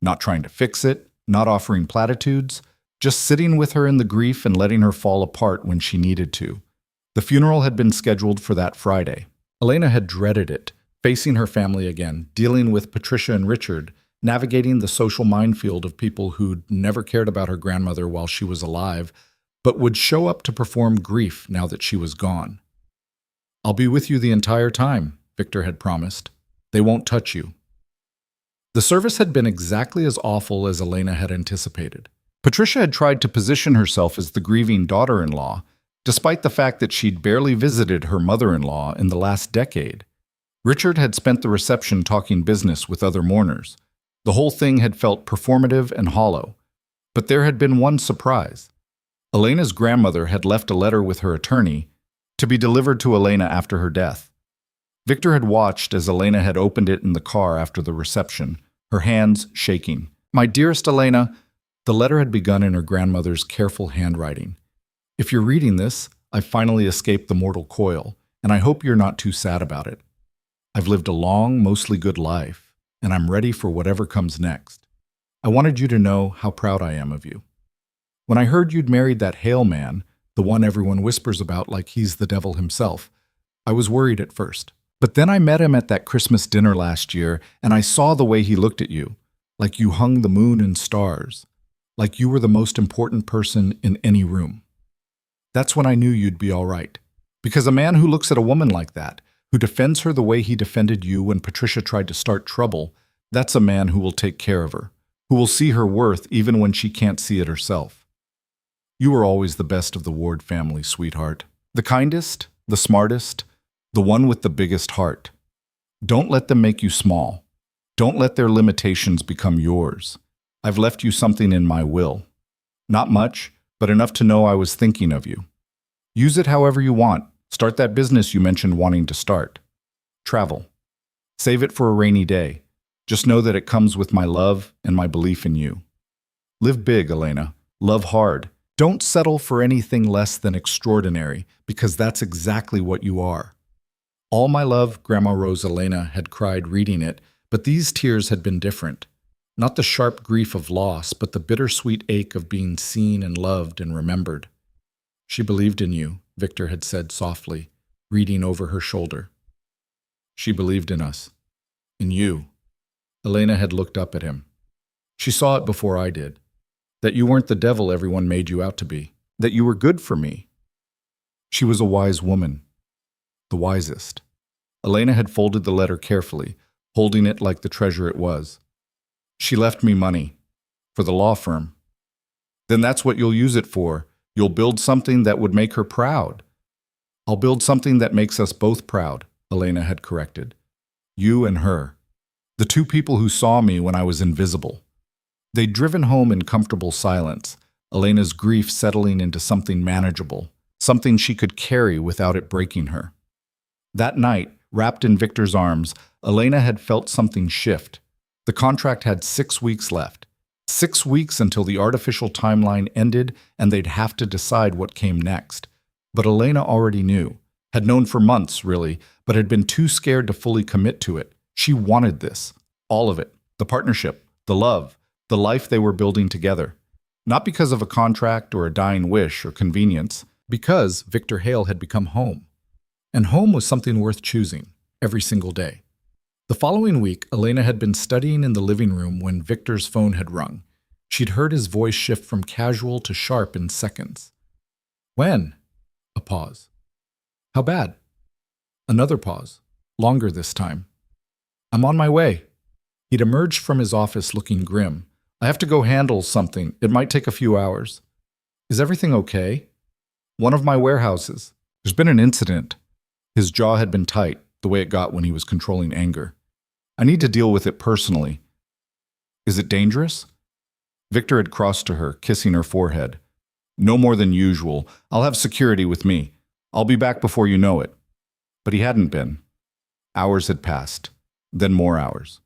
Not trying to fix it, not offering platitudes, just sitting with her in the grief and letting her fall apart when she needed to. The funeral had been scheduled for that Friday. Elena had dreaded it, facing her family again, dealing with Patricia and Richard, navigating the social minefield of people who'd never cared about her grandmother while she was alive, but would show up to perform grief now that she was gone. I'll be with you the entire time, Victor had promised. They won't touch you. The service had been exactly as awful as Elena had anticipated. Patricia had tried to position herself as the grieving daughter-in-law, despite the fact that she'd barely visited her mother-in-law in the last decade. Richard had spent the reception talking business with other mourners. The whole thing had felt performative and hollow. But there had been one surprise. Elena's grandmother had left a letter with her attorney to be delivered to Elena after her death. Victor had watched as Elena had opened it in the car after the reception, her hands shaking. "My dearest Elena," the letter had begun in her grandmother's careful handwriting. "If you're reading this, I've finally escaped the mortal coil, and I hope you're not too sad about it. I've lived a long, mostly good life, and I'm ready for whatever comes next. I wanted you to know how proud I am of you. When I heard you'd married that Hale man, the one everyone whispers about like he's the devil himself, I was worried at first. But then I met him at that Christmas dinner last year, and I saw the way he looked at you, like you hung the moon and stars, like you were the most important person in any room. That's when I knew you'd be all right. Because a man who looks at a woman like that, who defends her the way he defended you when Patricia tried to start trouble, that's a man who will take care of her, who will see her worth even when she can't see it herself. You were always the best of the Ward family, sweetheart. The kindest, the smartest, the one with the biggest heart. Don't let them make you small. Don't let their limitations become yours. I've left you something in my will. Not much, but enough to know I was thinking of you. Use it however you want. Start that business you mentioned wanting to start. Travel. Save it for a rainy day. Just know that it comes with my love and my belief in you. Live big, Elena. Love hard. Don't settle for anything less than extraordinary, because that's exactly what you are. All my love, Grandma Rose Elena had cried reading it, but these tears had been different. Not the sharp grief of loss, but the bittersweet ache of being seen and loved and remembered. She believed in you, Victor had said softly, reading over her shoulder. She believed in us. In you. Elena had looked up at him. She saw it before I did. That you weren't the devil everyone made you out to be. That you were good for me. She was a wise woman. The wisest. Elena had folded the letter carefully, holding it like the treasure it was. She left me money. For the law firm. Then that's what you'll use it for. You'll build something that would make her proud. I'll build something that makes us both proud, Elena had corrected. You and her. The two people who saw me when I was invisible. They'd driven home in comfortable silence, Elena's grief settling into something manageable, something she could carry without it breaking her. That night, wrapped in Victor's arms, Elena had felt something shift. The contract had 6 weeks left. 6 weeks until the artificial timeline ended and they'd have to decide what came next. But Elena already knew, had known for months, really, but had been too scared to fully commit to it. She wanted this. All of it. The partnership, the love, the life they were building together. Not because of a contract or a dying wish or convenience, because Victor Hale had become home. And home was something worth choosing, every single day. The following week, Elena had been studying in the living room when Victor's phone had rung. She'd heard his voice shift from casual to sharp in seconds. When? A pause. How bad? Another pause. Longer this time. I'm on my way. He'd emerged from his office looking grim. I have to go handle something. It might take a few hours. Is everything okay? One of my warehouses. There's been an incident. His jaw had been tight, the way it got when he was controlling anger. I need to deal with it personally. Is it dangerous? Victor had crossed to her, kissing her forehead. No more than usual. I'll have security with me. I'll be back before you know it. But he hadn't been. Hours had passed. Then more hours.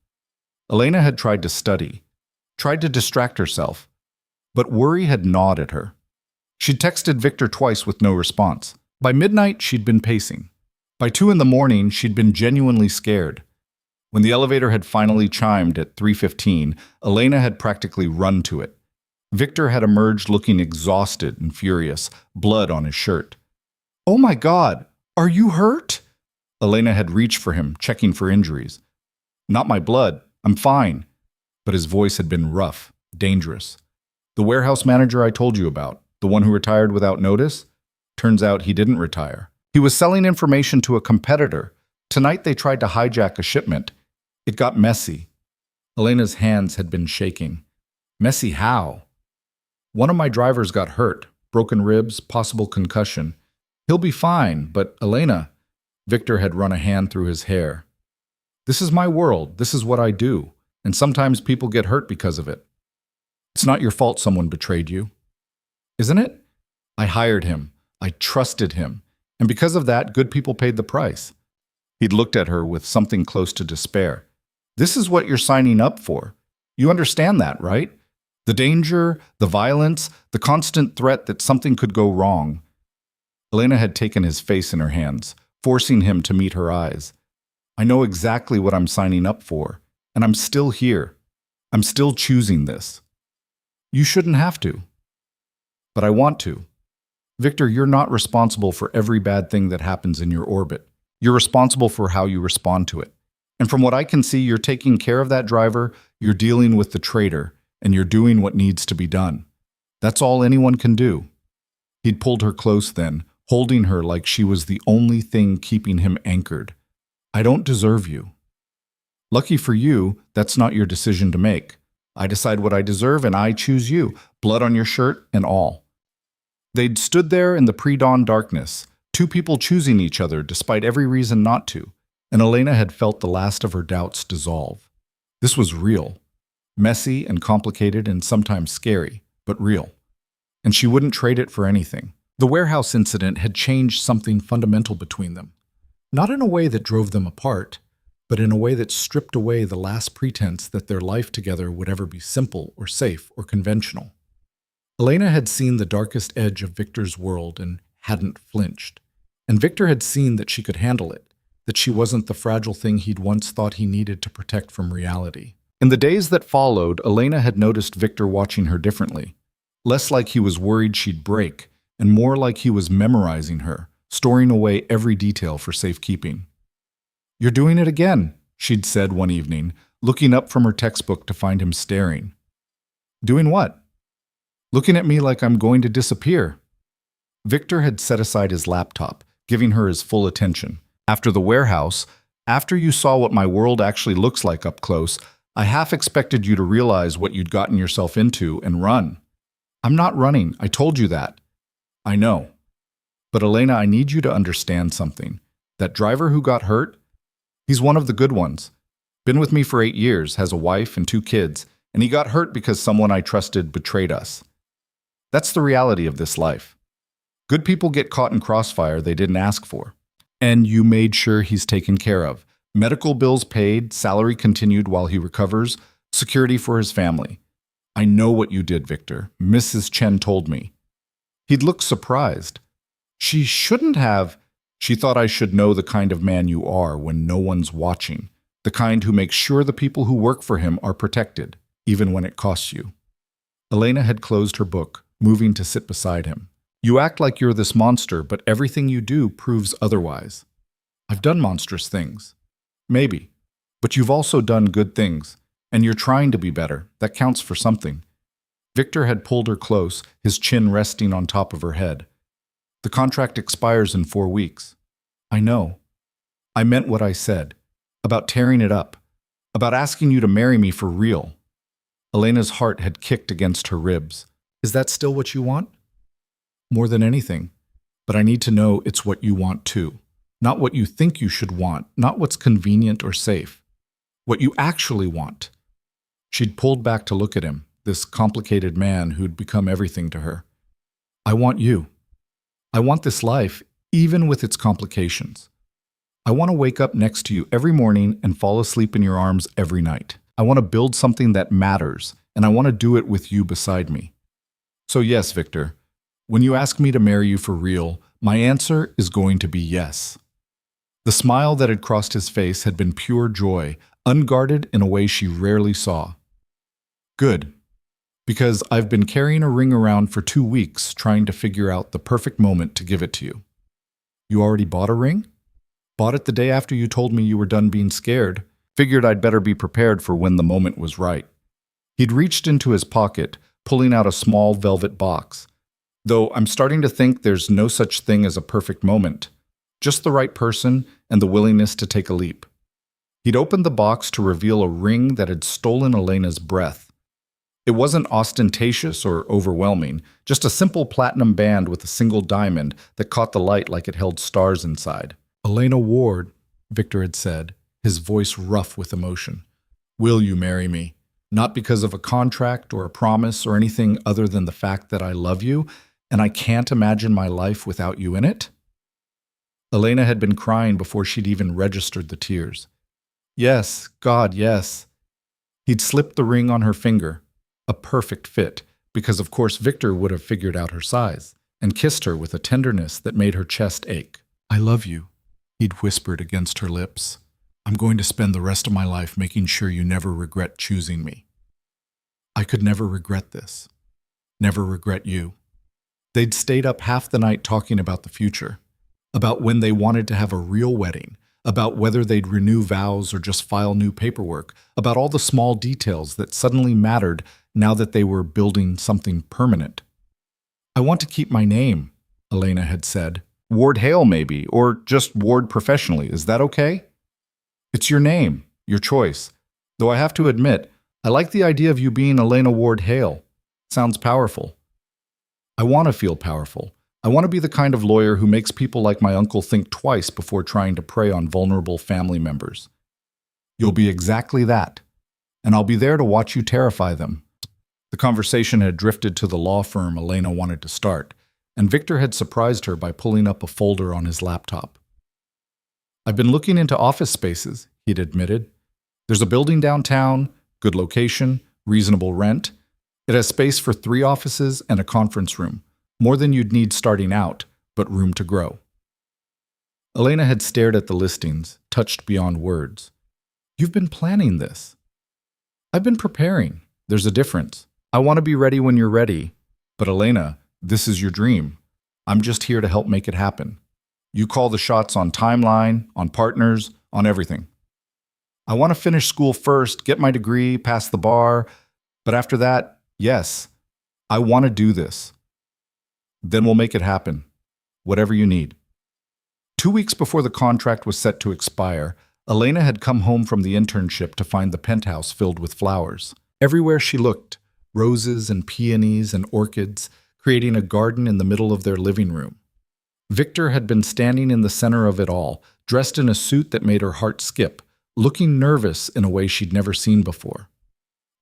Elena had tried to study, tried to distract herself, but worry had gnawed at her. She'd texted Victor twice with no response. By midnight, she'd been pacing. By 2 a.m, she'd been genuinely scared. When the elevator had finally chimed at 3:15, Elena had practically run to it. Victor had emerged looking exhausted and furious, blood on his shirt. Oh my God, are you hurt? Elena had reached for him, checking for injuries. Not my blood, I'm fine. But his voice had been rough, dangerous. The warehouse manager I told you about, the one who retired without notice? Turns out he didn't retire. He was selling information to a competitor. Tonight they tried to hijack a shipment. It got messy. Elena's hands had been shaking. Messy how? One of my drivers got hurt, broken ribs, possible concussion. He'll be fine, but Elena, Victor had run a hand through his hair. This is my world, this is what I do, and sometimes people get hurt because of it. It's not your fault someone betrayed you. Isn't it? I hired him, I trusted him, and because of that, good people paid the price. He'd looked at her with something close to despair. This is what you're signing up for. You understand that, right? The danger, the violence, the constant threat that something could go wrong. Elena had taken his face in her hands, forcing him to meet her eyes. I know exactly what I'm signing up for, and I'm still here. I'm still choosing this. You shouldn't have to. But I want to. Victor, you're not responsible for every bad thing that happens in your orbit. You're responsible for how you respond to it. And from what I can see, you're taking care of that driver, you're dealing with the traitor, and you're doing what needs to be done. That's all anyone can do. He'd pulled her close then, holding her like she was the only thing keeping him anchored. I don't deserve you. Lucky for you, that's not your decision to make. I decide what I deserve and I choose you, blood on your shirt and all. They'd stood there in the pre-dawn darkness, two people choosing each other despite every reason not to, and Elena had felt the last of her doubts dissolve. This was real. Messy and complicated and sometimes scary, but real. And she wouldn't trade it for anything. The warehouse incident had changed something fundamental between them. Not in a way that drove them apart, but in a way that stripped away the last pretense that their life together would ever be simple or safe or conventional. Elena had seen the darkest edge of Victor's world and hadn't flinched. And Victor had seen that she could handle it, that she wasn't the fragile thing he'd once thought he needed to protect from reality. In the days that followed, Elena had noticed Victor watching her differently. Less like he was worried she'd break, and more like he was memorizing her, storing away every detail for safekeeping. You're doing it again, she'd said one evening, looking up from her textbook to find him staring. Doing what? Looking at me like I'm going to disappear. Victor had set aside his laptop, giving her his full attention. After the warehouse, after you saw what my world actually looks like up close, I half expected you to realize what you'd gotten yourself into and run. I'm not running, I told you that. I know. But Elena, I need you to understand something. That driver who got hurt, he's one of the good ones. Been with me for 8 years, has a wife and 2 kids, and he got hurt because someone I trusted betrayed us. That's the reality of this life. Good people get caught in crossfire they didn't ask for. And you made sure he's taken care of. Medical bills paid, salary continued while he recovers, security for his family. I know what you did, Victor. Mrs. Chen told me. He'd looked surprised. She shouldn't have. She thought I should know the kind of man you are when no one's watching, the kind who makes sure the people who work for him are protected, even when it costs you. Elena had closed her book, moving to sit beside him. You act like you're this monster, but everything you do proves otherwise. I've done monstrous things. Maybe. But you've also done good things, and you're trying to be better. That counts for something. Victor had pulled her close, his chin resting on top of her head. The contract expires in 4 weeks. I know. I meant what I said. About tearing it up. About asking you to marry me for real. Elena's heart had kicked against her ribs. Is that still what you want? More than anything. But I need to know it's what you want too. Not what you think you should want, not what's convenient or safe. What you actually want. She'd pulled back to look at him, this complicated man who'd become everything to her. I want you. I want this life, even with its complications. I want to wake up next to you every morning and fall asleep in your arms every night. I want to build something that matters, and I want to do it with you beside me. So yes, Victor, when you ask me to marry you for real, my answer is going to be yes. The smile that had crossed his face had been pure joy, unguarded in a way she rarely saw. Good. Because I've been carrying a ring around for 2 weeks trying to figure out the perfect moment to give it to you. You already bought a ring? Bought it the day after you told me you were done being scared. Figured I'd better be prepared for when the moment was right. He'd reached into his pocket, pulling out a small velvet box. Though I'm starting to think there's no such thing as a perfect moment. Just the right person and the willingness to take a leap. He'd opened the box to reveal a ring that had stolen Elena's breath. It wasn't ostentatious or overwhelming, just a simple platinum band with a single diamond that caught the light like it held stars inside. Elena Ward, Victor had said, his voice rough with emotion. Will you marry me? Not because of a contract or a promise or anything other than the fact that I love you, and I can't imagine my life without you in it? Elena had been crying before she'd even registered the tears. Yes, God, yes. He'd slipped the ring on her finger, a perfect fit, because of course Victor would have figured out her size, and kissed her with a tenderness that made her chest ache. I love you, he'd whispered against her lips. I'm going to spend the rest of my life making sure you never regret choosing me. I could never regret this. Never regret you. They'd stayed up half the night talking about the future, about when they wanted to have a real wedding, about whether they'd renew vows or just file new paperwork, about all the small details that suddenly mattered now that they were building something permanent. I want to keep my name, Elena had said. Ward Hale, maybe, or just Ward professionally. Is that okay? It's your name, your choice. Though I have to admit, I like the idea of you being Elena Ward Hale. Sounds powerful. I want to feel powerful. I want to be the kind of lawyer who makes people like my uncle think twice before trying to prey on vulnerable family members. You'll be exactly that, and I'll be there to watch you terrify them. The conversation had drifted to the law firm Elena wanted to start, and Victor had surprised her by pulling up a folder on his laptop. I've been looking into office spaces, he'd admitted. There's a building downtown, good location, reasonable rent. It has space for 3 offices and a conference room, more than you'd need starting out, but room to grow. Elena had stared at the listings, touched beyond words. You've been planning this. I've been preparing. There's a difference. I want to be ready when you're ready. But Elena, this is your dream. I'm just here to help make it happen. You call the shots on timeline, on partners, on everything. I want to finish school first, get my degree, pass the bar, but after that, yes, I want to do this. Then we'll make it happen, whatever you need. 2 weeks before the contract was set to expire, Elena had come home from the internship to find the penthouse filled with flowers. Everywhere she looked, roses and peonies and orchids, creating a garden in the middle of their living room. Victor had been standing in the center of it all, dressed in a suit that made her heart skip, looking nervous in a way she'd never seen before.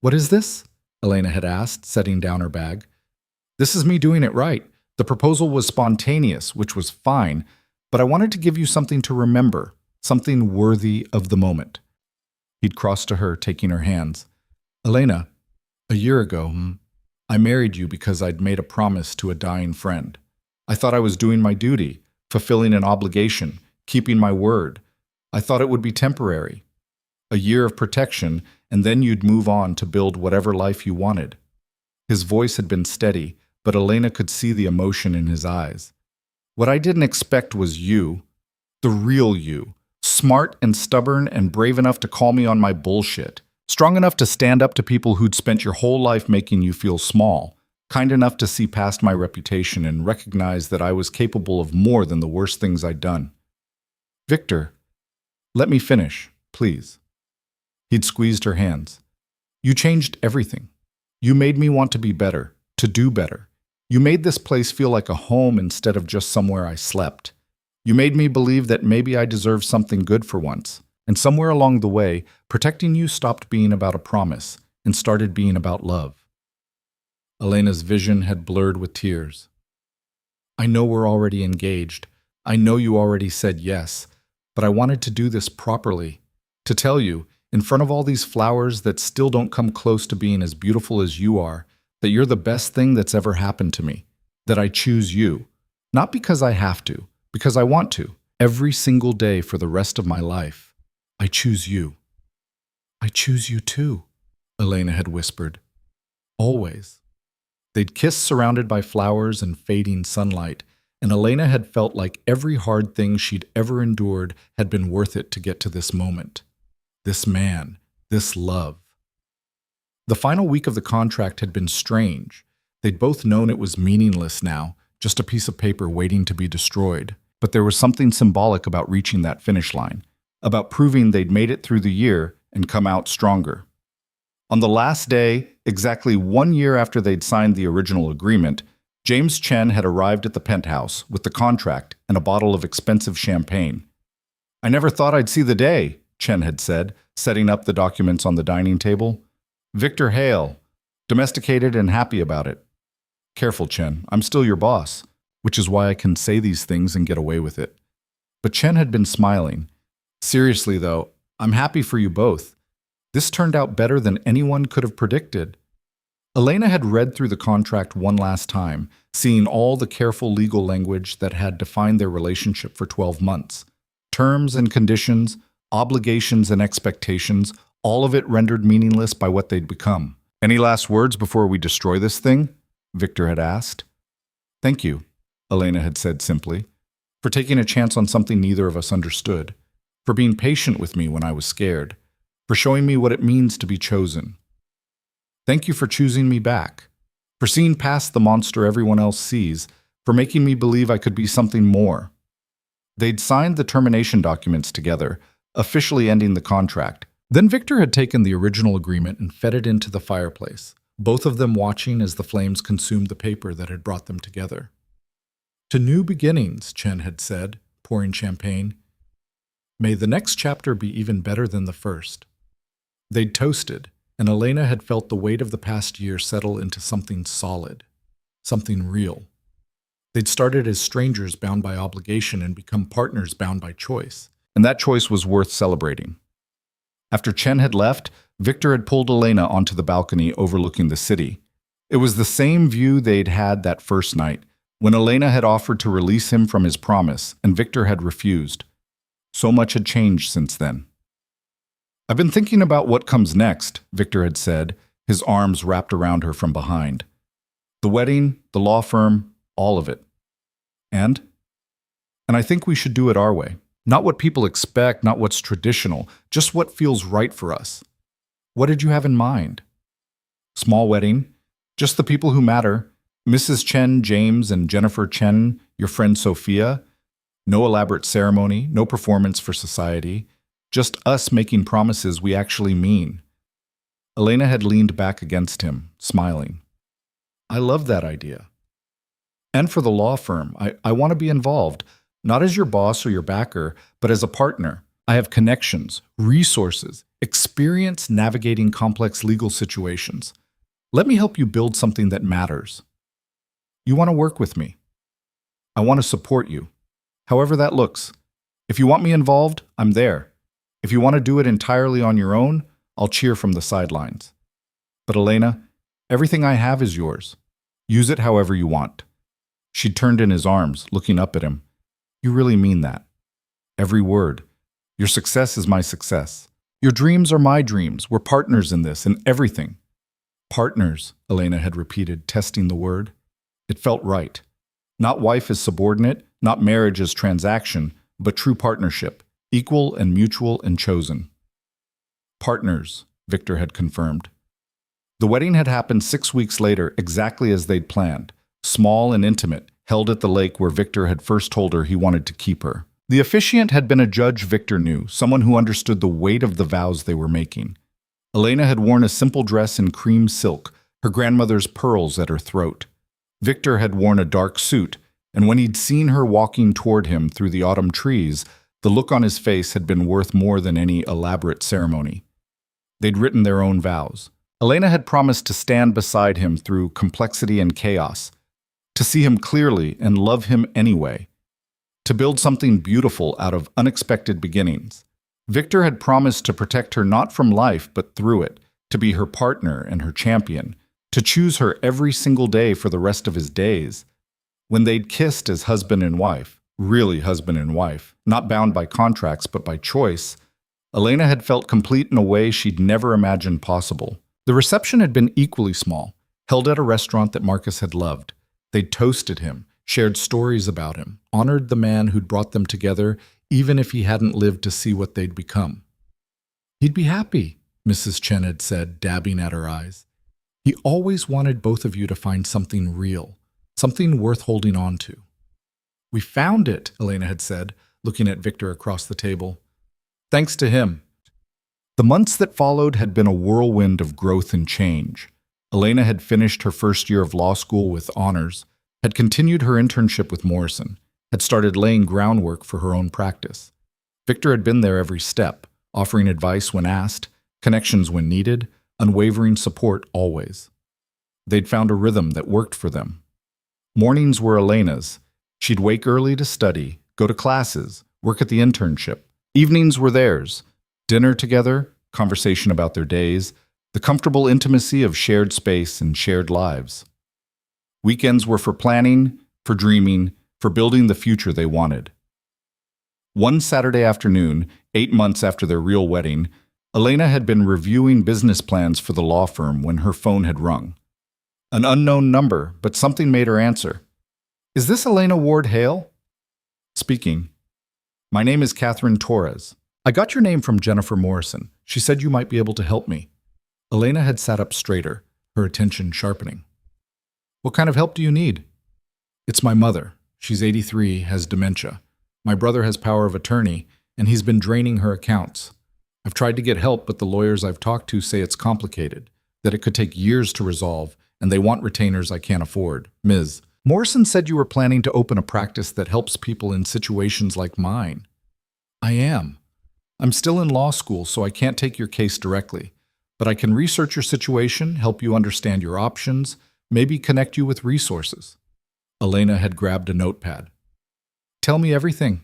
What is this? Elena had asked, setting down her bag. This is me doing it right. The proposal was spontaneous, which was fine, but I wanted to give you something to remember, something worthy of the moment. He'd crossed to her, taking her hands. Elena, a year ago, I married you because I'd made a promise to a dying friend. I thought I was doing my duty, fulfilling an obligation, keeping my word. I thought it would be temporary. A year of protection, and then you'd move on to build whatever life you wanted. His voice had been steady, but Elena could see the emotion in his eyes. What I didn't expect was you, the real you, smart and stubborn and brave enough to call me on my bullshit, strong enough to stand up to people who'd spent your whole life making you feel small, kind enough to see past my reputation and recognize that I was capable of more than the worst things I'd done. Victor, let me finish, please. He'd squeezed her hands. You changed everything. You made me want to be better, to do better. You made this place feel like a home instead of just somewhere I slept. You made me believe that maybe I deserved something good for once. And somewhere along the way, protecting you stopped being about a promise and started being about love. Elena's vision had blurred with tears. I know we're already engaged. I know you already said yes, but I wanted to do this properly. To tell you, in front of all these flowers that still don't come close to being as beautiful as you are, that you're the best thing that's ever happened to me, that I choose you, not because I have to, because I want to, every single day for the rest of my life. I choose you. I choose you too, Elena had whispered. Always. They'd kissed surrounded by flowers and fading sunlight, and Elena had felt like every hard thing she'd ever endured had been worth it to get to this moment. This man, this love. The final week of the contract had been strange. They'd both known it was meaningless now, just a piece of paper waiting to be destroyed. But there was something symbolic about reaching that finish line, about proving they'd made it through the year and come out stronger. On the last day, Exactly 1 year after they'd signed the original agreement, James Chen had arrived at the penthouse with the contract and a bottle of expensive champagne. "I never thought I'd see the day," Chen had said, setting up the documents on the dining table. "Victor Hale, domesticated and happy about it." "Careful, Chen. I'm still your boss, which is why I can say these things and get away with it." But Chen had been smiling. "Seriously, though, I'm happy for you both. This turned out better than anyone could have predicted." Elena had read through the contract one last time, seeing all the careful legal language that had defined their relationship for 12 months. Terms and conditions, obligations and expectations, all of it rendered meaningless by what they'd become. "Any last words before we destroy this thing?" Victor had asked. "Thank you," Elena had said simply, "for taking a chance on something neither of us understood, for being patient with me when I was scared, for showing me what it means to be chosen. Thank you for choosing me back, for seeing past the monster everyone else sees, for making me believe I could be something more." They'd signed the termination documents together, officially ending the contract. Then Victor had taken the original agreement and fed it into the fireplace, both of them watching as the flames consumed the paper that had brought them together. "To new beginnings," Chen had said, pouring champagne. "May the next chapter be even better than the first." They'd toasted, and Elena had felt the weight of the past year settle into something solid, something real. They'd started as strangers bound by obligation and become partners bound by choice. And that choice was worth celebrating. After Chen had left, Victor had pulled Elena onto the balcony overlooking the city. It was the same view they'd had that first night, when Elena had offered to release him from his promise and Victor had refused. So much had changed since then. "I've been thinking about what comes next," Victor had said, his arms wrapped around her from behind. "The wedding, the law firm, all of it. And I think we should do it our way. Not what people expect, not what's traditional, just what feels right for us." "What did you have in mind?" "Small wedding, just the people who matter. Mrs. Chen, James, and Jennifer Chen, your friend Sophia. No elaborate ceremony, no performance for society. Just us making promises we actually mean." Elena had leaned back against him, smiling. "I love that idea. And for the law firm, I want to be involved, not as your boss or your backer, but as a partner. I have connections, resources, experience navigating complex legal situations. Let me help you build something that matters. You want to work with me. I want to support you, however that looks. If you want me involved, I'm there. If you want to do it entirely on your own, I'll cheer from the sidelines. But Elena, everything I have is yours. Use it however you want." She turned in his arms, looking up at him. "You really mean that? Every word. Your success is my success. Your dreams are my dreams. We're partners in this, in everything." "Partners," Elena had repeated, testing the word. It felt right. Not wife as subordinate, not marriage as transaction, but true partnership, equal and mutual and chosen. "Partners," Victor had confirmed. The wedding had happened 6 weeks later, exactly as they'd planned. Small and intimate, held at the lake where Victor had first told her he wanted to keep her. The officiant had been a judge Victor knew, someone who understood the weight of the vows they were making. Elena had worn a simple dress in cream silk, her grandmother's pearls at her throat. Victor had worn a dark suit, and when he'd seen her walking toward him through the autumn trees, the look on his face had been worth more than any elaborate ceremony. They'd written their own vows. Elena had promised to stand beside him through complexity and chaos, to see him clearly and love him anyway, to build something beautiful out of unexpected beginnings. Victor had promised to protect her not from life but through it, to be her partner and her champion, to choose her every single day for the rest of his days. When they'd kissed as husband and wife, really husband and wife, not bound by contracts but by choice, Elena had felt complete in a way she'd never imagined possible. The reception had been equally small, held at a restaurant that Marcus had loved. They'd toasted him, shared stories about him, honored the man who'd brought them together, even if he hadn't lived to see what they'd become. "He'd be happy," Mrs. Chen had said, dabbing at her eyes. "He always wanted both of you to find something real, something worth holding on to." "We found it," Elena had said, looking at Victor across the table. "Thanks to him." The months that followed had been a whirlwind of growth and change. Elena had finished her first year of law school with honors, had continued her internship with Morrison, had started laying groundwork for her own practice. Victor had been there every step, offering advice when asked, connections when needed, unwavering support always. They'd found a rhythm that worked for them. Mornings were Elena's. She'd wake early to study, go to classes, work at the internship. Evenings were theirs. Dinner together, conversation about their days, the comfortable intimacy of shared space and shared lives. Weekends were for planning, for dreaming, for building the future they wanted. One Saturday afternoon, 8 months after their real wedding, Elena had been reviewing business plans for the law firm when her phone had rung. An unknown number, but something made her answer. "Is this Elena Ward Hale?" Speaking. "My name is Catherine Torres. I got your name from Jennifer Morrison. She said you might be able to help me." Elena had sat up straighter, her attention sharpening. "What kind of help do you need?" "It's my mother. She's 83, has dementia. My brother has power of attorney, and he's been draining her accounts. I've tried to get help, but the lawyers I've talked to say it's complicated, that it could take years to resolve, and they want retainers I can't afford. Ms. Morrison said you were planning to open a practice that helps people in situations like mine." "I am. I'm still in law school, so I can't take your case directly, but I can research your situation, help you understand your options, maybe connect you with resources." Elena had grabbed a notepad. "Tell me everything."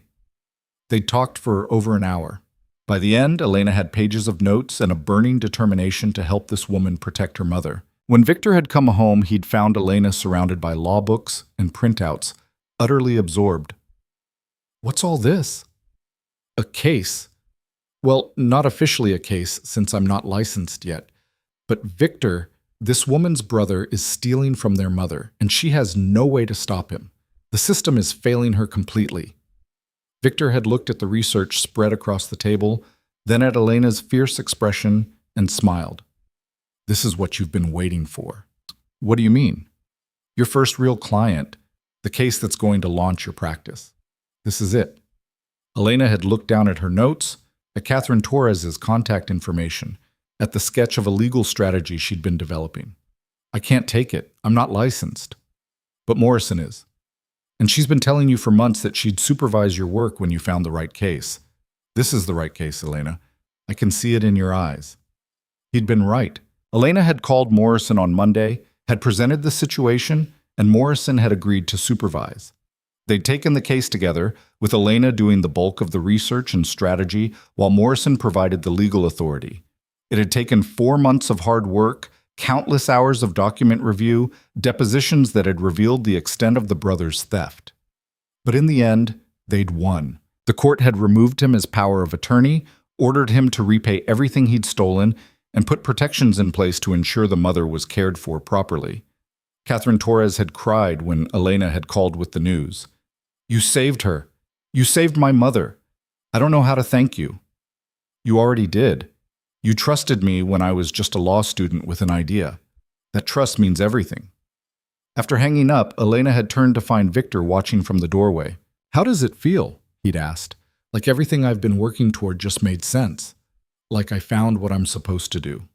They'd talked for over an hour. By the end, Elena had pages of notes and a burning determination to help this woman protect her mother. When Victor had come home, he'd found Elena surrounded by law books and printouts, utterly absorbed. "What's all this?" "A case. Well, not officially a case, since I'm not licensed yet. But Victor, this woman's brother, is stealing from their mother, and she has no way to stop him. The system is failing her completely." Victor had looked at the research spread across the table, then at Elena's fierce expression, and smiled. "This is what you've been waiting for." "What do you mean?" "Your first real client, the case that's going to launch your practice. This is it." Elena had looked down at her notes, at Catherine Torres's contact information, at the sketch of a legal strategy she'd been developing. "I can't take it. I'm not licensed." "But Morrison is. And she's been telling you for months that she'd supervise your work when you found the right case. This is the right case, Elena. I can see it in your eyes." He'd been right. Elena had called Morrison on Monday, had presented the situation, and Morrison had agreed to supervise. They'd taken the case together, with Elena doing the bulk of the research and strategy while Morrison provided the legal authority. It had taken 4 months of hard work, countless hours of document review, depositions that had revealed the extent of the brother's theft. But in the end, they'd won. The court had removed him as power of attorney, ordered him to repay everything he'd stolen, and put protections in place to ensure the mother was cared for properly. Catherine Torres had cried when Elena had called with the news. "You saved her. You saved my mother. I don't know how to thank you." "You already did. You trusted me when I was just a law student with an idea. That trust means everything." After hanging up, Elena had turned to find Victor watching from the doorway. "How does it feel?" he'd asked. "Like everything I've been working toward just made sense. Like I found what I'm supposed to do."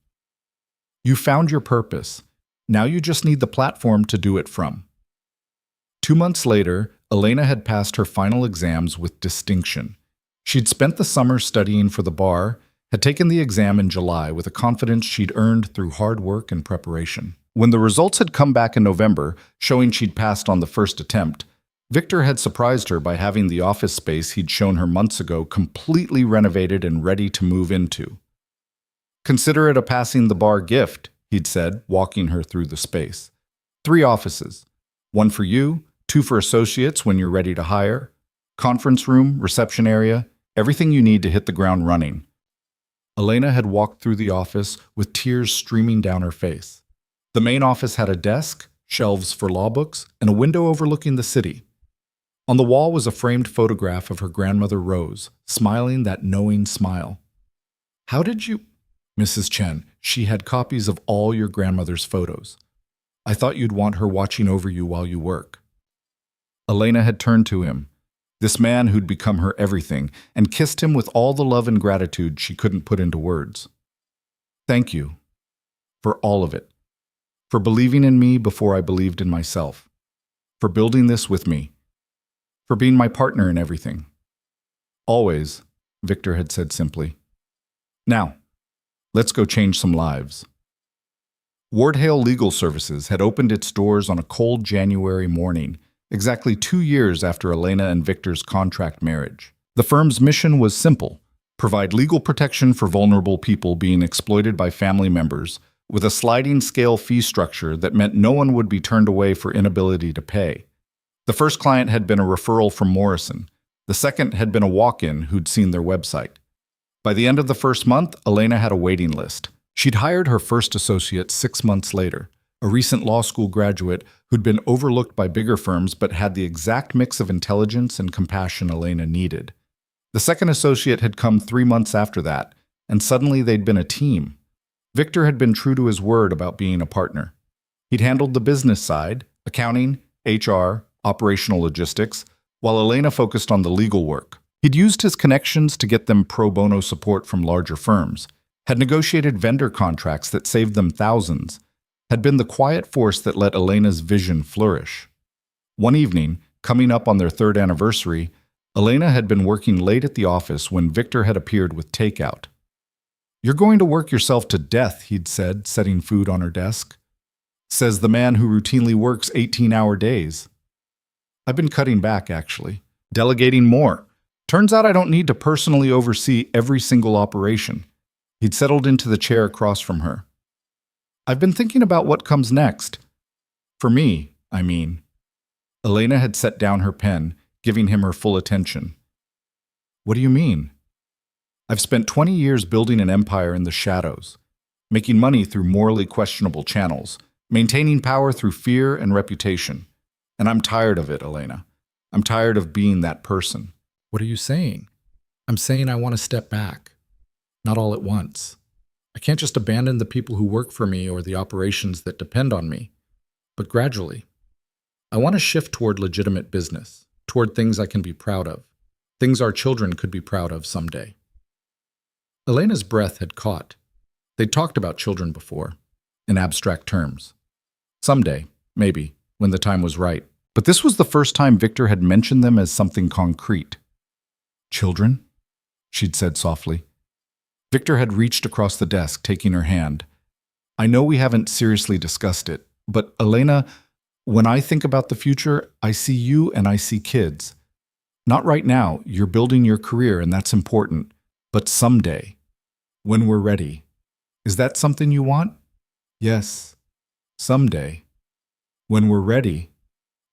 "You found your purpose. Now you just need the platform to do it from." 2 months later, Elena had passed her final exams with distinction. She'd spent the summer studying for the bar, had taken the exam in July with a confidence she'd earned through hard work and preparation. When the results had come back in November, showing she'd passed on the first attempt, Victor had surprised her by having the office space he'd shown her months ago completely renovated and ready to move into. "Consider it a passing the bar gift," he'd said, walking her through the space. 3 offices. 1 for you, 2 for associates when you're ready to hire. Conference room, reception area, everything you need to hit the ground running. Elena had walked through the office with tears streaming down her face. The main office had a desk, shelves for law books, and a window overlooking the city. On the wall was a framed photograph of her grandmother Rose, smiling that knowing smile. "How did you—" "Mrs. Chen, she had copies of all your grandmother's photos. I thought you'd want her watching over you while you work." Elena had turned to him, this man who'd become her everything, and kissed him with all the love and gratitude she couldn't put into words. "Thank you. For all of it. for believing in me before I believed in myself, for building this with me, for being my partner in everything. Always, Victor had said simply. Now, let's go change some lives. Ward Hale Legal Services had opened its doors on a cold January morning, exactly 2 years after Elena and Victor's contract marriage. The firm's mission was simple: provide legal protection for vulnerable people being exploited by family members, with a sliding scale fee structure that meant no one would be turned away for inability to pay. The first client had been a referral from Morrison. The second had been a walk-in who'd seen their website. By the end of the first month, Elena had a waiting list. She'd hired her first associate 6 months later, a recent law school graduate who'd been overlooked by bigger firms but had the exact mix of intelligence and compassion Elena needed. The second associate had come 3 months after that, and suddenly they'd been a team. Victor had been true to his word about being a partner. He'd handled the business side, accounting, HR, operational logistics, while Elena focused on the legal work. He'd used his connections to get them pro bono support from larger firms, had negotiated vendor contracts that saved them thousands, had been the quiet force that let Elena's vision flourish. One evening, coming up on their 3rd anniversary, Elena had been working late at the office when Victor had appeared with takeout. "You're going to work yourself to death," he'd said, setting food on her desk. "Says the man who routinely works 18-hour days. I've been cutting back, actually. Delegating more. Turns out I don't need to personally oversee every single operation." He'd settled into the chair across from her. "I've been thinking about what comes next. For me, I mean." Elena had set down her pen, giving him her full attention. "What do you mean?" "I've spent 20 years building an empire in the shadows, making money through morally questionable channels, maintaining power through fear and reputation. And I'm tired of it, Elena. I'm tired of being that person." What are you saying? I'm saying I want to step back. Not all at once. I can't just abandon the people who work for me or the operations that depend on me, but gradually. I want to shift toward legitimate business, toward things I can be proud of, things our children could be proud of someday. Elena's breath had caught. They'd talked about children before, in abstract terms. Someday, maybe, when the time was right. But this was the first time Victor had mentioned them as something concrete. "Children?" she'd said softly. Victor had reached across the desk, taking her hand. "I know we haven't seriously discussed it, but Elena, when I think about the future, I see you and I see kids. Not right now, you're building your career and that's important, but someday, when we're ready. Is that something you want?" "Yes, someday. When we're ready."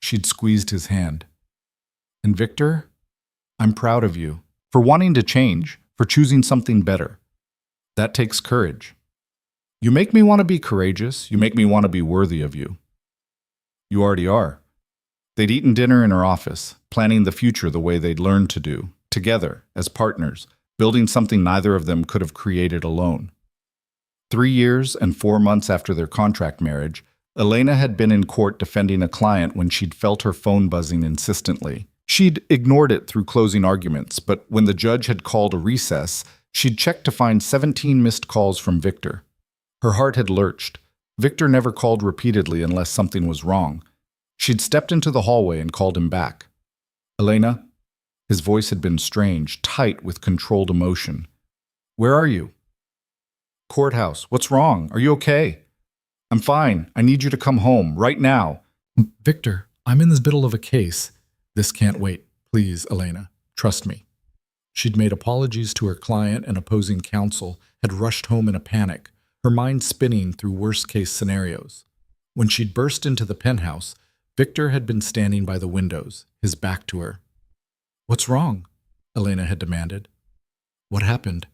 She'd squeezed his hand. "And Victor, I'm proud of you, for wanting to change, for choosing something better. That takes courage. You make me want to be courageous. You make me want to be worthy of you." "You already are." They'd eaten dinner in her office, planning the future the way they'd learned to do, together, as partners, building something neither of them could have created alone. 3 years and 4 months after their contract marriage, Elena had been in court defending a client when she'd felt her phone buzzing insistently. She'd ignored it through closing arguments, but when the judge had called a recess, she'd checked to find 17 missed calls from Victor. Her heart had lurched. Victor never called repeatedly unless something was wrong. She'd stepped into the hallway and called him back. "Elena?" His voice had been strange, tight with controlled emotion. "Where are you?" "Courthouse. What's wrong? Are you okay?" "I'm fine. I need you to come home, right now." "Victor, I'm in the middle of a case. This can't wait. Please, Elena. Trust me." She'd made apologies to her client and opposing counsel, had rushed home in a panic, her mind spinning through worst-case scenarios. When she'd burst into the penthouse, Victor had been standing by the windows, his back to her. "What's wrong?" Elena had demanded. "What happened?"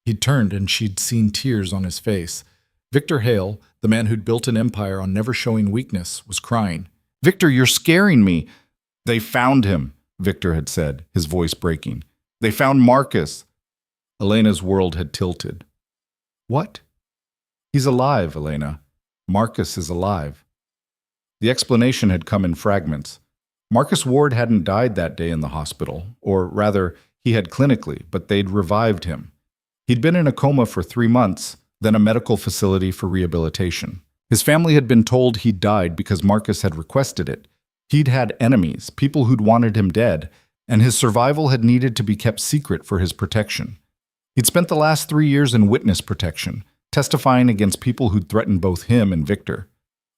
He'd turned and she'd seen tears on his face. Victor Hale, the man who'd built an empire on never showing weakness, was crying. "Victor, you're scaring me." "They found him," Victor had said, his voice breaking. "They found Marcus." Elena's world had tilted. "What?" "He's alive, Elena. Marcus is alive." The explanation had come in fragments. Marcus Ward hadn't died that day in the hospital, or rather, he had clinically, but they'd revived him. He'd been in a coma for 3 months, then a medical facility for rehabilitation. His family had been told he'd died because Marcus had requested it. He'd had enemies, people who'd wanted him dead, and his survival had needed to be kept secret for his protection. He'd spent the last 3 years in witness protection, testifying against people who'd threatened both him and Victor.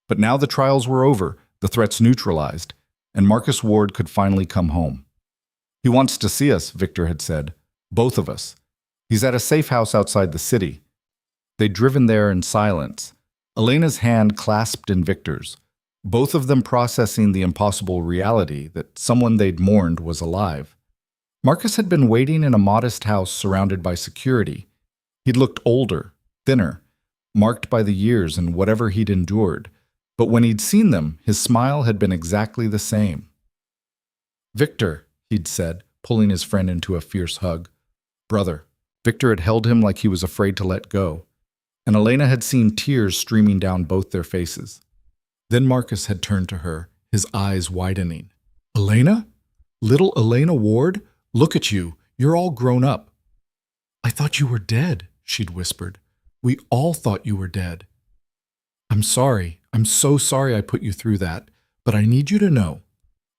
But now the trials were over, the threats neutralized, and Marcus Ward could finally come home. "He wants to see us," Victor had said. "Both of us. He's at a safe house outside the city." They'd driven there in silence, Elena's hand clasped in Victor's, both of them processing the impossible reality that someone they'd mourned was alive. Marcus had been waiting in a modest house surrounded by security. He'd looked older, thinner, marked by the years and whatever he'd endured, but when he'd seen them, his smile had been exactly the same. "Victor," he'd said, pulling his friend into a fierce hug. "Brother." Victor had held him like he was afraid to let go, and Elena had seen tears streaming down both their faces. Then Marcus had turned to her, his eyes widening. "Elena? Little Elena Ward? Look at you. You're all grown up." "I thought you were dead," she'd whispered. "We all thought you were dead." "I'm sorry. I'm so sorry I put you through that. But I need you to know.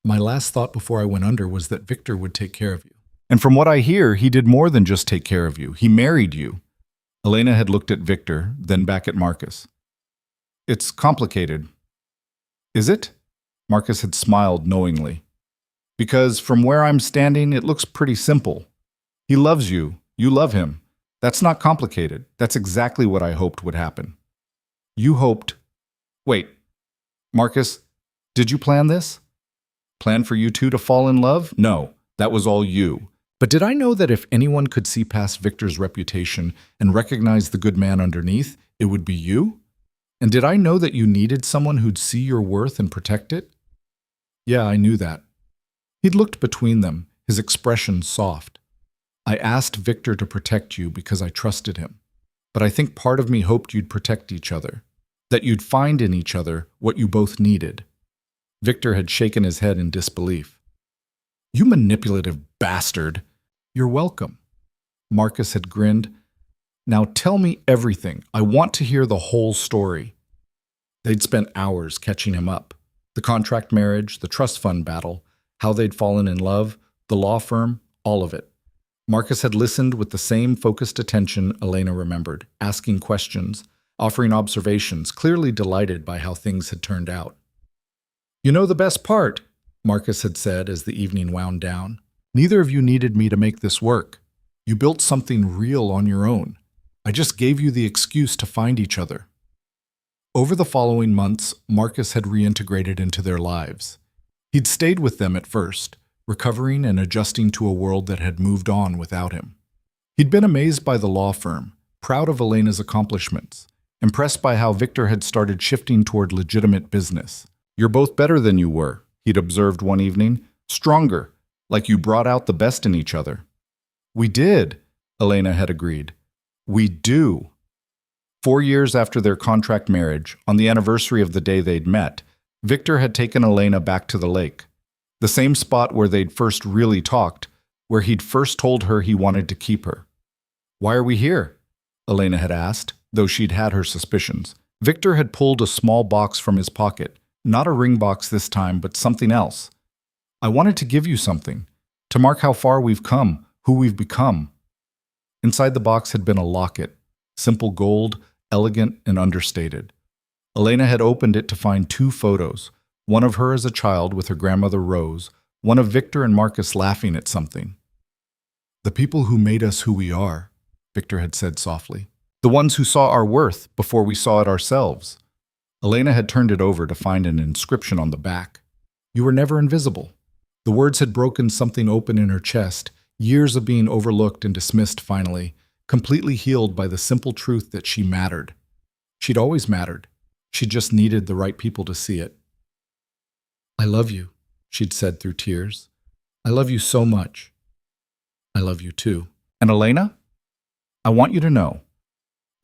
My last thought before I went under was that Victor would take care of you." "And from what I hear, he did more than just take care of you. He married you." Elena had looked at Victor, then back at Marcus. "It's complicated." "Is it?" Marcus had smiled knowingly. "Because from where I'm standing, it looks pretty simple. He loves you. You love him. That's not complicated. That's exactly what I hoped would happen." "You hoped..." "Wait, Marcus, did you plan this? Plan for you two to fall in love? No, that was all you. But did I know that if anyone could see past Victor's reputation and recognize the good man underneath, it would be you? And did I know that you needed someone who'd see your worth and protect it?" "Yeah, I knew that." He'd looked between them, his expression soft. "I asked Victor to protect you because I trusted him. But I think part of me hoped you'd protect each other, that you'd find in each other what you both needed." Victor had shaken his head in disbelief. "You manipulative bastard." "You're welcome." Marcus had grinned. "Now tell me everything. I want to hear the whole story." They'd spent hours catching him up. The contract marriage, the trust fund battle, how they'd fallen in love, the law firm, all of it. Marcus had listened with the same focused attention Elena remembered, asking questions, offering observations, clearly delighted by how things had turned out. "You know the best part," Marcus had said as the evening wound down. "Neither of you needed me to make this work. You built something real on your own. I just gave you the excuse to find each other." Over the following months, Marcus had reintegrated into their lives. He'd stayed with them at first, recovering and adjusting to a world that had moved on without him. He'd been amazed by the law firm, proud of Elena's accomplishments, impressed by how Victor had started shifting toward legitimate business. "You're both better than you were," he'd observed one evening. "Stronger, like you brought out the best in each other." "We did," Elena had agreed. "We do." 4 years after their contract marriage, on the anniversary of the day they'd met, Victor had taken Elena back to the lake, the same spot where they'd first really talked, where he'd first told her he wanted to keep her. "Why are we here?" Elena had asked, though she'd had her suspicions. Victor had pulled a small box from his pocket, not a ring box this time, but something else. "I wanted to give you something, to mark how far we've come, who we've become." Inside the box had been a locket, simple gold, elegant and understated. Elena had opened it to find 2 photos, one of her as a child with her grandmother Rose, one of Victor and Marcus laughing at something. "The people who made us who we are," Victor had said softly. "The ones who saw our worth before we saw it ourselves." Elena had turned it over to find an inscription on the back. "You were never invisible." The words had broken something open in her chest, years of being overlooked and dismissed finally, completely healed by the simple truth that she mattered. She'd always mattered. She just needed the right people to see it. "I love you," she'd said through tears. "I love you so much." "I love you too." "And Elena, I want you to know,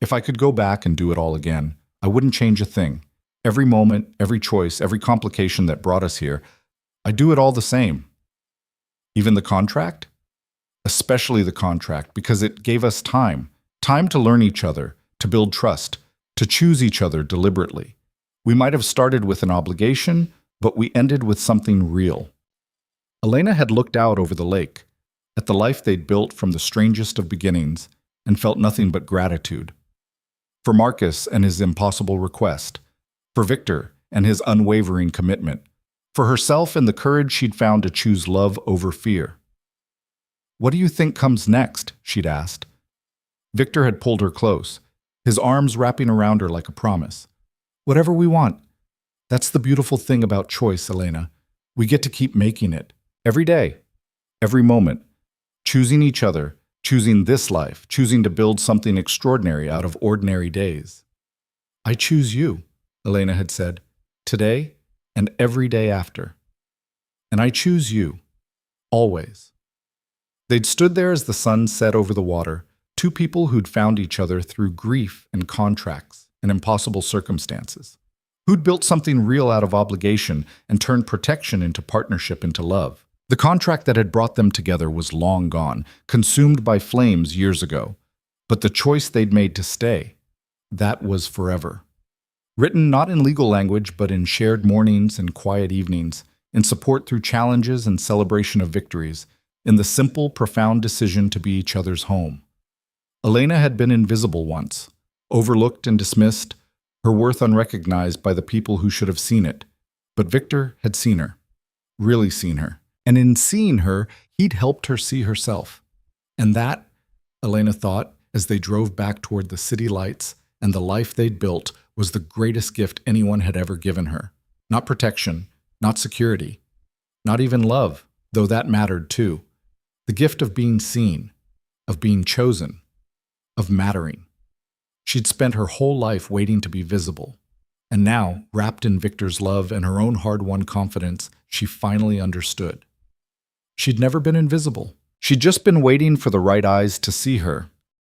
if I could go back and do it all again, I wouldn't change a thing. Every moment, every choice, every complication that brought us here, I'd do it all the same. Even the contract? Especially the contract, because it gave us time to learn each other, to build trust, to choose each other deliberately. We might have started with an obligation, but we ended with something real. Elena had looked out over the lake, at the life they'd built from the strangest of beginnings, and felt nothing but gratitude. For Marcus and his impossible request, for Victor and his unwavering commitment, for herself and the courage she'd found to choose love over fear. "What do you think comes next?" she'd asked. Victor had pulled her close, his arms wrapping around her like a promise. "Whatever we want. That's the beautiful thing about choice, Elena. We get to keep making it. Every day. Every moment. Choosing each other. Choosing this life. Choosing to build something extraordinary out of ordinary days." "I choose you," Elena had said, "today and every day after. And I choose you. Always." They'd stood there as the sun set over the water, two people who'd found each other through grief and contracts and impossible circumstances, who'd built something real out of obligation and turned protection into partnership into love. The contract that had brought them together was long gone, consumed by flames years ago. But the choice they'd made to stay, that was forever. Written not in legal language, but in shared mornings and quiet evenings, in support through challenges and celebration of victories, in the simple, profound decision to be each other's home. Elena had been invisible once, overlooked and dismissed, her worth unrecognized by the people who should have seen it. But Victor had seen her, really seen her. And in seeing her, he'd helped her see herself. And that, Elena thought, as they drove back toward the city lights and the life they'd built, was the greatest gift anyone had ever given her. Not protection, not security, not even love, though that mattered too. The gift of being seen, of being chosen, of mattering. She'd spent her whole life waiting to be visible. And now, wrapped in Victor's love and her own hard-won confidence, she finally understood. She'd never been invisible. She'd just been waiting for the right eyes to see her,